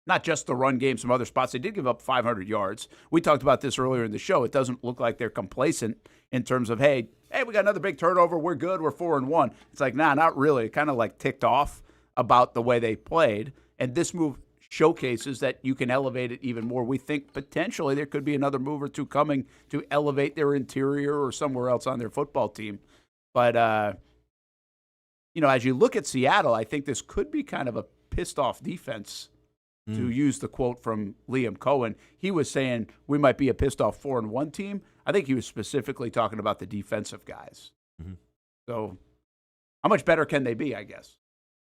[SPEAKER 4] Not just the run game, some other spots. They did give up 500 yards. We talked about this earlier in the show. It doesn't look like they're complacent in terms of, hey, we got another big turnover. We're good. We're 4-1. It's like, nah, not really. It kind of like ticked off about the way they played. And this move showcases that you can elevate it even more. We think potentially there could be another move or two coming to elevate their interior or somewhere else on their football team. But, as you look at Seattle, I think this could be kind of a pissed-off defense. To use the quote from Liam Cohen, he was saying we might be a pissed-off 4-1 team. I think he was specifically talking about the defensive guys. Mm-hmm. So how much better can they be, I guess?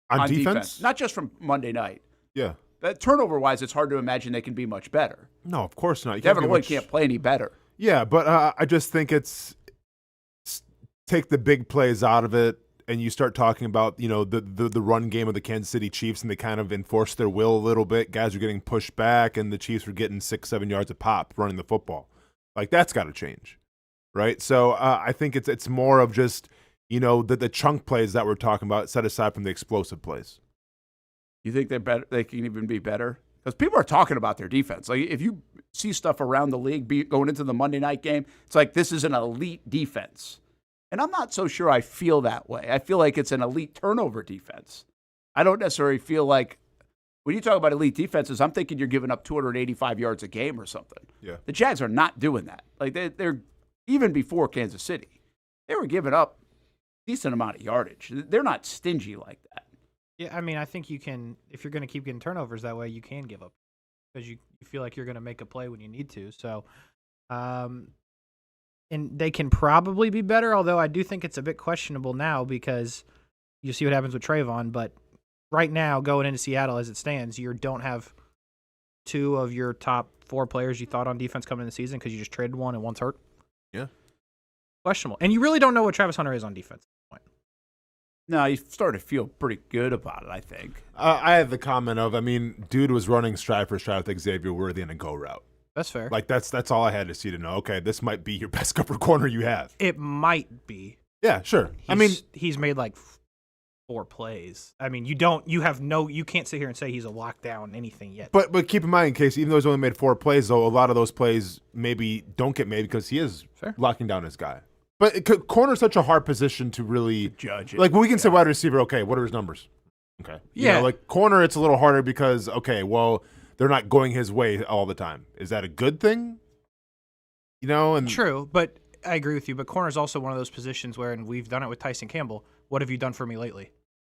[SPEAKER 5] On defense?
[SPEAKER 4] Not just from Monday night.
[SPEAKER 5] Yeah.
[SPEAKER 4] Turnover-wise, it's hard to imagine they can be much better.
[SPEAKER 5] No, of course not.
[SPEAKER 4] Devin Lloyd can't play any better.
[SPEAKER 5] Yeah, but I just think it's take the big plays out of it. And you start talking about, the run game of the Kansas City Chiefs, and they kind of enforce their will a little bit. Guys are getting pushed back, and the Chiefs were getting 6-7 yards a pop running the football. Like, that's got to change, right? So I think it's more of just, the chunk plays that we're talking about, set aside from the explosive plays.
[SPEAKER 4] You think they're better? They can even be better? Because people are talking about their defense. Like, if you see stuff around the league going into the Monday night game, it's like this is an elite defense. And I'm not so sure I feel that way. I feel like it's an elite turnover defense. I don't necessarily feel like, when you talk about elite defenses, I'm thinking you're giving up 285 yards a game or something.
[SPEAKER 5] Yeah.
[SPEAKER 4] The Jags are not doing that. Like they're even before Kansas City, they were giving up a decent amount of yardage. They're not stingy like that.
[SPEAKER 9] Yeah, I mean, I think you can, if you're going to keep getting turnovers that way, you can give up because you feel like you're going to make a play when you need to. So, and they can probably be better, although I do think it's a bit questionable now because you see what happens with Trayvon. But right now, going into Seattle as it stands, you don't have two of your top 4 players you thought on defense coming in the season because you just traded one and one's hurt.
[SPEAKER 5] Yeah.
[SPEAKER 9] Questionable. And you really don't know what Travis Hunter is on defense at this point.
[SPEAKER 4] No, you started to feel pretty good about it, I think.
[SPEAKER 5] I had the comment of, dude was running stride for stride with Xavier Worthy in a go route.
[SPEAKER 9] That's fair.
[SPEAKER 5] Like, that's all I had to see to know, okay, this might be your best cover corner you have.
[SPEAKER 9] It might be.
[SPEAKER 5] Yeah, sure.
[SPEAKER 9] He's made like 4 plays. You can't sit here and say he's a lockdown anything yet.
[SPEAKER 5] But keep in mind, in case, even though he's only made 4 plays, though, a lot of those plays maybe don't get made because he is locking down his guy. But corner is such a hard position to really
[SPEAKER 4] judge it.
[SPEAKER 5] Like, we can say wide receiver, okay, what are his numbers? Okay. Like corner, it's a little harder because, okay, well, they're not going his way all the time. Is that a good thing?
[SPEAKER 9] True, but I agree with you. But corner is also one of those positions where, and we've done it with Tyson Campbell, what have you done for me lately?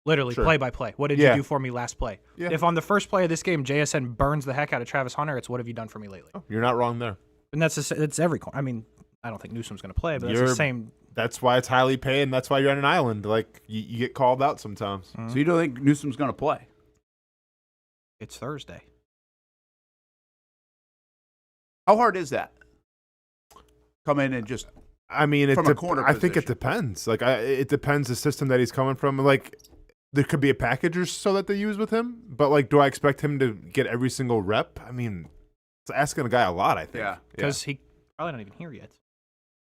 [SPEAKER 9] Literally, play by play. What did you do for me last play? Yeah. If on the first play of this game, JSN burns the heck out of Travis Hunter, it's what have you done for me lately?
[SPEAKER 5] Oh, you're not wrong there.
[SPEAKER 9] And that's every corner. I don't think Newsome's going to play, but that's the same.
[SPEAKER 5] That's why it's highly paid, and that's why you're on an island. Like, you get called out sometimes.
[SPEAKER 4] Mm-hmm. So you don't think Newsome's going to play?
[SPEAKER 9] It's Thursday.
[SPEAKER 4] How hard is that? Come in and just from a corner
[SPEAKER 5] I think it depends. Like, it depends the system that he's coming from. Like, there could be a package or so that they use with him, but, like, do I expect him to get every single rep? It's asking a guy a lot, I think.
[SPEAKER 9] Yeah, because he probably not even here yet.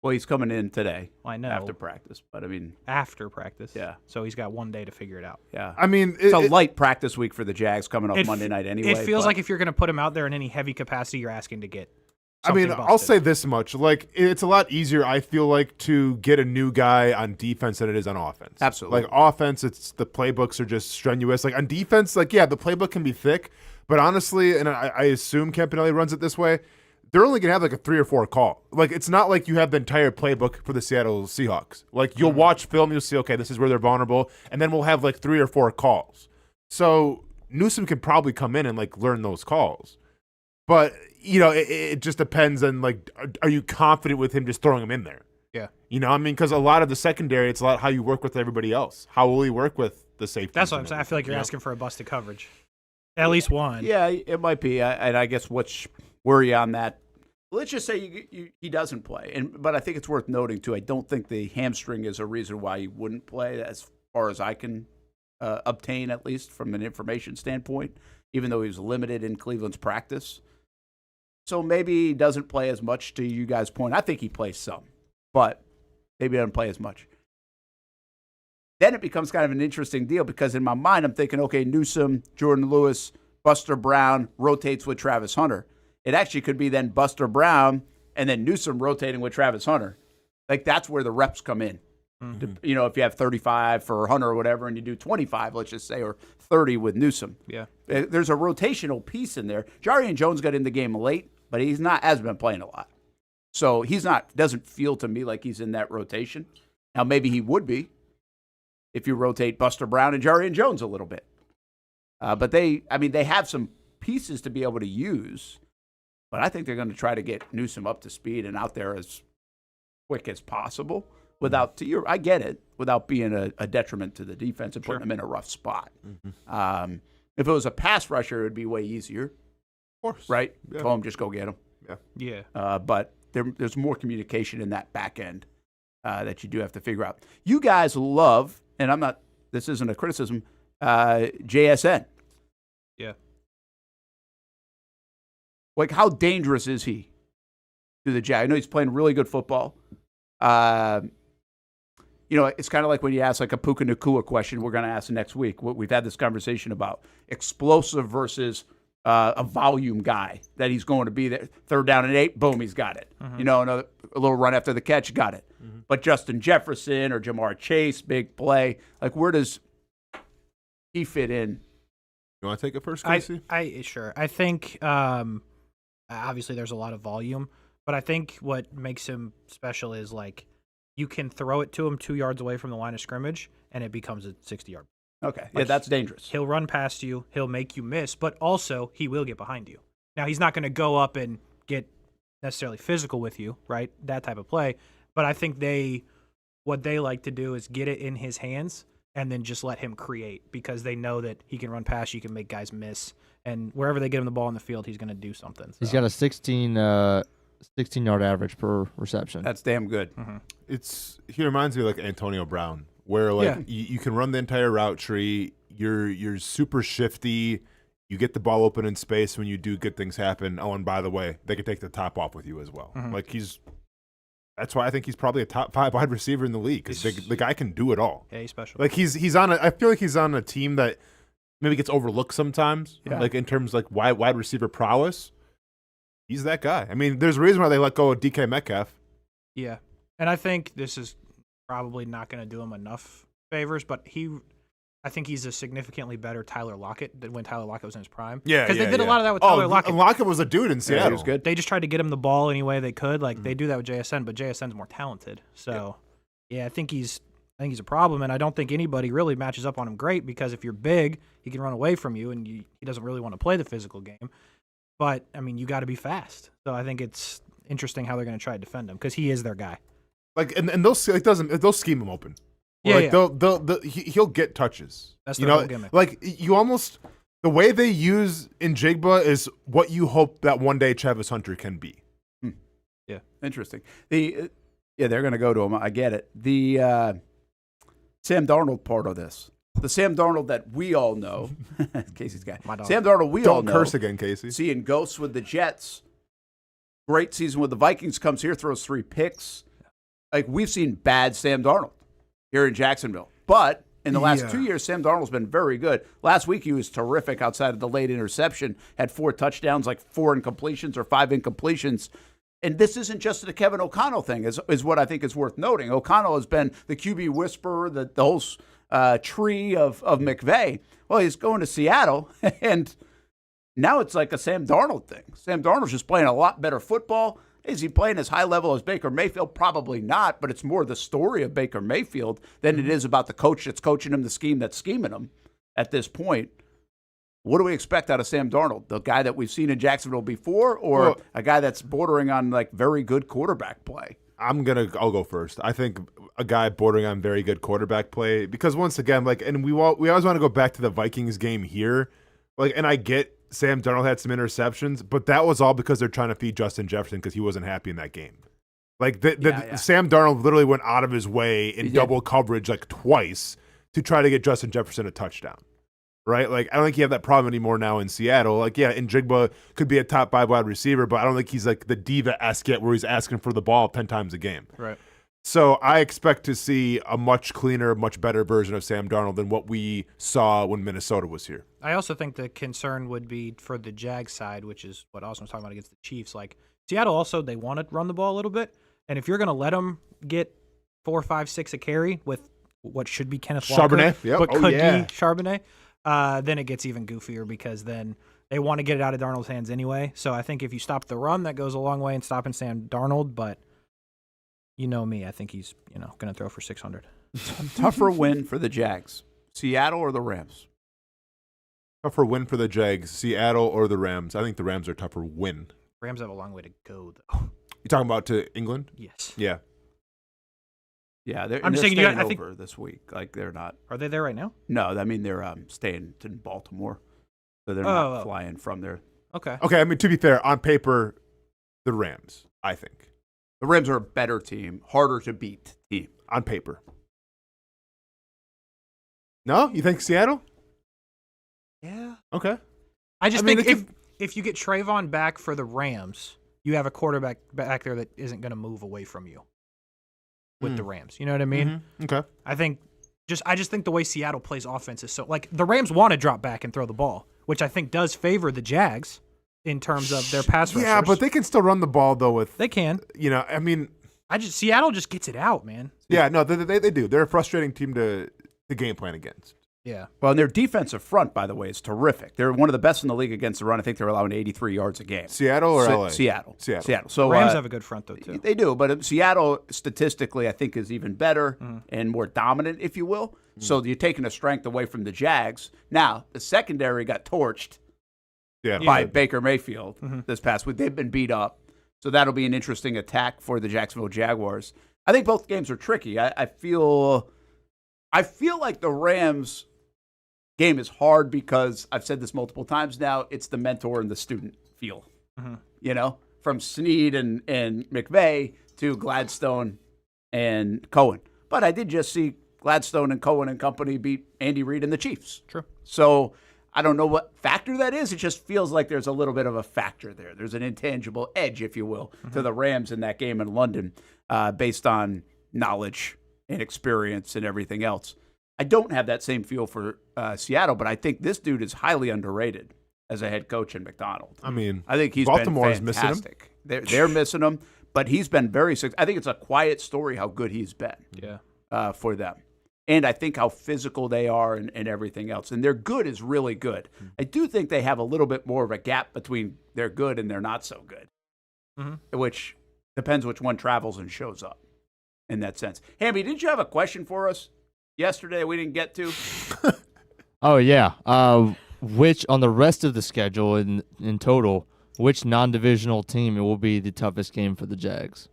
[SPEAKER 4] Well, he's coming in today.
[SPEAKER 9] Well, I know.
[SPEAKER 4] After practice, but
[SPEAKER 9] after practice.
[SPEAKER 4] Yeah.
[SPEAKER 9] So he's got 1 day to figure it out.
[SPEAKER 4] Yeah.
[SPEAKER 5] It's
[SPEAKER 4] a light practice week for the Jags coming up Monday night anyway.
[SPEAKER 9] It feels like if you're going to put him out there in any heavy capacity, you're asking to get
[SPEAKER 5] I'll say this much. Like, it's a lot easier, I feel like, to get a new guy on defense than it is on offense.
[SPEAKER 4] Absolutely.
[SPEAKER 5] Like, offense, it's the playbooks are just strenuous. Like, on defense, the playbook can be thick, but honestly, and I assume Campanelli runs it this way, they're only going to have, like, a 3 or 4 call. Like, it's not like you have the entire playbook for the Seattle Seahawks. Like, you'll watch film, you'll see, okay, this is where they're vulnerable, and then we'll have, like, 3 or 4 calls. So Newsome can probably come in and, like, learn those calls. But, it just depends on, like, are you confident with him just throwing him in there?
[SPEAKER 9] Yeah.
[SPEAKER 5] Because a lot of the secondary, it's a lot how you work with everybody else. How will he work with the safety?
[SPEAKER 9] That's what I'm saying. I feel like you're asking for a busted coverage. At least one.
[SPEAKER 4] Yeah, it might be. And I guess what's worry on that, let's just say he doesn't play. But I think it's worth noting, too, I don't think the hamstring is a reason why he wouldn't play as far as I can obtain, at least from an information standpoint, even though he was limited in Cleveland's practice. So maybe he doesn't play as much, to you guys' point. I think he plays some, but maybe he doesn't play as much. Then it becomes kind of an interesting deal because in my mind I'm thinking, okay, Newsome, Jordan Lewis, Buster Brown rotates with Travis Hunter. It actually could be then Buster Brown and then Newsome rotating with Travis Hunter. Like that's where the reps come in. Mm-hmm. You know, if you have 35 for Hunter or whatever and you do 25, let's just say, or 30 with Newsome.
[SPEAKER 9] Yeah.
[SPEAKER 4] There's a rotational piece in there. Jarian Jones got in the game late, but hasn't been playing a lot. So doesn't feel to me like he's in that rotation. Now maybe he would be if you rotate Buster Brown and Jarian Jones a little bit. But they have some pieces to be able to use, but I think they're going to try to get Newsome up to speed and out there as quick as possible without being a detriment to the defense and putting them in a rough spot. Mm-hmm. If it was a pass rusher, it would be way easier. Of
[SPEAKER 5] course.
[SPEAKER 4] Right?
[SPEAKER 5] Yeah.
[SPEAKER 4] Tell him just go get him.
[SPEAKER 9] Yeah.
[SPEAKER 4] But there's more communication in that back end that you do have to figure out. You guys love, and this isn't a criticism, JSN.
[SPEAKER 9] Yeah.
[SPEAKER 4] Like, how dangerous is he to the Jags? I know he's playing really good football. It's kind of like when you ask like a Puka Nacua question we're going to ask next week. We've had this conversation about explosive versus a volume guy, that he's going to be there. 3rd down and 8, boom, he's got it. Mm-hmm. A little run after the catch, got it. Mm-hmm. But Justin Jefferson or Jamar Chase, big play. Like, where does he fit in?
[SPEAKER 5] You want to take it first, Casey?
[SPEAKER 9] Sure. I think obviously there's a lot of volume, but I think what makes him special is like you can throw it to him 2 yards away from the line of scrimmage and it becomes a 60-yard.
[SPEAKER 4] Okay, yeah, that's dangerous.
[SPEAKER 9] He'll run past you, he'll make you miss, but also he will get behind you. Now, he's not going to go up and get necessarily physical with you, right? That type of play. But I think what they like to do is get it in his hands and then just let him create, because they know that he can run past you, can make guys miss, and wherever they get him the ball in the field, he's going to do something. So.
[SPEAKER 6] He's got a 16-yard average per reception.
[SPEAKER 4] That's damn good.
[SPEAKER 9] Mm-hmm.
[SPEAKER 5] He reminds me of like Antonio Brown, where you can run the entire route tree. You're super shifty. You get the ball open in space when you do good things happen. Oh, and by the way, they can take the top off with you as well. Mm-hmm. That's why I think he's probably a top 5 wide receiver in the league, because the guy can do it all.
[SPEAKER 9] Yeah, he's special.
[SPEAKER 5] Like I feel like he's on a team that maybe gets overlooked sometimes. Yeah. Like in terms of like wide receiver prowess. He's that guy. I mean, there's a reason why they let go of DK Metcalf.
[SPEAKER 9] Yeah. And I think this is probably not going to do him enough favors, but I think he's a significantly better Tyler Lockett than when Tyler Lockett was in his prime.
[SPEAKER 5] Yeah,
[SPEAKER 9] because they did a lot of that with Tyler Lockett.
[SPEAKER 5] Lockett was a dude in Seattle.
[SPEAKER 4] Yeah, he was good.
[SPEAKER 9] They just tried to get him the ball any way they could. Like they do that with JSN, but JSN's more talented. So, I think he's a problem, and I don't think anybody really matches up on him great, because if you're big, he can run away from you, and he doesn't really want to play the physical game. But I mean, you got to be fast. So I think it's interesting how they're going to try to defend him, because he is their guy.
[SPEAKER 5] Like, and they'll scheme him open.
[SPEAKER 9] Yeah,
[SPEAKER 5] He'll get touches.
[SPEAKER 9] That's the whole gimmick.
[SPEAKER 5] Like, the way they use Njigba is what you hope that one day Travis Hunter can be.
[SPEAKER 4] Yeah, interesting. They're going to go to him. I get it. The Sam Darnold part of this. The Sam Darnold that we all know. Casey's guy. Sam Darnold we all know.
[SPEAKER 5] Don't curse again, Casey.
[SPEAKER 4] Seeing ghosts with the Jets. Great season with the Vikings. Comes here, throws 3 picks. Like, we've seen bad Sam Darnold here in Jacksonville. But in the last 2 years, Sam Darnold's been very good. Last week, he was terrific outside of the late interception. Had 4 touchdowns, like 4 incompletions or 5 incompletions. And this isn't just a Kevin O'Connell thing, is what I think is worth noting. O'Connell has been the QB whisperer, the whole tree of McVay. Well, he's going to Seattle, and now it's like a Sam Darnold thing. Sam Darnold's just playing a lot better football. Is he playing as high level as Baker Mayfield? Probably not, but it's more the story of Baker Mayfield than it is about the coach that's coaching him, the scheme that's scheming him at this point. What do we expect out of Sam Darnold? The guy that we've seen in Jacksonville before, or a guy that's bordering on like very good quarterback play?
[SPEAKER 5] I'll go first. I think a guy bordering on very good quarterback play, because once again, like, and we always want to go back to the Vikings game here. Like, and I get Sam Darnold had some interceptions, but that was all because they're trying to feed Justin Jefferson because he wasn't happy in that game. Like, Sam Darnold literally went out of his way in double coverage like twice to try to get Justin Jefferson a touchdown, right? Like, I don't think you have that problem anymore now in Seattle. Like, yeah, Njigba could be a top 5 wide receiver, but I don't think he's like the diva-esque yet where he's asking for the ball 10 times a game.
[SPEAKER 9] Right.
[SPEAKER 5] So I expect to see a much cleaner, much better version of Sam Darnold than what we saw when Minnesota was here.
[SPEAKER 9] I also think the concern would be for the Jags side, which is what Austin was talking about against the Chiefs. Like, Seattle also, they want to run the ball a little bit. And if you're going to let them get 4, 5, 6 a carry with what should be Kenneth Walker,
[SPEAKER 5] Charbonnet, yep.
[SPEAKER 9] but could be Charbonnet, then it gets even goofier because then they want to get it out of Darnold's hands anyway. So I think if you stop the run, that goes a long way in stopping Sam Darnold. But you know me, I think he's going to throw for 600.
[SPEAKER 4] Tougher win for the Jags, Seattle or the Rams?
[SPEAKER 5] Tougher win for the Jags, Seattle or the Rams? I think the Rams are tougher win.
[SPEAKER 9] Rams have a long way to go, though.
[SPEAKER 5] You talking about to England?
[SPEAKER 9] Yes.
[SPEAKER 5] Yeah.
[SPEAKER 4] Yeah, they're,
[SPEAKER 9] I'm just saying,
[SPEAKER 4] staying
[SPEAKER 9] I think
[SPEAKER 4] over this week. Like they're not.
[SPEAKER 9] Are they there right now?
[SPEAKER 4] No, I mean they're staying in Baltimore, so they're not flying from there.
[SPEAKER 9] Okay.
[SPEAKER 5] Okay. I mean, to be fair, on paper, the Rams. I think
[SPEAKER 4] the Rams are a better team, harder to beat team
[SPEAKER 5] on paper. No, you think Seattle?
[SPEAKER 9] Yeah.
[SPEAKER 5] Okay.
[SPEAKER 9] I think if you get Trayvon back for the Rams, you have a quarterback back there that isn't going to move away from you with the Rams. You know what I mean?
[SPEAKER 5] Mm-hmm. Okay.
[SPEAKER 9] I just think the way Seattle plays offense is so, like, the Rams want to drop back and throw the ball, which I think does favor the Jags in terms of their pass rushers.
[SPEAKER 5] Yeah, but they can still run the ball though.
[SPEAKER 9] They can.
[SPEAKER 5] I mean,
[SPEAKER 9] Seattle just gets it out, man.
[SPEAKER 5] Yeah, no, they do. They're a frustrating team to game plan against.
[SPEAKER 9] Yeah.
[SPEAKER 4] Well, and their defensive front, by the way, is terrific. They're one of the best in the league against the run. I think they're allowing 83 yards a game.
[SPEAKER 5] Seattle or LA?
[SPEAKER 4] Seattle. So
[SPEAKER 9] Rams have a good front, though, too.
[SPEAKER 4] They do, but Seattle, statistically, I think is even better and more dominant, if you will. So you're taking a strength away from the Jags. Now, the secondary got torched by Baker Mayfield this past week. They've been beat up. So that'll be an interesting attack for the Jacksonville Jaguars. I think both games are tricky. I feel like the Rams game is hard because I've said this multiple times now. It's the mentor and the student feel, from Snead and McVay to Gladstone and Cohen. But I did just see Gladstone and Cohen and company beat Andy Reid and the Chiefs.
[SPEAKER 9] True.
[SPEAKER 4] So I don't know what factor that is. It just feels like there's a little bit of a factor there. There's an intangible edge, if you will, to the Rams in that game in London based on knowledge and experience and everything else. I don't have that same feel for Seattle, but I think this dude is highly underrated as a head coach in McDonald.
[SPEAKER 5] I mean,
[SPEAKER 4] I think he's
[SPEAKER 5] Baltimore's
[SPEAKER 4] been
[SPEAKER 5] missing him.
[SPEAKER 4] fantastic. They're missing him, but he's been very successful. I think it's a quiet story how good he's been for them. And I think how physical they are and everything else. And their good is really good. I do think they have a little bit more of a gap between their good and their not so good, which depends which one travels and shows up in that sense. Hamby, didn't you have a question for us yesterday we didn't get to?
[SPEAKER 6] Oh, yeah. Which, on the rest of the schedule in total, which non-divisional team will be the toughest game for the Jags?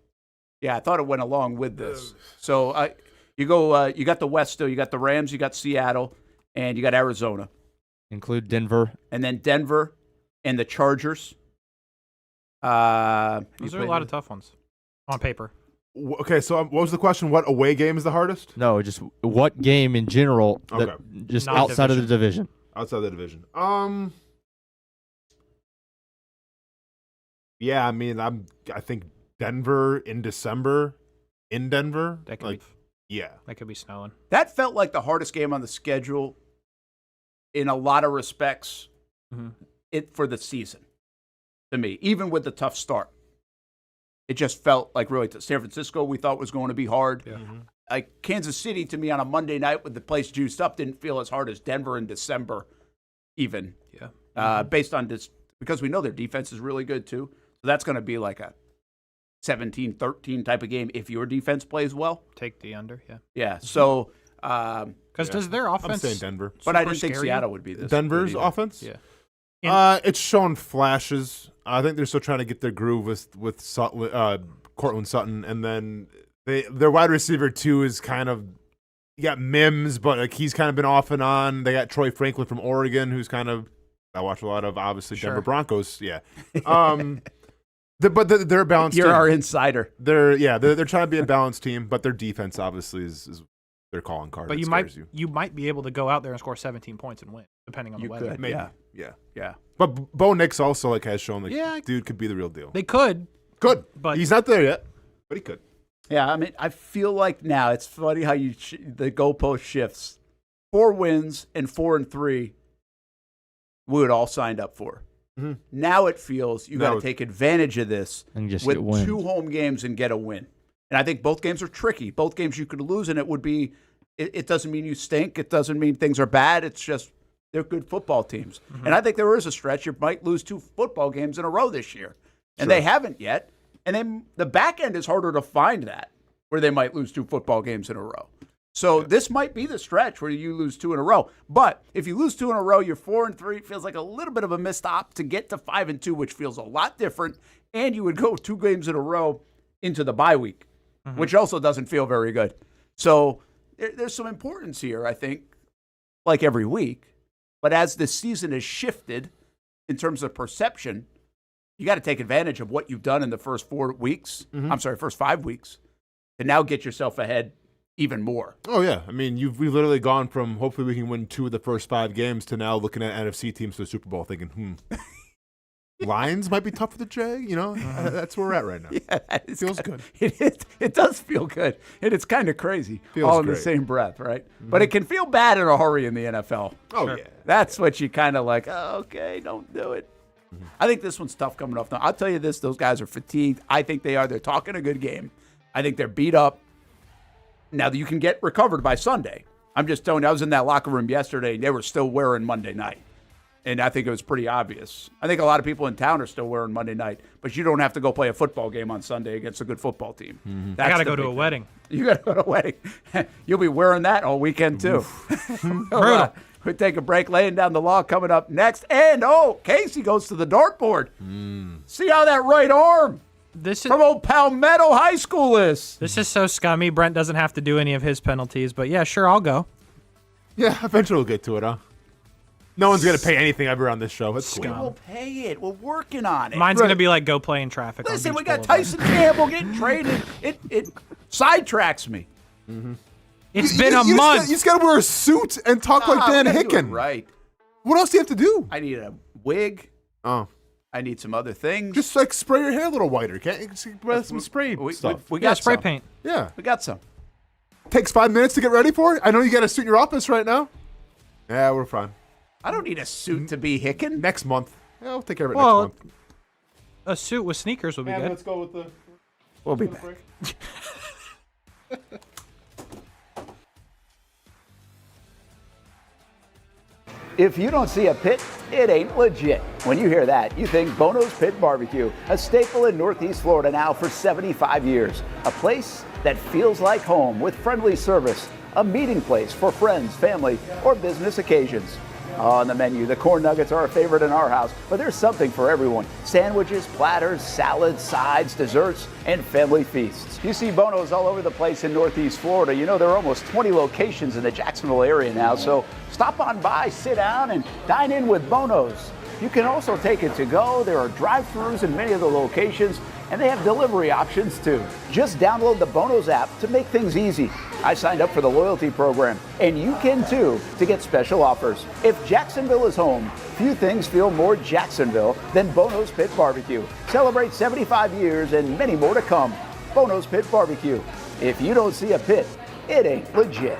[SPEAKER 4] Yeah, I thought it went along with this. So you got the West still. You got the Rams, you got Seattle, and you got Arizona.
[SPEAKER 6] Include Denver.
[SPEAKER 4] And then Denver and the Chargers.
[SPEAKER 9] Those are a lot of tough ones on paper.
[SPEAKER 5] Okay, so what was the question? What away game is the hardest?
[SPEAKER 6] No, just what game in general, just outside of the division.
[SPEAKER 5] Outside of the division. Yeah, I mean, I think Denver in December in Denver.
[SPEAKER 9] That could that could be snowing.
[SPEAKER 4] That felt like the hardest game on the schedule in a lot of respects for the season to me, even with the tough start. It just felt like really San Francisco we thought was going to be hard.
[SPEAKER 9] Yeah.
[SPEAKER 4] Like Kansas City to me on a Monday night with the place juiced up didn't feel as hard as Denver in December even.
[SPEAKER 9] Yeah.
[SPEAKER 4] Based on this, because we know their defense is really good too. So that's going to be like a 17-13 type of game if your defense plays well.
[SPEAKER 9] Take the under, yeah.
[SPEAKER 4] Yeah. So
[SPEAKER 9] because does their offense?
[SPEAKER 5] I'm saying Denver,
[SPEAKER 4] but I didn't think Seattle would be this.
[SPEAKER 5] Denver's offense.
[SPEAKER 9] Yeah.
[SPEAKER 5] It's shown flashes. I think they're still trying to get their groove with Cortland Sutton, and then their wide receiver too is kind of, you got Mims, but like he's kind of been off and on. They got Troy Franklin from Oregon, who's kind of, I watch a lot of obviously Denver Broncos. Yeah. But they're a balanced
[SPEAKER 4] You're
[SPEAKER 5] team.
[SPEAKER 4] our insider.
[SPEAKER 5] They're trying to be a balanced team, but their defense obviously is their calling card.
[SPEAKER 9] But
[SPEAKER 5] that
[SPEAKER 9] you might be able to go out there and score 17 points and win, depending on the weather.
[SPEAKER 5] Maybe.
[SPEAKER 4] Yeah.
[SPEAKER 5] But Bo Nix also has shown dude could be the real deal.
[SPEAKER 9] They could.
[SPEAKER 5] Good,
[SPEAKER 9] but
[SPEAKER 5] he's not there yet. But he could.
[SPEAKER 4] Yeah, I mean, I feel like now it's funny how the goalpost shifts. 4 wins and 4-3, we would all signed up for.
[SPEAKER 5] Mm-hmm.
[SPEAKER 4] Now it feels you got to take advantage of this
[SPEAKER 6] and just
[SPEAKER 4] with
[SPEAKER 6] get wins.
[SPEAKER 4] 2 home games and get a win. And I think both games are tricky. Both games you could lose, and it would be. It doesn't mean you stink. It doesn't mean things are bad. It's just they're good football teams.
[SPEAKER 9] Mm-hmm.
[SPEAKER 4] And I think there is a stretch you might lose 2 football games in a row this year, and they haven't yet. And then the back end is harder to find that where they might lose 2 football games in a row. So this might be the stretch where you lose 2 in a row. But if you lose 2 in a row, you're 4-3. It feels like a little bit of a missed op to get to 5-2, which feels a lot different. And you would go 2 games in a row into the bye week, which also doesn't feel very good. So there's some importance here, I think, like every week. But as the season has shifted in terms of perception, you got to take advantage of what you've done in the first 4 weeks. First 5 weeks, and now get yourself ahead even more.
[SPEAKER 5] Oh, yeah. I mean, we've literally gone from hopefully we can win 2 of the first 5 games to now looking at NFC teams for the Super Bowl thinking, Lions might be tough for the Jag. That's where we're at right now.
[SPEAKER 4] Yeah,
[SPEAKER 5] it feels good.
[SPEAKER 4] It does feel good. And it's kind of crazy
[SPEAKER 5] Feels
[SPEAKER 4] all in
[SPEAKER 5] great.
[SPEAKER 4] the same breath, right? But it can feel bad in a hurry in the NFL.
[SPEAKER 5] Oh, yeah.
[SPEAKER 4] That's what you kind of like, okay, don't do it. I think this one's tough coming off. Now, I'll tell you this, those guys are fatigued. I think they are. They're talking a good game. I think they're beat up. Now, you can get recovered by Sunday. I'm just telling you, I was in that locker room yesterday, and they were still wearing Monday night. And I think it was pretty obvious. I think a lot of people in town are still wearing Monday night, but you don't have to go play a football game on Sunday against a good football team.
[SPEAKER 9] I got to go to a wedding.
[SPEAKER 4] You got to go to a wedding. You'll be wearing that all weekend, too. We'll take a break, laying down the law coming up next. And, Casey goes to the dartboard. See how that right arm from old Palmetto High School is.
[SPEAKER 9] This is so scummy. Brent doesn't have to do any of his penalties, but yeah, sure, I'll go.
[SPEAKER 5] Yeah, eventually we'll get to it, huh? No one's going to pay anything ever on this show. It's cool.
[SPEAKER 4] We'll pay it. We're working on it.
[SPEAKER 9] Mine's going to be like go play in traffic.
[SPEAKER 4] Listen, we got Tyson Campbell getting traded. It sidetracks me.
[SPEAKER 9] It's been a month.
[SPEAKER 5] You just got to wear a suit and talk like Dan Hicken.
[SPEAKER 4] Right.
[SPEAKER 5] What else do you have to do?
[SPEAKER 4] I need a wig.
[SPEAKER 5] Oh.
[SPEAKER 4] I need some other things.
[SPEAKER 5] Just like spray your hair a little whiter. Can't you some spray stuff?
[SPEAKER 4] We got
[SPEAKER 9] spray
[SPEAKER 4] some.
[SPEAKER 9] paint.
[SPEAKER 5] Yeah.
[SPEAKER 4] We got some.
[SPEAKER 5] Takes 5 minutes to get ready for it. I know you got a suit in your office right now. Yeah, we're fine.
[SPEAKER 4] I don't need a suit to be Hicken.
[SPEAKER 5] Next month. Yeah, I'll take care of it
[SPEAKER 9] Well,
[SPEAKER 5] next month.
[SPEAKER 9] A suit with sneakers would be good.
[SPEAKER 5] Let's go with the...
[SPEAKER 4] We'll be back. If you don't see a pit, it ain't legit. When you hear that, you think Bono's Pit Barbecue, a staple in Northeast Florida now for 75 years. A place that feels like home with friendly service, a meeting place for friends, family, or business occasions. On the menu, the corn nuggets are a favorite in our house, but there's something for everyone. Sandwiches, platters, salads, sides, desserts, and family feasts. You see Bono's all over the place in Northeast Florida. You know, there are almost 20 locations in the Jacksonville area now, so stop on by, sit down, and dine in with Bono's. You can also take it to go. There are drive-thrus in many of the locations, and they have delivery options too. Just download the Bono's app to make things easy. I signed up for the loyalty program, and you can too, to get special offers. If Jacksonville is home, few things feel more Jacksonville than Bono's Pit Barbecue. Celebrate 75 years and many more to come. Bono's Pit Barbecue. If you don't see a pit, it ain't legit.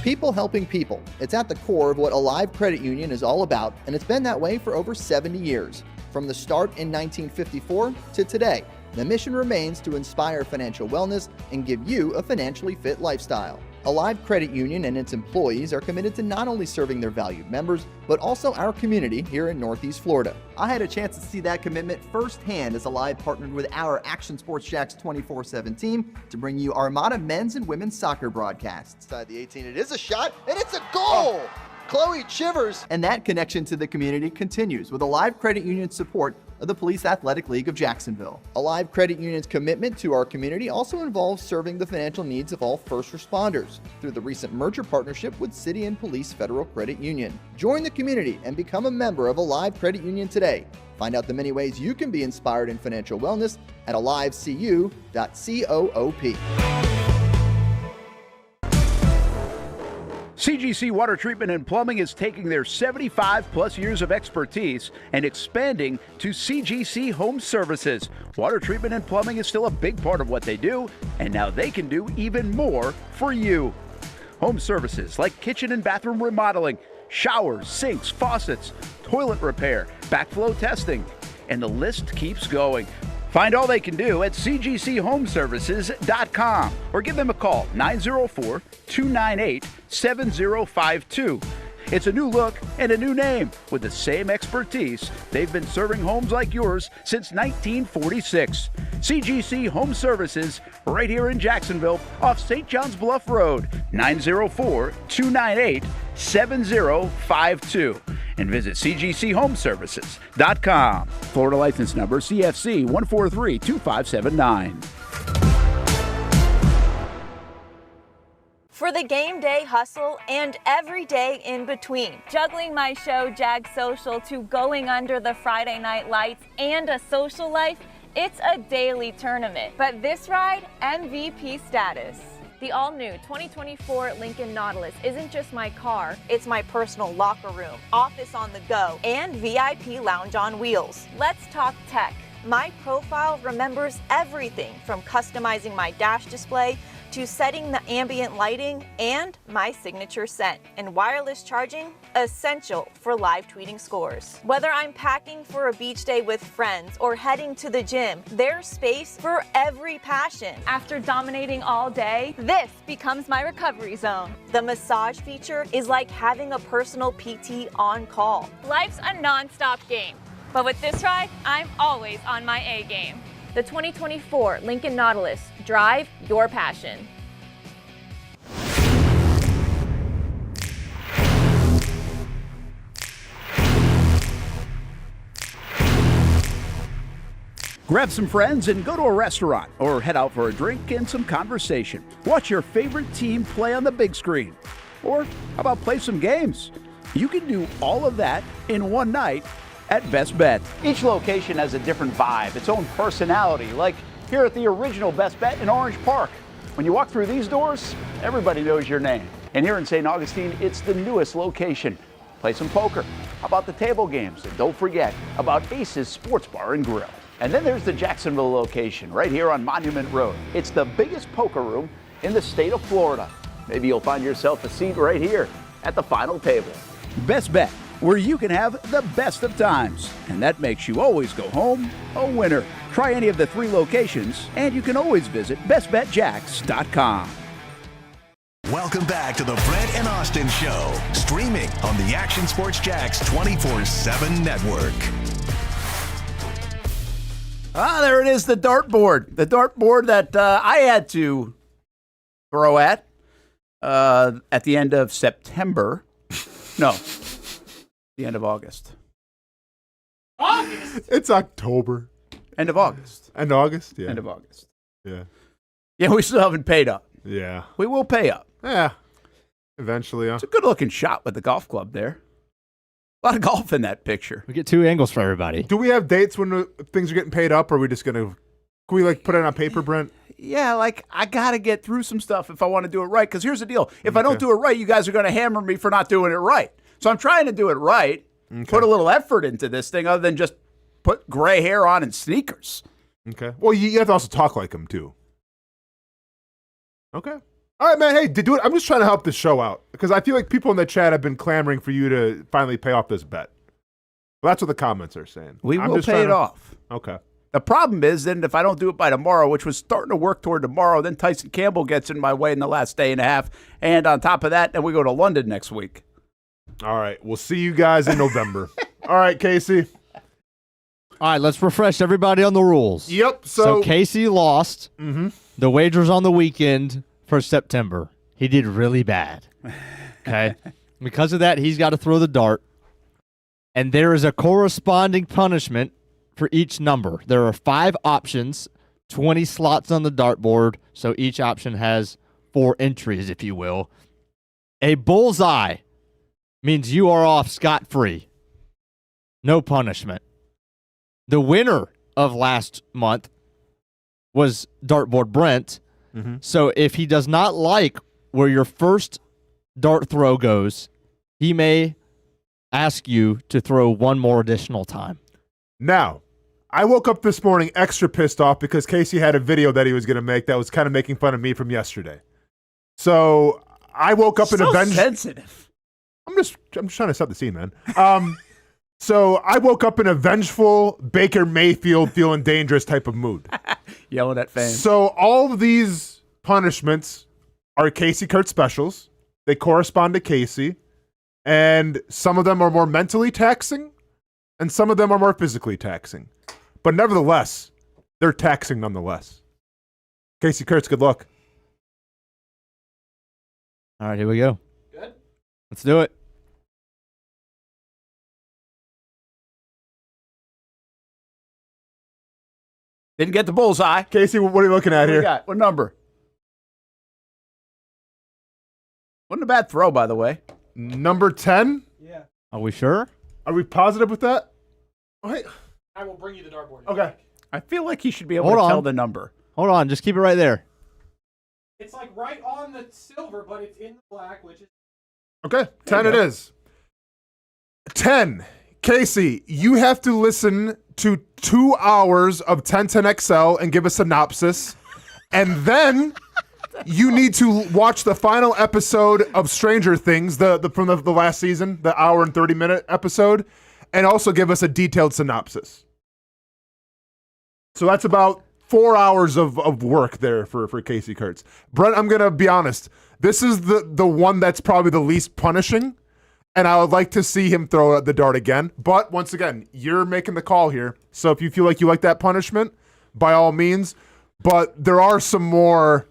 [SPEAKER 16] People helping people. It's at the core of what Alive Credit Union is all about, and it's been that way for over 70 years. From the start in 1954 to today, the mission remains to inspire financial wellness and give you a financially fit lifestyle. Alive Credit Union and its employees are committed to not only serving their valued members, but also our community here in Northeast Florida. I had a chance to see that commitment firsthand as Alive partnered with our Action Sports Jacks 24/7 team to bring you Armada men's and women's soccer broadcasts. Inside the 18, it is a shot, and it's a goal! Chloe Chivers. And that connection to the community continues with Alive Credit Union support of the Police Athletic League of Jacksonville. Alive Credit Union's commitment to our community also involves serving the financial needs of all first responders through the recent merger partnership with City and Police Federal Credit Union. Join the community and become a member of Alive Credit Union today. Find out the many ways you can be inspired in financial wellness at alivecu.coop.
[SPEAKER 12] CGC Water Treatment and Plumbing is taking their 75-plus years of expertise and expanding to CGC Home Services. Water treatment and plumbing is still a big part of what they do, and now they can do even more for you. Home services like kitchen and bathroom remodeling, showers, sinks, faucets, toilet repair, backflow testing, and the list keeps going. Find all they can do at cgchomeservices.com or give them a call, 904-298-7052. It's a new look and a new name with the same expertise. They've been serving homes like yours since 1946. CGC Home Services, right here in Jacksonville off St. John's Bluff Road, 904-298-7052. And visit cgchomeservices.com. Florida license number CFC 1432579.
[SPEAKER 10] For the game day hustle and every day in between. Juggling my show, Jag Social, to going under the Friday night lights and a social life, it's a daily tournament. But this ride, MVP status. The all-new 2024 Lincoln Nautilus isn't just my car, it's my personal locker room, office on the go, and VIP lounge on wheels. Let's talk tech. My profile remembers everything from customizing my dash display to setting the ambient lighting and my signature scent. And wireless charging, essential for live tweeting scores. Whether I'm packing for a beach day with friends or heading to the gym, there's space for every passion. After dominating all day, this becomes my recovery zone. The massage feature is like having a personal PT on call. Life's a non-stop game, but with this ride, I'm always on my A game. The 2024 Lincoln Nautilus. Drive your passion.
[SPEAKER 12] Grab some friends and go to a restaurant or head out for a drink and some conversation. Watch your favorite team play on the big screen. Or how about play some games? You can do all of that in one night at Best Bet. Each location has a different vibe, its own personality, like here at the original Best Bet in Orange Park. When you walk through these doors, everybody knows your name. And here in St. Augustine, it's the newest location. Play some poker. How about the table games? And don't forget about Ace's Sports Bar and Grill. And then there's the Jacksonville location, right here on Monument Road. It's the biggest poker room in the state of Florida. Maybe you'll find yourself a seat right here at the final table. Best Bet, where you can have the best of times. And that makes you always go home a winner. Try any of the 3 locations, and you can always visit bestbetjacks.com.
[SPEAKER 1] Welcome back to the Brent and Austen Show, streaming on the Action Sports Jax 24/7 network.
[SPEAKER 4] Ah, there it is, the dartboard. The dartboard that I had to throw at the end of September. No, the end of August.
[SPEAKER 5] August? It's October.
[SPEAKER 4] End of August.
[SPEAKER 5] End of August? Yeah.
[SPEAKER 4] End of August.
[SPEAKER 5] Yeah.
[SPEAKER 4] Yeah, we still haven't paid up.
[SPEAKER 5] Yeah.
[SPEAKER 4] We will pay up.
[SPEAKER 5] Yeah. Eventually,
[SPEAKER 4] It's a good-looking shot with the golf club there. A lot of golf in that picture.
[SPEAKER 6] We get 2 angles for everybody.
[SPEAKER 5] Do we have dates when things are getting paid up, or are we just going to... Can we, put it on paper, Brent?
[SPEAKER 4] Yeah, I got to get through some stuff if I want to do it right. Because here's the deal. If I don't do it right, you guys are going to hammer me for not doing it right. So I'm trying to do it right, put a little effort into this thing other than just put gray hair on and sneakers.
[SPEAKER 5] Okay. Well, you have to also talk like him, too. Okay. All right, man. Hey, do it. I'm just trying to help this show out because I feel like people in the chat have been clamoring for you to finally pay off this bet. Well, that's what the comments are saying.
[SPEAKER 4] We will pay it off.
[SPEAKER 5] Okay.
[SPEAKER 4] The problem is then if I don't do it by tomorrow, which was starting to work toward tomorrow, then Tyson Campbell gets in my way in the last day and a half. And on top of that, then we go to London next week.
[SPEAKER 5] All right. We'll see you guys in November. All right, Casey.
[SPEAKER 6] All right, let's refresh everybody on the rules.
[SPEAKER 5] Yep.
[SPEAKER 6] So Casey lost the wagers on the weekend for September. He did really bad. Okay. Because of that, he's got to throw the dart. And there is a corresponding punishment for each number. There are 5 options, 20 slots on the dartboard, so each option has 4 entries, if you will. A bullseye means you are off scot-free. No punishment. The winner of last month was Dartboard Brent.
[SPEAKER 5] Mm-hmm.
[SPEAKER 6] So if he does not like where your first dart throw goes, he may ask you to throw one more additional time.
[SPEAKER 5] Now, I woke up this morning extra pissed off because Casey had a video that he was going to make that was kind of making fun of me from yesterday. So I woke up in a
[SPEAKER 4] sensitive.
[SPEAKER 5] I'm just trying to set the scene, man. So I woke up in a vengeful Baker Mayfield feeling dangerous type of mood.
[SPEAKER 4] Yelling at fans.
[SPEAKER 5] So all of these punishments are Casey Kurtz specials. They correspond to Casey. And some of them are more mentally taxing, and some of them are more physically taxing. But nevertheless, they're taxing nonetheless. Casey Kurtz, good luck.
[SPEAKER 6] All right, here we go.
[SPEAKER 4] Good.
[SPEAKER 6] Let's do it.
[SPEAKER 4] Didn't get the bullseye.
[SPEAKER 5] Casey, what are you looking at
[SPEAKER 4] What do
[SPEAKER 5] here?
[SPEAKER 4] we got? What number? Wasn't a bad throw, by the way.
[SPEAKER 5] Number 10?
[SPEAKER 9] Yeah.
[SPEAKER 6] Are we sure?
[SPEAKER 5] Are we positive with that? Wait.
[SPEAKER 9] I will bring you the dartboard.
[SPEAKER 5] Okay.
[SPEAKER 4] I feel like he should be able
[SPEAKER 6] Hold
[SPEAKER 4] to
[SPEAKER 6] on.
[SPEAKER 4] tell the number.
[SPEAKER 6] Hold on, just keep it right there.
[SPEAKER 9] It's like right on the silver, but it's in the black, which is...
[SPEAKER 5] Okay, 10 it is. 10. Casey, you have to listen to 2 hours of 1010 XL and give a synopsis. And then you need to watch the final episode of Stranger Things, from the last season, the hour and 30-minute episode, and also give us a detailed synopsis. So that's about 4 hours of work there for Casey Kurtz. Brent, I'm going to be honest. This is the one that's probably the least punishing, and I would like to see him throw the dart again. But once again, you're making the call here. So if you feel like you like that punishment, by all means. But there are some more,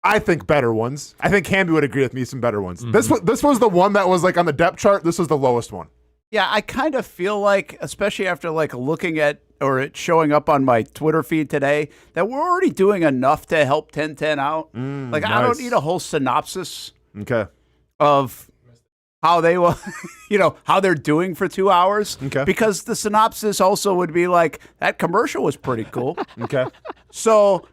[SPEAKER 5] I think, better ones. I think Hamby would agree with me, some better ones.
[SPEAKER 4] Mm-hmm.
[SPEAKER 5] This was the one that was like on the depth chart. This was the lowest one.
[SPEAKER 4] Yeah, I kind of feel like, especially after like looking at or it showing up on my Twitter feed today, that we're already doing enough to help 1010 out. Like, I don't
[SPEAKER 5] nice.
[SPEAKER 4] need a whole synopsis
[SPEAKER 5] Okay.
[SPEAKER 4] of how they will, how they're doing for 2 hours.
[SPEAKER 5] Okay.
[SPEAKER 4] Because the synopsis also would be like, that commercial was pretty cool.
[SPEAKER 5] Okay.
[SPEAKER 4] So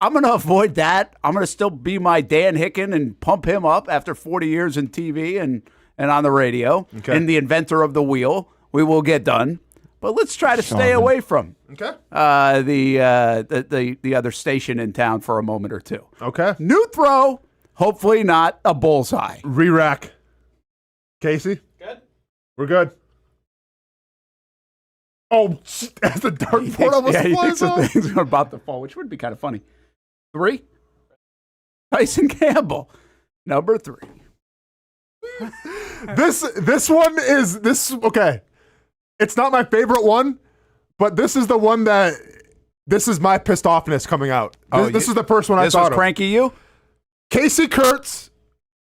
[SPEAKER 4] I'm going to avoid that. I'm going to still be my Dan Hicken and pump him up after 40 years in TV and on the radio.
[SPEAKER 5] Okay.
[SPEAKER 4] And the inventor of the wheel. We will get done. But let's try to stay away from
[SPEAKER 5] Okay.
[SPEAKER 4] the other station in town for a moment or two.
[SPEAKER 5] Okay.
[SPEAKER 4] New throw, hopefully not a bullseye.
[SPEAKER 5] Re-rack. Casey?
[SPEAKER 9] Good.
[SPEAKER 5] We're good. Oh, as the dartboard almost
[SPEAKER 4] he
[SPEAKER 5] flies
[SPEAKER 4] thinks that
[SPEAKER 5] off.
[SPEAKER 4] things are about to fall, which would be kind of funny. 3. Tyson Campbell, number 3.
[SPEAKER 5] This one is okay. It's not my favorite one, but this is the one this is my pissed offness coming out. This is the first one I thought of.
[SPEAKER 4] This was cranky you?
[SPEAKER 5] Casey Kurtz,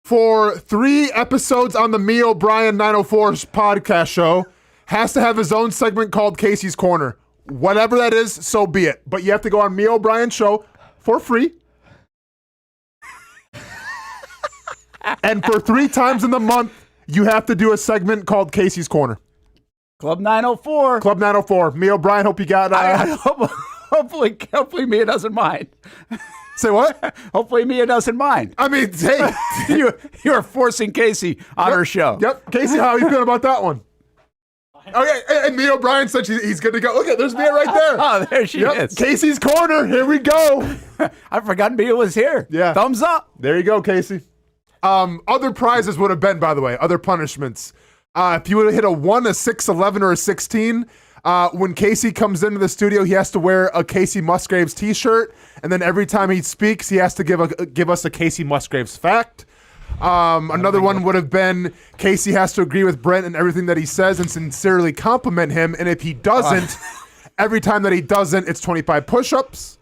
[SPEAKER 5] for 3 episodes on the Me O'Brien 904's podcast show, has to have his own segment called Casey's Corner. Whatever that is, so be it. But you have to go on Me O'Brien's show for free. And for 3 times in the month, you have to do a segment called Casey's Corner.
[SPEAKER 4] Club 904.
[SPEAKER 5] Club 904. Me O'Brien, hope you got...
[SPEAKER 4] Hopefully Mia doesn't mind.
[SPEAKER 5] Say what?
[SPEAKER 4] Hopefully Mia doesn't mind.
[SPEAKER 5] I mean, hey.
[SPEAKER 4] You're forcing Casey on her show.
[SPEAKER 5] Yep. Casey, how are you feeling about that one? Okay, and Mia O'Brien said he's good to go. Look, there's Mia right there.
[SPEAKER 4] Oh, there she is.
[SPEAKER 5] Casey's Corner. Here we go.
[SPEAKER 4] I forgot Mia was here.
[SPEAKER 5] Yeah.
[SPEAKER 4] Thumbs up.
[SPEAKER 5] There you go, Casey. Other prizes would have been, by the way, other punishments. If you would have hit a 1, a 6, 11, or a 16, when Casey comes into the studio, he has to wear a Casey Musgraves t-shirt, and then every time he speaks, he has to give us a Casey Musgraves fact. Another one would have been Casey has to agree with Brent and everything that he says and sincerely compliment him, and if he doesn't, every time that he doesn't, it's 25 push-ups.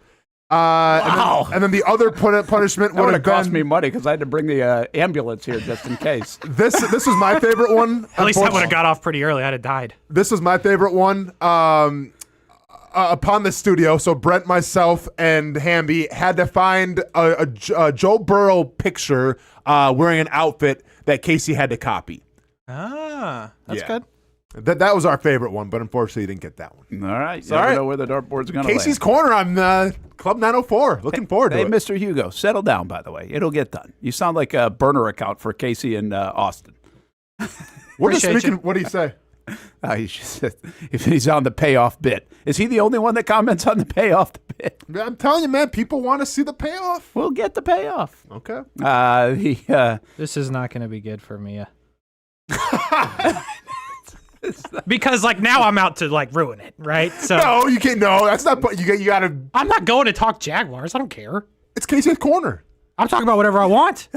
[SPEAKER 4] Wow.
[SPEAKER 5] And then the other punishment
[SPEAKER 4] That
[SPEAKER 5] would
[SPEAKER 4] would
[SPEAKER 5] have
[SPEAKER 4] have cost
[SPEAKER 5] been
[SPEAKER 4] me money because I had to bring the ambulance here just in case.
[SPEAKER 5] this was my favorite one.
[SPEAKER 9] At least I would have got off pretty early. I'd have died.
[SPEAKER 5] This was my favorite one. Upon the studio, so Brent, myself, and Hamby had to find a Joe Burrow picture wearing an outfit that Casey had to copy.
[SPEAKER 9] That's
[SPEAKER 5] Yeah.
[SPEAKER 9] good.
[SPEAKER 5] That was our favorite one, but unfortunately, you didn't get that one.
[SPEAKER 4] All right. You
[SPEAKER 5] All
[SPEAKER 4] never
[SPEAKER 5] right.
[SPEAKER 4] know where the dartboard's going to
[SPEAKER 5] Casey's Corner on Club 904. Looking forward to
[SPEAKER 4] Hey,
[SPEAKER 5] it.
[SPEAKER 4] Mr. Hugo, settle down, by the way. It'll get done. You sound like a burner account for Casey and Austin.
[SPEAKER 5] We're just
[SPEAKER 9] Appreciate
[SPEAKER 5] speaking.
[SPEAKER 9] you.
[SPEAKER 5] What do you say?
[SPEAKER 4] He just, if he's on the payoff bit. Is he the only one that comments on the payoff bit?
[SPEAKER 5] I'm telling you, man, people want to see the payoff.
[SPEAKER 4] We'll get the payoff.
[SPEAKER 5] Okay.
[SPEAKER 9] This is not going to be good for me. Because like now I'm out to like ruin it, right? So
[SPEAKER 5] No, you can't. No, that's not. You got to.
[SPEAKER 9] I'm not going to talk Jaguars. I don't care.
[SPEAKER 5] It's Casey's Corner.
[SPEAKER 9] I'm talking about whatever I want.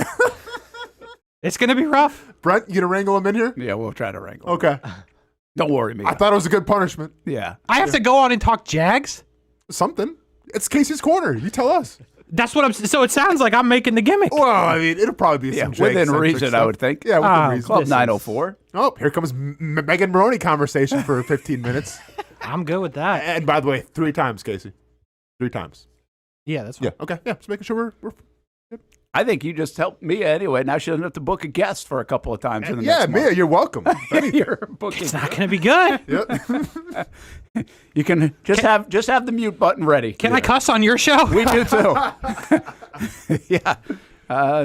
[SPEAKER 9] It's going to be rough.
[SPEAKER 5] Brent, you gonna wrangle him in here?
[SPEAKER 4] Yeah, we'll try to wrangle.
[SPEAKER 5] Okay.
[SPEAKER 4] Don't worry me.
[SPEAKER 5] I thought it was a good punishment.
[SPEAKER 4] Yeah.
[SPEAKER 9] I have to go on and talk Jags?
[SPEAKER 5] Something. It's Casey's Corner. You tell us.
[SPEAKER 9] That's what I'm. So it sounds like I'm making the gimmick.
[SPEAKER 5] Well, I mean, it'll probably be some
[SPEAKER 4] within
[SPEAKER 5] Jake-centric
[SPEAKER 4] reason,
[SPEAKER 5] stuff.
[SPEAKER 4] I would think.
[SPEAKER 5] Yeah, within reason.
[SPEAKER 4] Club 904.
[SPEAKER 5] Oh, here comes Megan Maroney conversation for 15 minutes.
[SPEAKER 9] I'm good with that.
[SPEAKER 5] And by the way, 3 times, Casey. 3 times.
[SPEAKER 9] Yeah, that's fine.
[SPEAKER 5] Yeah. Okay. Yeah. Just making sure we're
[SPEAKER 4] I think you just helped Mia anyway. Now she doesn't have to book a guest for a couple of times in the
[SPEAKER 5] yeah,
[SPEAKER 4] next
[SPEAKER 5] Mia,
[SPEAKER 4] month.
[SPEAKER 5] you're welcome.
[SPEAKER 4] You're booking.
[SPEAKER 9] It's not going to be good.
[SPEAKER 5] Yep.
[SPEAKER 4] You can just have the mute button ready.
[SPEAKER 9] Can I cuss on your show?
[SPEAKER 4] We do too. Yeah,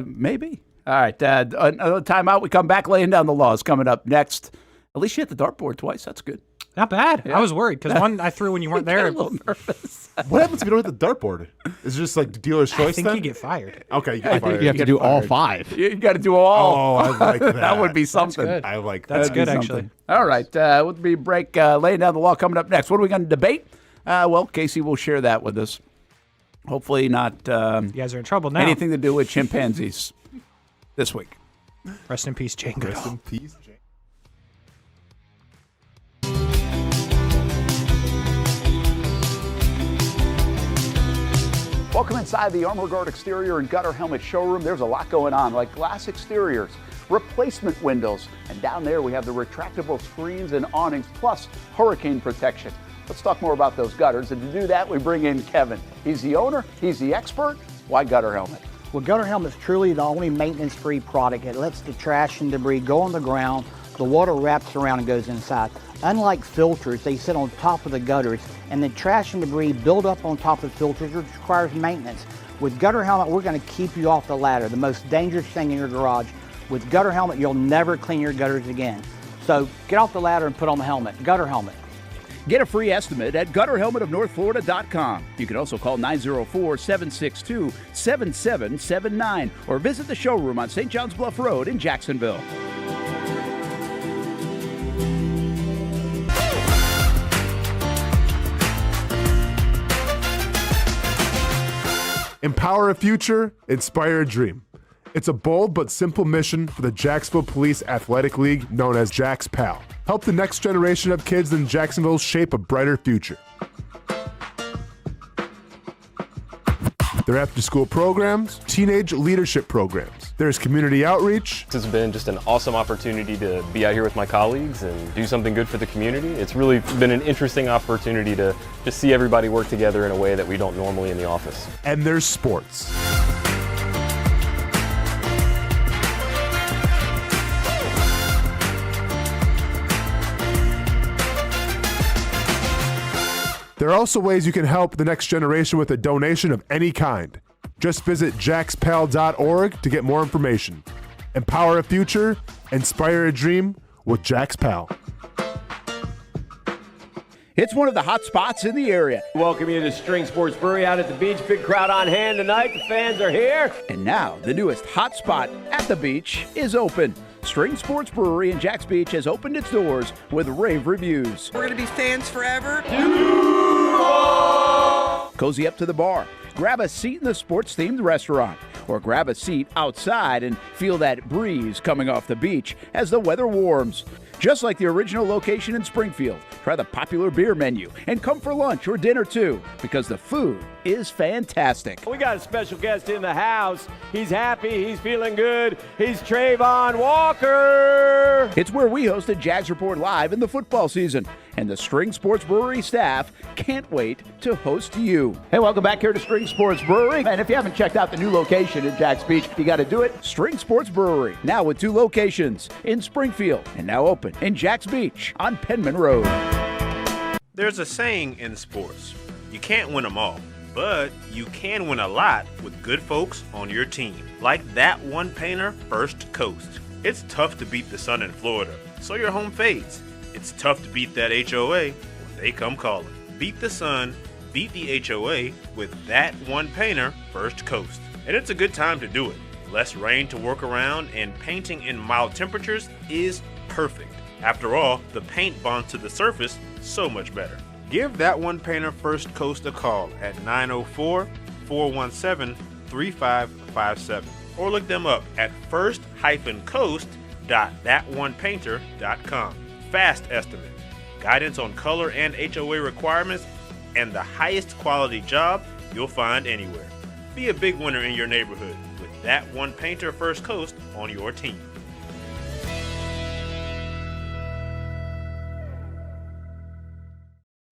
[SPEAKER 4] maybe. All right, another timeout. We come back laying down the laws coming up next. At least you hit the dartboard twice. That's good.
[SPEAKER 9] Not bad.
[SPEAKER 4] Yeah.
[SPEAKER 9] I was worried because one I threw when you weren't there.
[SPEAKER 4] A little nervous.
[SPEAKER 5] What happens if you don't hit the dartboard? Is it just like dealer's choice
[SPEAKER 9] I think
[SPEAKER 5] then?
[SPEAKER 9] you get fired.
[SPEAKER 5] Okay, you
[SPEAKER 6] I
[SPEAKER 5] get
[SPEAKER 6] think
[SPEAKER 5] fired.
[SPEAKER 6] you have to do all 5.
[SPEAKER 4] You got to do all.
[SPEAKER 5] Oh, I like that.
[SPEAKER 4] That would be something.
[SPEAKER 9] good.
[SPEAKER 5] I like that.
[SPEAKER 9] That's
[SPEAKER 4] That'd be
[SPEAKER 9] good,
[SPEAKER 4] something.
[SPEAKER 9] actually.
[SPEAKER 4] All right, we'll be break laying down the law coming up next. What are we going to debate? Well, Casey will share that with us. Hopefully not
[SPEAKER 9] You guys are in trouble now.
[SPEAKER 4] anything to do with chimpanzees this week.
[SPEAKER 9] Rest in peace, Jane Goodall.
[SPEAKER 5] Rest in peace, Jake.
[SPEAKER 12] Welcome inside the Armor Guard exterior and gutter helmet showroom. There's a lot going on, like glass exteriors, replacement windows, and down there we have the retractable screens and awnings, plus hurricane protection. Let's talk more about those gutters, and to do that, we bring in Kevin. He's the owner, he's the expert. Why gutter helmet?
[SPEAKER 11] Well, Gutter Helmet's truly the only maintenance-free product. It lets the trash and debris go on the ground, the water wraps around and goes inside. Unlike filters, they sit on top of the gutters, and the trash and debris build up on top of filters, which requires maintenance. With Gutter Helmet, we're going to keep you off the ladder, the most dangerous thing in your garage. With Gutter Helmet, you'll never clean your gutters again. So get off the ladder and put on the helmet. Gutter Helmet.
[SPEAKER 12] Get a free estimate at gutterhelmetofnorthflorida.com. You can also call 904-762-7779 or visit the showroom on St. John's Bluff Road in Jacksonville.
[SPEAKER 5] Empower a future, inspire a dream. It's a bold but simple mission for the Jacksonville Police Athletic League known as Jax PAL. Help the next generation of kids in Jacksonville shape a brighter future. Their after-school programs, teenage leadership programs. There's community outreach.
[SPEAKER 8] This has been just an awesome opportunity to be out here with my colleagues and do something good for the community. It's really been an interesting opportunity to just see everybody work together in a way that we don't normally in the office.
[SPEAKER 5] And there's sports. There are also ways you can help the next generation with a donation of any kind. Just visit jaxpal.org to get more information. Empower a future, inspire a dream with Jax Pal.
[SPEAKER 12] It's one of the hot spots in the area.
[SPEAKER 13] Welcome you to String Sports Brewery out at the beach. Big crowd on hand tonight. The fans are here.
[SPEAKER 12] And now, the newest hot spot at the beach is open. String Sports Brewery in Jax Beach has opened its doors with rave reviews.
[SPEAKER 14] We're going to be fans forever.
[SPEAKER 12] Cozy up to the bar. Grab a seat in the sports-themed restaurant. or grab a seat outside and feel that breeze coming off the beach as the weather warms. Just like the original location in Springfield, try the popular beer menu and come for lunch or dinner too, because the food is fantastic.
[SPEAKER 13] We got a special guest in the house. He's happy. He's feeling good. He's Trayvon Walker.
[SPEAKER 12] It's where we hosted Jags Report Live in the football season, and the String Sports Brewery staff can't wait to host you. Hey, welcome back here to String Sports Brewery. And if you haven't checked out the new location in Jags Beach, you got to do it. String Sports Brewery, now with 2 locations in Springfield and now open in Jags Beach on Penman Road.
[SPEAKER 3] There's a saying in sports, you can't win them all, but you can win a lot with good folks on your team. Like that one painter, First Coast. It's tough to beat the sun in Florida, so your home fades. It's tough to beat that HOA when they come calling. Beat the sun, beat the HOA with that one painter, First Coast. And it's a good time to do it. Less rain to work around, and painting in mild temperatures is perfect. After all, the paint bonds to the surface so much better. Give that one painter First Coast a call at 904-417-3557 or look them up at first-coast.thatonepainter.com. Fast estimate, guidance on color and HOA requirements, and the highest quality job you'll find anywhere. Be a big winner in your neighborhood with that one painter First Coast on your team.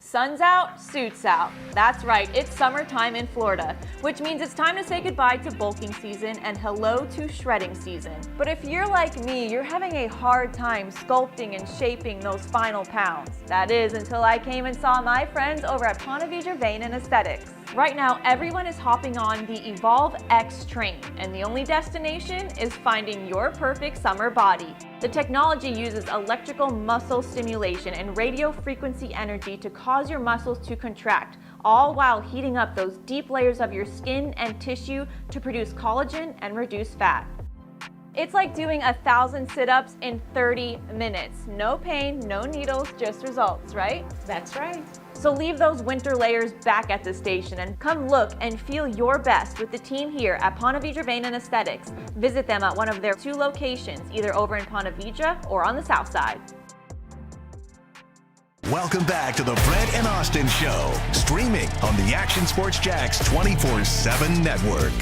[SPEAKER 10] Sun's out, suits out. That's right, it's summertime in Florida, which means it's time to say goodbye to bulking season and hello to shredding season. But if you're like me, you're having a hard time sculpting and shaping those final pounds. That is until I came and saw my friends over at Ponte Vedra Vein and Aesthetics. Right now, everyone is hopping on the Evolve X train, and the only destination is finding your perfect summer body. The technology uses electrical muscle stimulation and radio frequency energy to cause your muscles to contract, all while heating up those deep layers of your skin and tissue to produce collagen and reduce fat. It's like doing 1,000 sit-ups in 30 minutes. No pain, no needles, just results, right? That's right. So leave those winter layers back at the station and come look and feel your best with the team here at Ponte Vedra Vein and Aesthetics. Visit them at one of their 2 locations, either over in Ponte Vedra or on the south side.
[SPEAKER 1] Welcome back to the Brent and Austen Show, streaming on the Action Sports Jax 24/7 network.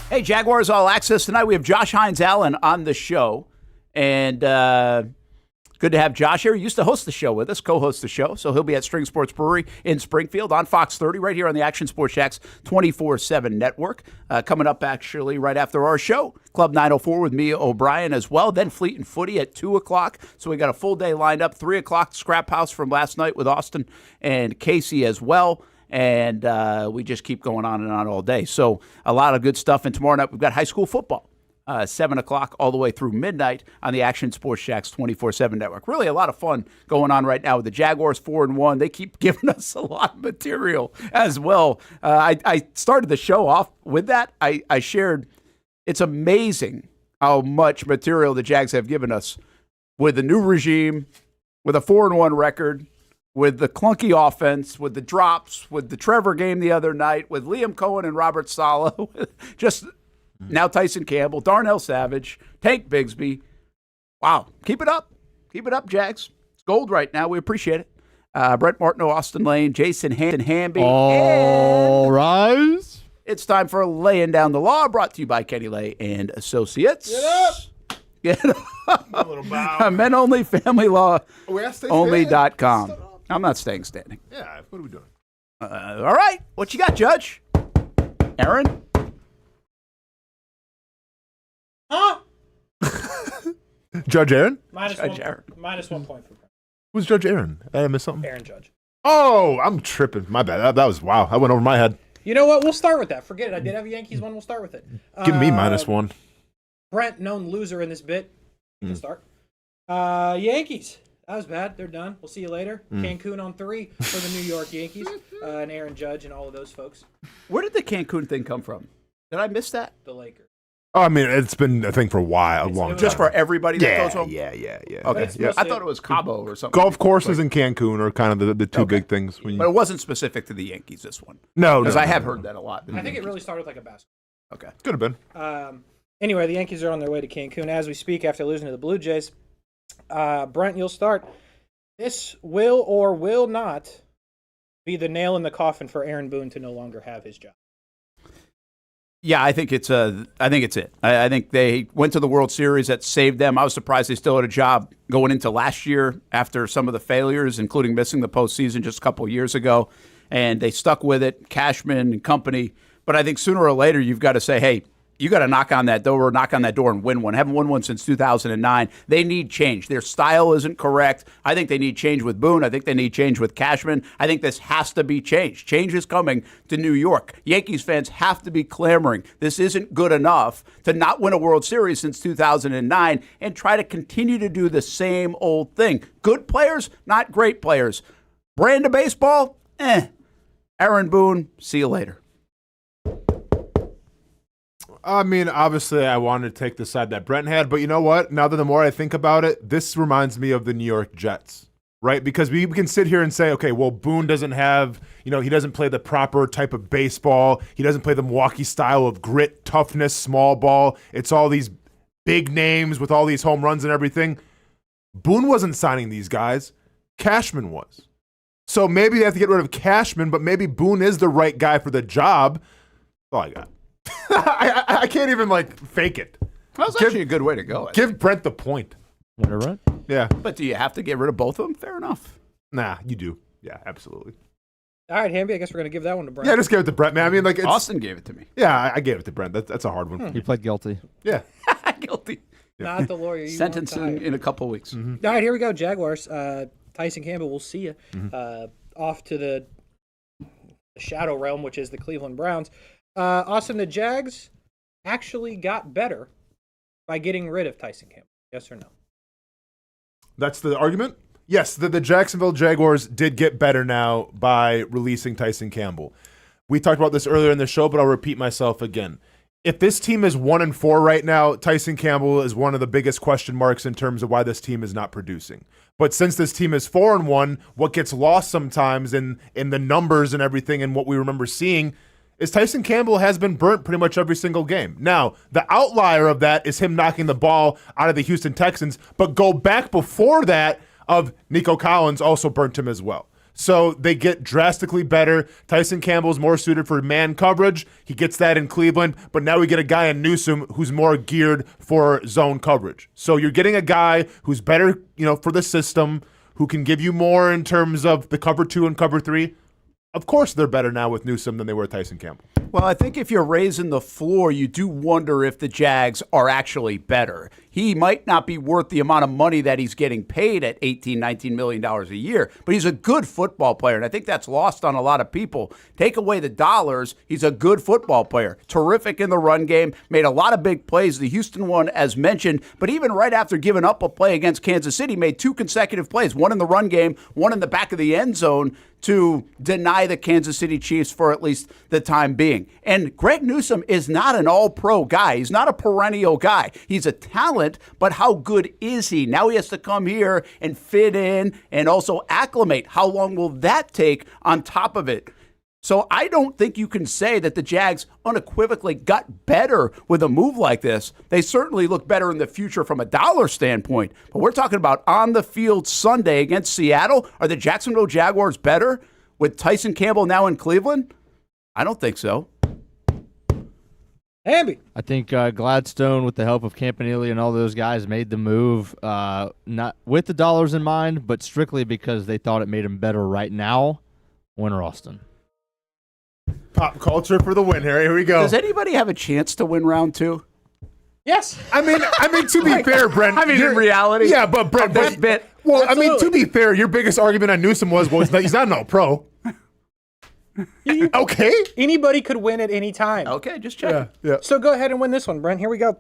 [SPEAKER 12] Hey, Jaguars All Access. Tonight we have Josh Hines-Allen on the show. And good to have Josh here. He used to host the show with us, co-host the show. So he'll be at String Sports Brewery in Springfield on Fox 30, right here on the Action Sports Jax 24/7 network. Coming up, actually, right after our show, Club 904 with Mia O'Brien as well. Then Fleet and Footy at 2 o'clock. So we got a full day lined up. 3 o'clock, Scrap House from last night with Austin and Casey as well. And we just keep going on and on all day. So a lot of good stuff. And tomorrow night we've got high school football, 7 o'clock all the way through midnight on the Action Sports Jax 24/7 network. Really a lot of fun going on right now with the Jaguars 4-1. They keep giving us a lot of material as well. I started the show off with that. I shared, it's amazing how much material the Jags have given us with the new regime, with a 4-1 record, with the clunky offense, with the drops, with the Trevor game the other night, with Liam Cohen and Robert Saleh, just now Tyson Campbell, Darnell Savage, Tank Bigsby. Wow. Keep it up. Keep it up, Jags. It's gold right now. We appreciate it. Brent Martineau, Austen Lane, Jason Hamby.
[SPEAKER 6] All rise.
[SPEAKER 12] It's time for Laying Down the Law, brought to you by Kenny Lay and Associates.
[SPEAKER 5] Get up.
[SPEAKER 12] Get up.
[SPEAKER 5] A little bow.
[SPEAKER 12] Men Only, Family Law,
[SPEAKER 5] We have to stay
[SPEAKER 12] only.com. I'm not staying standing.
[SPEAKER 5] Yeah, what are we doing?
[SPEAKER 12] All right. What you got, Judge? Aaron?
[SPEAKER 9] Huh?
[SPEAKER 5] Judge Aaron?
[SPEAKER 9] Minus
[SPEAKER 12] Judge
[SPEAKER 9] 1
[SPEAKER 12] Aaron.
[SPEAKER 9] minus 1 point for
[SPEAKER 5] Who's Judge Aaron? Did I miss something?
[SPEAKER 9] Aaron Judge.
[SPEAKER 5] Oh, I'm tripping. My bad. That was, wow. I went over my head.
[SPEAKER 9] You know what? We'll start with that. Forget it. I did have a Yankees one. We'll start with it.
[SPEAKER 5] Give me -1.
[SPEAKER 9] Brent, known loser in this bit. Can start. Yankees. That was bad. They're done. We'll see you later. Cancun on 3 for the New York Yankees and Aaron Judge and all of those folks.
[SPEAKER 12] Where did the Cancun thing come from? Did I miss that?
[SPEAKER 9] The Lakers.
[SPEAKER 5] Oh, I mean, it's been a thing for a while, a long time.
[SPEAKER 4] Just for everybody that
[SPEAKER 5] Yeah,
[SPEAKER 4] goes home?
[SPEAKER 5] yeah.
[SPEAKER 4] Okay.
[SPEAKER 5] Yeah.
[SPEAKER 4] I thought it was Cabo or something.
[SPEAKER 5] Golf courses in Cancun are kind of the two big things. When you,
[SPEAKER 4] But it wasn't specific to the Yankees, this one.
[SPEAKER 5] No,
[SPEAKER 4] Because
[SPEAKER 5] no,
[SPEAKER 4] I have
[SPEAKER 5] no.
[SPEAKER 4] heard that a lot.
[SPEAKER 9] I think it really started with like a basketball.
[SPEAKER 4] Okay.
[SPEAKER 5] Could have been.
[SPEAKER 9] Anyway, the Yankees are on their way to Cancun as we speak after losing to the Blue Jays. Brent, you'll start. This will or will not be the nail in the coffin for Aaron Boone to no longer have his job.
[SPEAKER 4] Yeah, I think it's it. I think they went to the World Series. That saved them. I was surprised they still had a job going into last year after some of the failures, including missing the postseason just a couple of years ago. And they stuck with it, Cashman and company. But I think sooner or later you've got to say, hey, you got to knock on that door and win one. Haven't won one since 2009. They need change. Their style isn't correct. I think they need change with Boone. I think they need change with Cashman. I think this has to be changed. Change is coming to New York. Yankees fans have to be clamoring. This isn't good enough to not win a World Series since 2009 and try to continue to do the same old thing. Good players, not great players. Brand of baseball, Aaron Boone, see you later.
[SPEAKER 5] I mean, obviously, I wanted to take the side that Brent had, but you know what? Now that the more I think about it, this reminds me of the New York Jets, right? Because we can sit here and say, okay, well, Boone doesn't have, he doesn't play the proper type of baseball. He doesn't play the Milwaukee style of grit, toughness, small ball. It's all these big names with all these home runs and everything. Boone wasn't signing these guys. Cashman was. So maybe they have to get rid of Cashman, but maybe Boone is the right guy for the job. That's all I got. I can't even fake it.
[SPEAKER 4] That was actually a good way to go.
[SPEAKER 5] Give Brent the point.
[SPEAKER 6] Right?
[SPEAKER 5] Yeah.
[SPEAKER 4] But do you have to get rid of both of them? Fair enough.
[SPEAKER 5] Nah, you do. Yeah, absolutely.
[SPEAKER 9] All right, Hamby, I guess we're going to give that one to Brent.
[SPEAKER 5] Yeah, just give it to Brent, man. I mean,
[SPEAKER 4] Austin gave it to me.
[SPEAKER 5] Yeah, I gave it to Brent. That's a hard one.
[SPEAKER 6] He pled guilty.
[SPEAKER 5] Yeah.
[SPEAKER 4] Guilty.
[SPEAKER 9] Not the lawyer. You
[SPEAKER 4] Sentencing in a couple weeks.
[SPEAKER 9] All right, here we go. Jaguars. Tyson Campbell, we'll see you. Off to the shadow realm, which is the Cleveland Browns. Austin, the Jags actually got better by getting rid of Tyson Campbell. Yes or no?
[SPEAKER 5] That's the argument? Yes, the Jacksonville Jaguars did get better now by releasing Tyson Campbell. We talked about this earlier in the show, but I'll repeat myself again. If this team is 1-4 right now, Tyson Campbell is one of the biggest question marks in terms of why this team is not producing. But since this team is 4-1, what gets lost sometimes in the numbers and everything and what we remember seeing is Tyson Campbell has been burnt pretty much every single game. Now, the outlier of that is him knocking the ball out of the Houston Texans, but go back before that of Nico Collins also burnt him as well. So they get drastically better. Tyson Campbell's more suited for man coverage. He gets that in Cleveland, but now we get a guy in Newsome who's more geared for zone coverage. So you're getting a guy who's better, for the system, who can give you more in terms of the cover 2 and cover 3. Of course they're better now with Newsome than they were with Tyson Campbell.
[SPEAKER 4] Well, I think if you're raising the floor, you do wonder if the Jags are actually better. He might not be worth the amount of money that he's getting paid at $18, $19 million a year, but he's a good football player, and I think that's lost on a lot of people. Take away the dollars, he's a good football player. Terrific in the run game, made a lot of big plays. The Houston one, as mentioned, but even right after giving up a play against Kansas City, made 2 consecutive plays, one in the run game, one in the back of the end zone, to deny the Kansas City Chiefs for at least the time being. And Greg Newsome is not an all-pro guy. He's not a perennial guy. He's a talent, but how good is he? Now he has to come here and fit in and also acclimate. How long will that take on top of it? So I don't think you can say that the Jags unequivocally got better with a move like this. They certainly look better in the future from a dollar standpoint. But we're talking about on the field Sunday against Seattle. Are the Jacksonville Jaguars better with Tyson Campbell now in Cleveland? I don't think so.
[SPEAKER 9] Hamby.
[SPEAKER 6] I think Gladstone, with the help of Campanile and all those guys, made the move not with the dollars in mind, but strictly because they thought it made him better right now. Winner Austin.
[SPEAKER 5] Pop culture for the win, Harry. Here we go.
[SPEAKER 4] Does anybody have a chance to win round 2?
[SPEAKER 9] Yes.
[SPEAKER 5] I mean, to be fair, Brent.
[SPEAKER 4] In reality.
[SPEAKER 5] Yeah, but Brent. Well, absolutely. I mean, to be fair, your biggest argument on Newsome was, he's not an all-pro. Okay.
[SPEAKER 9] Anybody could win at any time.
[SPEAKER 4] Okay, just check.
[SPEAKER 5] Yeah.
[SPEAKER 9] So go ahead and win this one, Brent. Here we go.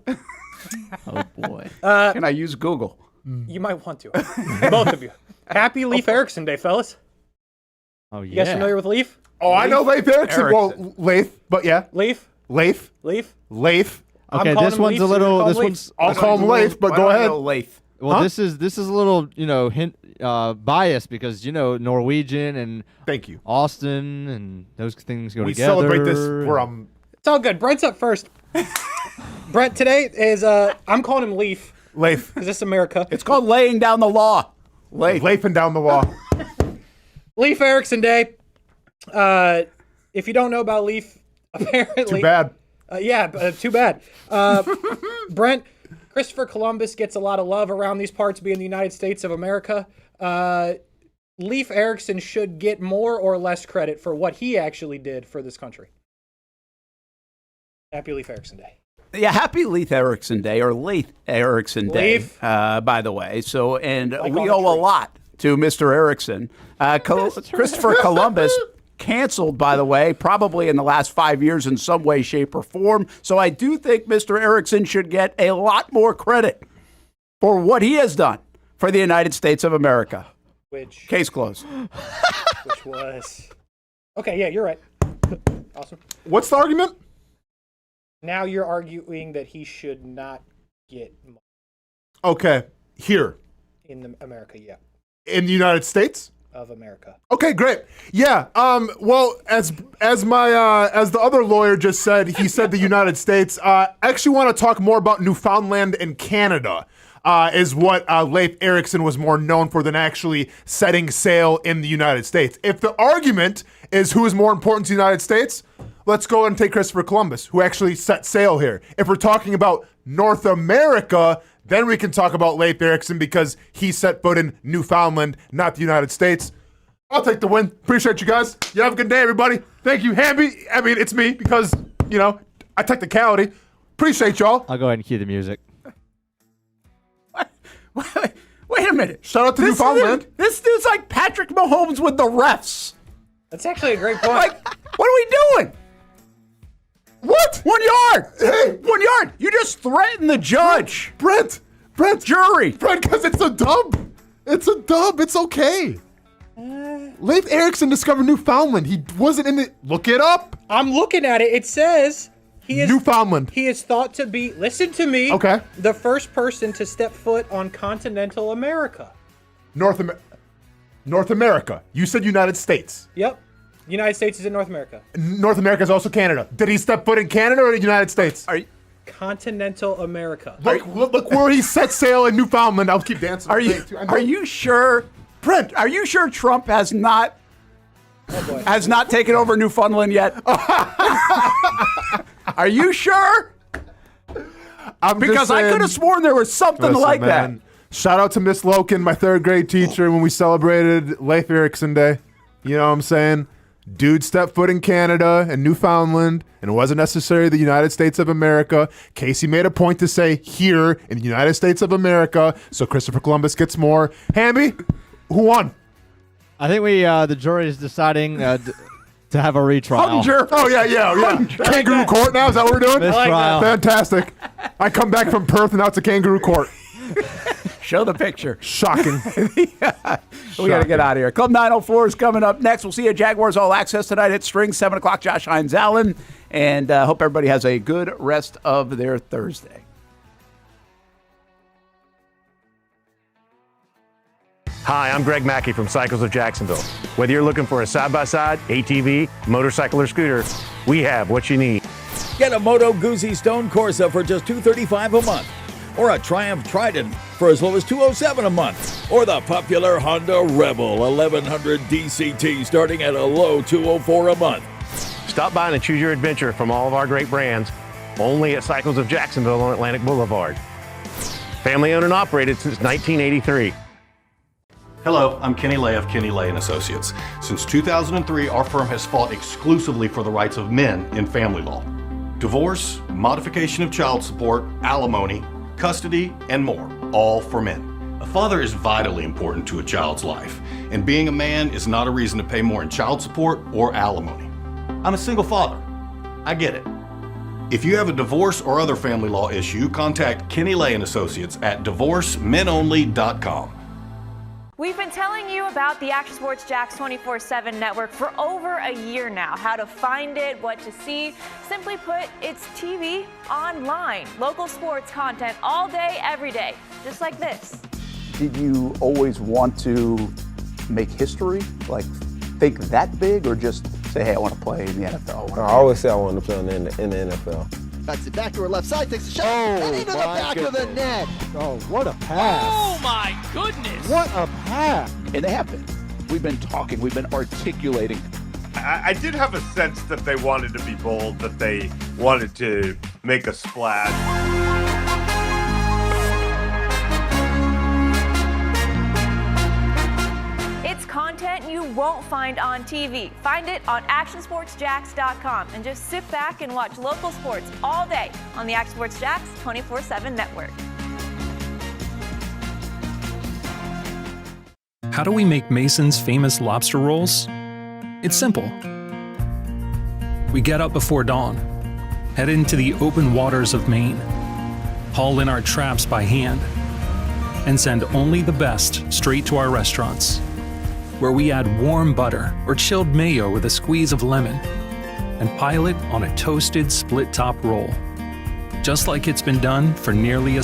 [SPEAKER 4] Oh, boy. Can I use Google?
[SPEAKER 9] You might want to. Both of you. Happy Leif Erikson Day, fellas.
[SPEAKER 6] Oh, yeah.
[SPEAKER 9] You guys familiar with Leif?
[SPEAKER 5] Oh, I know Leif Erikson. Well, Leif, but yeah.
[SPEAKER 9] Leif.
[SPEAKER 5] Okay.
[SPEAKER 6] Okay, this one's a little. This one's.
[SPEAKER 5] I'll call him Leif, but go ahead.
[SPEAKER 4] Leif.
[SPEAKER 6] Well, this is a little hint biased because Norwegian and
[SPEAKER 5] thank you
[SPEAKER 6] Austen and those things go
[SPEAKER 5] we
[SPEAKER 6] together.
[SPEAKER 5] Celebrate this where I'm.
[SPEAKER 9] It's all good. Brent's up first. Brent, today is I'm calling him Leif.
[SPEAKER 5] Leif.
[SPEAKER 9] Because this is America.
[SPEAKER 4] It's called laying down the law.
[SPEAKER 5] Leifing down the law.
[SPEAKER 9] Leif Erikson Day. If you don't know about Leif, apparently
[SPEAKER 5] Too bad.
[SPEAKER 9] Too bad. Brent, Christopher Columbus gets a lot of love around these parts, being the United States of America. Leif Erikson should get more or less credit for what he actually did for this country. Happy Leif Erikson Day.
[SPEAKER 4] Yeah, happy Leif Erikson Day, or Leif Erikson Day,
[SPEAKER 9] Leif.
[SPEAKER 4] by the way. So, and we owe a lot to Mr. Erikson. Christopher Columbus canceled, by the way, probably in the last 5 years in some way, shape, or form. So I do think Mr. Erikson should get a lot more credit for what he has done for the United States of America.
[SPEAKER 9] Which
[SPEAKER 4] case closed.
[SPEAKER 9] Which was okay. Yeah, you're right. Awesome.
[SPEAKER 5] What's the argument?
[SPEAKER 9] Now you're arguing that he should not get money
[SPEAKER 5] Okay, here
[SPEAKER 9] in America. Yeah,
[SPEAKER 5] in the United States
[SPEAKER 9] of America.
[SPEAKER 5] Okay, great. Yeah. Well, as the other lawyer just said, he said the United States. I actually want to talk more about Newfoundland and Canada. Is what Leif Erikson was more known for than actually setting sail in the United States. If the argument is who is more important to the United States, let's go and take Christopher Columbus, who actually set sail here. If we're talking about North America, then we can talk about Leif Erikson because he set foot in Newfoundland, not the United States. I'll take the win. Appreciate you guys. You have a good day, everybody. Thank you, Hamby. I mean, it's me because, I technicality. Appreciate y'all.
[SPEAKER 6] I'll go ahead and cue the music.
[SPEAKER 4] Wait a minute.
[SPEAKER 5] Shout out to Newfoundland.
[SPEAKER 4] This dude's like Patrick Mahomes with the refs.
[SPEAKER 9] That's actually a great point.
[SPEAKER 4] What are we doing? What? 1 yard. Hey. 1 yard. You just threatened the judge.
[SPEAKER 5] Brent.
[SPEAKER 4] Jury.
[SPEAKER 5] Brent, because it's a dub. It's a dub. It's okay. Leif Erikson discovered Newfoundland. He wasn't in it. Look it up.
[SPEAKER 9] I'm looking at it. It says he is
[SPEAKER 5] Newfoundland.
[SPEAKER 9] He is thought to be, listen to me,
[SPEAKER 5] okay,
[SPEAKER 9] the first person to step foot on continental America.
[SPEAKER 5] North America. You said United States.
[SPEAKER 9] Yep. United States is in North America.
[SPEAKER 5] North America is also Canada. Did he step foot in Canada or the United States?
[SPEAKER 9] Continental America.
[SPEAKER 5] Look where he set sail in Newfoundland. I'll keep dancing.
[SPEAKER 4] Are you sure, Brent? Are you sure Trump has not taken over Newfoundland yet? Are you sure? Because I could have sworn there was something like that.
[SPEAKER 5] Shout out to Miss Loken, my third grade teacher, when we celebrated Leif Erikson Day. You know what I'm saying? Dude stepped foot in Canada and Newfoundland, and it wasn't necessarily the United States of America. Casey made a point to say here in the United States of America, so Christopher Columbus gets more. Hamby, who won?
[SPEAKER 6] I think the jury is deciding to have a retrial.
[SPEAKER 5] Oh, yeah. Kangaroo court now? Is that what we're doing?
[SPEAKER 6] Mistrial.
[SPEAKER 5] Fantastic. I come back from Perth, and now it's a kangaroo court.
[SPEAKER 4] Show the picture.
[SPEAKER 5] Shocking.
[SPEAKER 4] We got to get out of here. Club 904 is coming up next. We'll see you at Jaguars All Access tonight at Strings, 7 o'clock. Josh Hines Allen. And hope everybody has a good rest of their Thursday.
[SPEAKER 14] Hi, I'm Greg Mackey from Cycles of Jacksonville. Whether you're looking for a side-by-side, ATV, motorcycle, or scooter, we have what you need.
[SPEAKER 15] Get a Moto Guzzi Stone Corsa for just $235 a month, or a Triumph Trident for as low as $207 a month, or the popular Honda Rebel 1100 DCT starting at a low $204 a month.
[SPEAKER 14] Stop by and choose your adventure from all of our great brands, only at Cycles of Jacksonville on Atlantic Boulevard. Family owned and operated since 1983.
[SPEAKER 17] Hello, I'm Kenny Lay of Kenny Lay & Associates. Since 2003, our firm has fought exclusively for the rights of men in family law. Divorce, modification of child support, alimony, custody, and more, all for men. A father is vitally important to a child's life, and being a man is not a reason to pay more in child support or alimony. I'm a single father. I get it. If you have a divorce or other family law issue, contact Kenny Lay & Associates at divorcemenonly.com.
[SPEAKER 10] We've been telling you about the Action Sports Jax 24/7 network for over a year now. How to find it, what to see. Simply put, it's TV online. Local sports content all day, every day, just like this.
[SPEAKER 12] Did you always want to make history? Like, think that big, or just say, hey, I want to play in the NFL?
[SPEAKER 18] I always say I wanted to play in the NFL.
[SPEAKER 24] Backs it back to her left side, takes a shot, and into the back of the net.
[SPEAKER 15] Oh, what a pass.
[SPEAKER 24] Oh, my goodness.
[SPEAKER 15] What a pass.
[SPEAKER 12] And they have been. We've been talking, we've been articulating.
[SPEAKER 19] I did have a sense that they wanted to be bold, that they wanted to make a splash.
[SPEAKER 10] It's content you won't find on TV. Find it on actionsportsjax.com and just sit back and watch local sports all day on the Action Sports Jax 24/7 network.
[SPEAKER 20] How do we make Mason's famous lobster rolls? It's simple. We get up before dawn, head into the open waters of Maine, haul in our traps by hand, and send only the best straight to our restaurants, where we add warm butter or chilled mayo with a squeeze of lemon and pile it on a toasted split-top roll, just like it's been done for nearly a